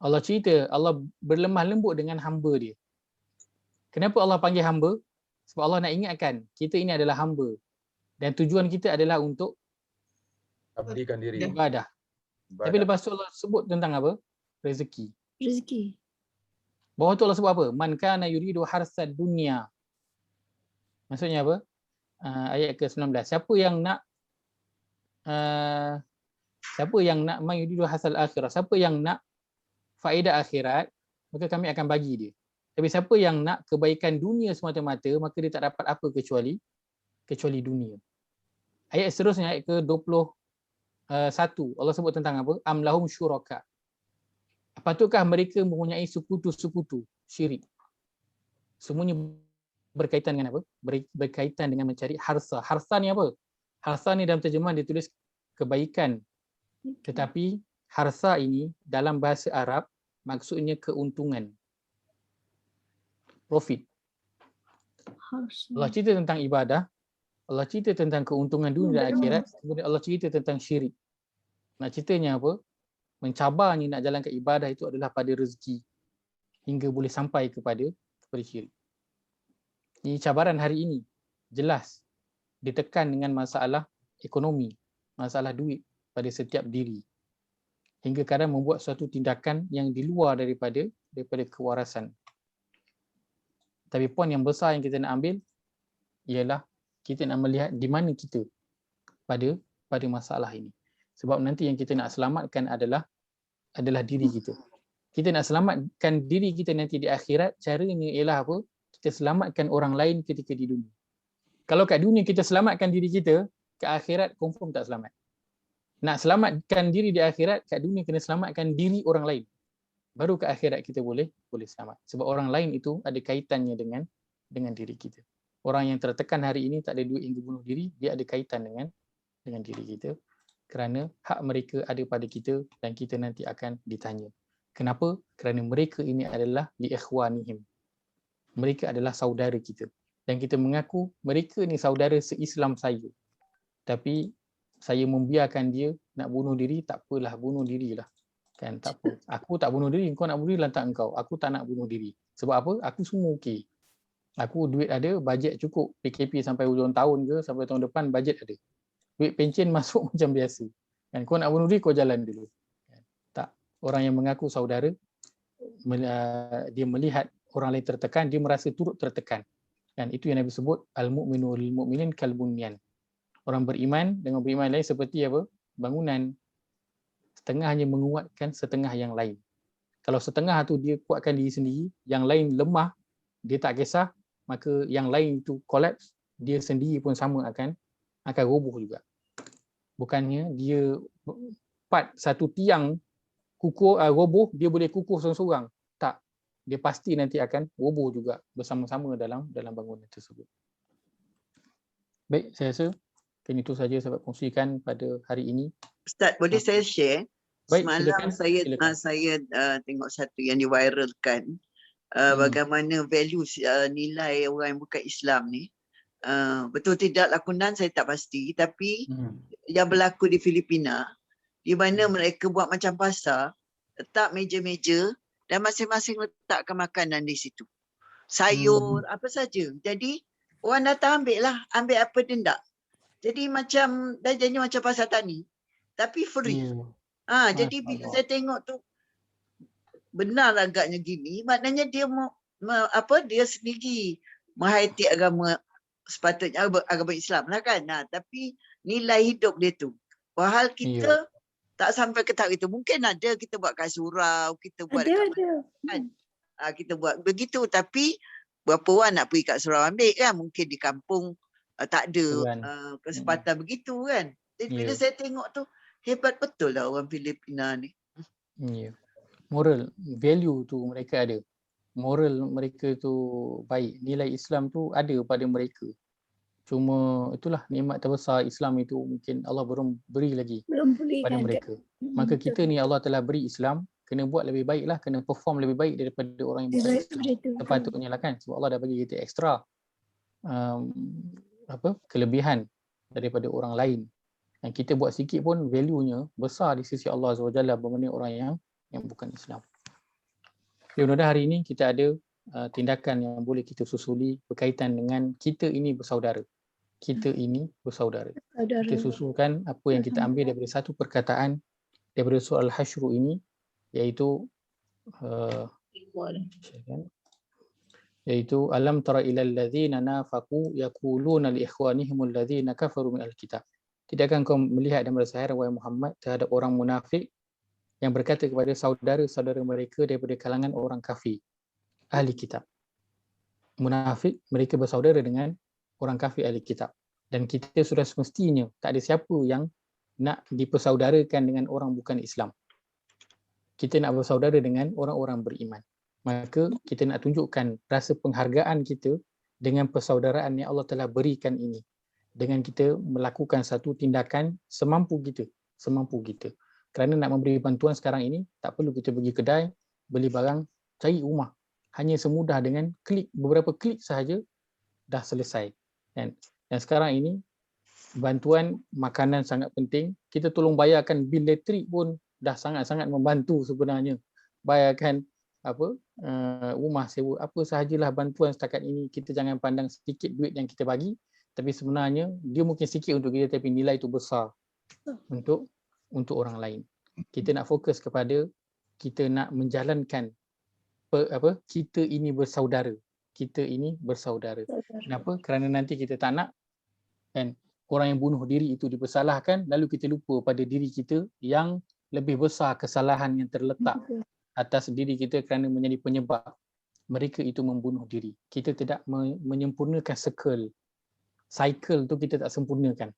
Allah cerita, Allah berlemah lembut dengan hamba dia. Kenapa Allah panggil hamba? Sebab Allah nak ingatkan, kita ini adalah hamba. Dan tujuan kita adalah untuk abdikan diri. Ibadah. Tapi lepas tu Allah sebut tentang apa? Rezeki. Rezeki. Bawah tu Allah sebut apa? Man kana yuridu harsad dunya. Maksudnya apa? Ayat ke-19. Siapa yang nak man yuridu harsal akhirah. Siapa yang nak faedah akhirat, maka kami akan bagi dia. Tapi siapa yang nak kebaikan dunia semata-mata, maka dia tak dapat apa kecuali dunia. Ayat seterusnya, ayat ke-21. Allah sebut tentang apa? Am lahum syuraka. Patukah mereka mempunyai sekutu-sekutu syirik? Semuanya berkaitan dengan apa? Berkaitan dengan mencari harsa. Harsa ni apa? Harsa ni dalam terjemahan ditulis kebaikan. Tetapi harsa ini dalam bahasa Arab maksudnya keuntungan. Profit. Allah cerita tentang ibadah, Allah cerita tentang keuntungan dunia dan akhirat, kemudian Allah cerita tentang syirik. Nak ceritanya apa? Mencabarnya nak jalankan ibadah itu adalah pada rezeki hingga boleh sampai kepada syirik. Ini cabaran hari ini. Jelas ditekan dengan masalah ekonomi, masalah duit pada setiap diri. Hingga kadang membuat suatu tindakan yang di luar daripada kewarasan. Tapi poin yang besar yang kita nak ambil ialah kita nak melihat di mana kita pada masalah ini. Sebab nanti yang kita nak selamatkan adalah diri kita. Kita nak selamatkan diri kita nanti di akhirat, caranya ialah apa? Kita selamatkan orang lain ketika di dunia. Kalau kat dunia kita selamatkan diri kita, ke akhirat confirm tak selamat. Nak selamatkan diri di akhirat, kat dunia kena selamatkan diri orang lain. Baru ke akhirat kita boleh selamat. Sebab orang lain itu ada kaitannya dengan diri kita. Orang yang tertekan hari ini tak ada duit hingga bunuh diri, dia ada kaitan dengan diri kita. Kerana hak mereka ada pada kita dan kita nanti akan ditanya. Kenapa? Kerana mereka ini adalah li ikhwanihim. Mereka adalah saudara kita. Dan kita mengaku mereka ni saudara se-Islam saya. Tapi saya membiarkan dia nak bunuh diri, tak apalah, bunuh dirilah. Kan, tak apa. Aku tak bunuh diri, kau nak bunuh diri lantak engkau. Aku tak nak bunuh diri. Sebab apa? Aku semua okey. Aku duit ada, bajet cukup. PKP sampai hujung tahun ke, sampai tahun depan bajet ada. Duit pencen masuk macam biasa. Kan, kau nak bunuh diri, kau jalan dulu. Tak. Orang yang mengaku saudara, dia melihat orang lain tertekan, dia merasa turut tertekan. Dan itu yang Nabi sebut, al-mu'minu lil-mu'minin kal-bunyan. Orang beriman dengan beriman lain seperti apa? Bangunan. Setengah hanya menguatkan setengah yang lain. Kalau setengah tu dia kuatkan diri sendiri, yang lain lemah, dia tak kisah, maka yang lain itu collapse, dia sendiri pun sama akan roboh juga. Bukannya dia satu tiang kukuh roboh, dia boleh kukuh seorang-seorang. Tak. Dia pasti nanti akan roboh juga bersama-sama dalam bangunan tersebut. Baik, saya rasa itu saja saya kongsikan pada hari ini. Ustaz, boleh saya share? Baik, semalam silakan. saya tengok satu yang diviralkan, bagaimana values nilai orang yang bukan Islam ni. Betul tidak lakonan saya tak pasti, tapi yang berlaku di Filipina, di mana mereka buat macam pasar, letak meja-meja dan masing-masing letakkan makanan di situ. Sayur, apa saja. Jadi orang datang ambil lah, ambil apa dia tak. Jadi macam dah jadi macam pasar tani. tapi free. Ya. Jadi bila saya tengok tu benar agaknya gini, maknanya dia dia sendiri menghayati agama, sepatutnya agama Islam lah kan. Tapi nilai hidup dia tu. Padahal kita tak sampai ke tahap itu. Mungkin ada kita buat kat surau, kita buat dekat kan. Kita buat begitu, tapi berapa orang nak pergi kat surau ambil kan. Mungkin di kampung tak ada kesempatan begitu kan. Jadi bila saya tengok tu, hebat betul lah orang Filipina ni. Moral, value tu mereka ada. Moral mereka tu baik. Nilai Islam tu ada pada mereka. Cuma itulah nikmat terbesar Islam itu mungkin Allah belum beri lagi pada mereka. Maka kita ni Allah telah beri Islam, kena buat lebih baik lah, kena perform lebih baik daripada orang yang bukan Islam. Sepatutnya lah kan. Sebab Allah dah bagi kita ekstra kelebihan daripada orang lain. Yang kita buat sikit pun value-nya besar di sisi Allah SWT berbanding orang yang bukan Islam. Jadi mudah-mudahan hari ini kita ada tindakan yang boleh kita susuli berkaitan dengan kita ini bersaudara. Kita ini bersaudara. Kita susulkan apa yang kita ambil daripada satu perkataan daripada surah Al-Hasyr ini, iaitu alam tara ilal ladzina nafaqu yaquluna li ikhwanihim alladzina kafaru min al-kitab. Tidakkah kau melihat dan merasa heran wahai Muhammad terhadap orang munafik yang berkata kepada saudara-saudara mereka daripada kalangan orang kafir, ahli kitab. Munafik, mereka bersaudara dengan orang kafir ahli kitab. Dan kita sudah semestinya tak ada siapa yang nak dipersaudarakan dengan orang bukan Islam. Kita nak bersaudara dengan orang-orang beriman. Maka kita nak tunjukkan rasa penghargaan kita dengan persaudaraan yang Allah telah berikan ini. Dengan kita melakukan satu tindakan semampu kita. Kerana nak memberi bantuan sekarang ini, tak perlu kita pergi kedai, beli barang, cari rumah. Hanya semudah dengan beberapa klik sahaja dah selesai. Dan sekarang ini, bantuan makanan sangat penting. Kita tolong bayarkan bil elektrik pun dah sangat-sangat membantu sebenarnya. Bayarkan rumah sewa, apa sahajalah bantuan setakat ini. Kita jangan pandang sedikit duit yang kita bagi, tapi sebenarnya dia mungkin sikit untuk kita, tapi nilai itu besar untuk orang lain. Kita nak fokus kepada kita nak menjalankan kita ini bersaudara. Kita ini bersaudara. Kenapa? Kerana nanti kita tak nak kan orang yang bunuh diri itu dipersalahkan, lalu kita lupa pada diri kita yang lebih besar kesalahan yang terletak atas diri kita kerana menjadi penyebab mereka itu membunuh diri. Kita tidak menyempurnakan cycle tu kita tak sempurnakan.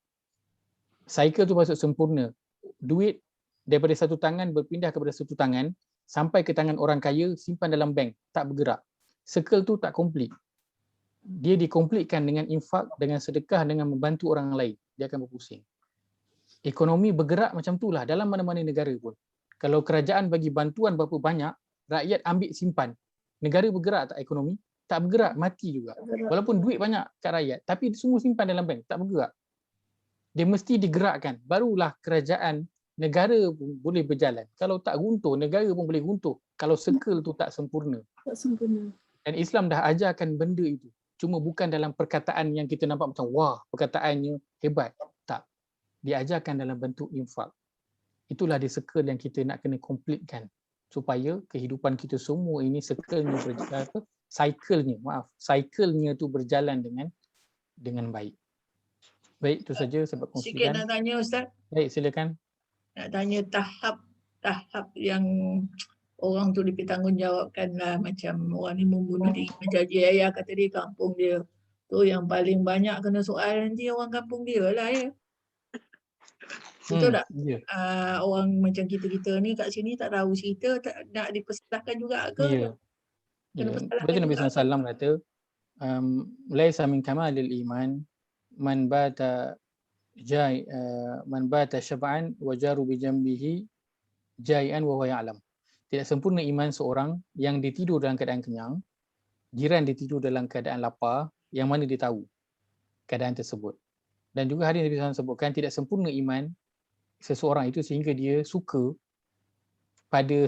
Cycle tu maksud sempurna. Duit daripada satu tangan berpindah kepada satu tangan sampai ke tangan orang kaya, simpan dalam bank, tak bergerak. Circle tu tak komplit. Dia dikomplitkan dengan infak, dengan sedekah, dengan membantu orang lain. Dia akan berpusing. Ekonomi bergerak macam itulah dalam mana-mana negara pun. Kalau kerajaan bagi bantuan berapa banyak, rakyat ambil simpan. Negara bergerak tak ekonomi? Tak bergerak, mati juga. Walaupun duit banyak kat rakyat, tapi semua simpan dalam bank, tak bergerak. Dia mesti digerakkan. Barulah kerajaan, negara pun boleh berjalan. Kalau tak guntur, negara pun boleh guntur. Kalau circle tu tak sempurna. Dan Islam dah ajarkan benda itu. Cuma bukan dalam perkataan yang kita nampak macam wah, perkataannya hebat. Tak. Diajarkan dalam bentuk infak. Itulah dia circle yang kita nak kena komplitkan. Supaya kehidupan kita semua ini cycle-nya tu berjalan dengan baik. Baik, itu saja sebab kongsikan. Sikit nak tanya Ustaz. Baik, silakan. Nak tanya tahap yang orang tu dipertanggungjawabkan lah, macam orang ni membunuh diri. Macam Ayah kata di kampung dia. Tu yang paling banyak kena soal nanti orang kampung dia lah ya. Betul tak? Yeah. Orang macam kita ni kat sini tak tahu cerita, tak nak dipersalahkan juga ke? Ya. Betul Nabi SAW kata, laisa min kamalil iman man bata syab'an wa jaru bi jambihi jai'an wa huwa ya'lam. Tidak sempurna iman seorang yang dia tidur dalam keadaan kenyang, jiran dia tidur dalam keadaan lapar, yang mana dia tahu keadaan tersebut. Dan juga hadis Nabi SAW sebutkan tidak sempurna iman seseorang itu sehingga dia suka pada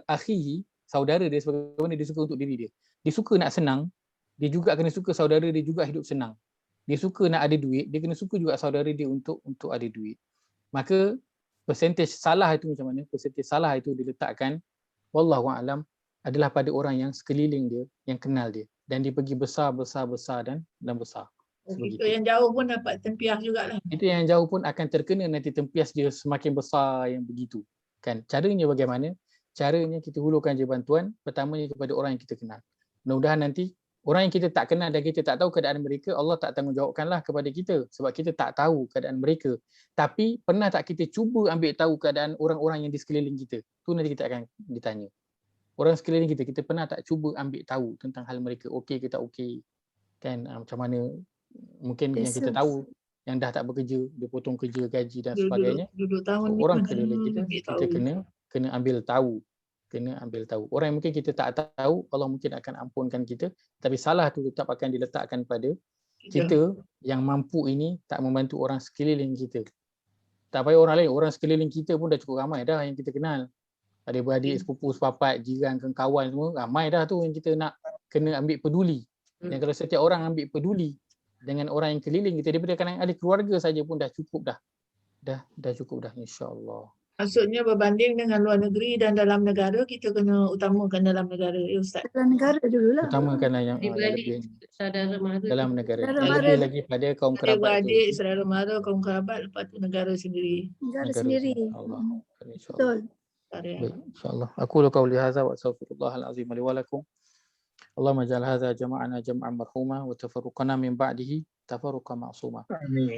akhihi, saudara dia sebagaimana dia suka untuk diri dia. Dia suka nak senang, dia juga kena suka saudara dia juga hidup senang. Dia suka nak ada duit, dia kena suka juga saudara dia untuk ada duit. maka persentage salah itu macam mana? Persentage salah itu diletakkan wallahu a'lam adalah pada orang yang sekeliling dia, yang kenal dia, dan dia pergi besar dan besar. Kita Sebegitu. yang jauh pun dapat tempias jugalah. Itu yang jauh pun akan terkena nanti tempias dia semakin besar yang begitu. Kan? Caranya bagaimana? Caranya kita hulurkan je bantuan pertamanya kepada orang yang kita kenal. Mudah-mudahan nanti orang yang kita tak kenal dan kita tak tahu keadaan mereka, Allah tak tanggungjawabkanlah kepada kita sebab kita tak tahu keadaan mereka. Tapi pernah tak kita cuba ambil tahu keadaan orang-orang yang di sekeliling kita? Tu nanti kita akan ditanya. Orang sekeliling kita, kita pernah tak cuba ambil tahu tentang hal mereka? Okey ke tak okey? Kan macam mana? Mungkin yang kita tahu yang dah tak bekerja, dia potong kerja, gaji dan sebagainya. Duduk tahun Orang ni sekeliling kita kena ambil tahu. Kena ambil tahu. Orang yang mungkin kita tak tahu, Allah mungkin akan ampunkan kita, tapi salah tu tetap akan diletakkan pada kita yang mampu ini tak membantu orang sekeliling kita. Tak payah orang lain, orang sekeliling kita pun dah cukup ramai dah yang kita kenal. Adik-beradik, sepupu, sepapat, jiran, kawan semua, ramai dah tu yang kita nak kena ambil peduli. Dan kalau setiap orang ambil peduli dengan orang yang keliling kita, daripada kalangan ahli keluarga saja pun dah cukup dah. Dah cukup dah, insya-Allah. Maksudnya berbanding dengan luar negeri dan dalam negara, kita kena utamakan dalam negara, ya Ustaz. Dalam negara dululah. Utamakanlah yang Dibalik saudara mara dalam negara. Saudara Yang mara. lebih lagi pada kaum kerabat Adik-beradik, tu. saudara mara, kaum kerabat, lepas tu negara sendiri. Negara sendiri. Allah. InsyaAllah. Betul. Baik, insyaAllah. Aku qauli hadza wa astaghfirullahal azim li wa lakum. Allahumma ja'al hadza jama'ana jam'an marhuma wa tafarruqana min ba'dihi tafarruqan ma'suma. Amin.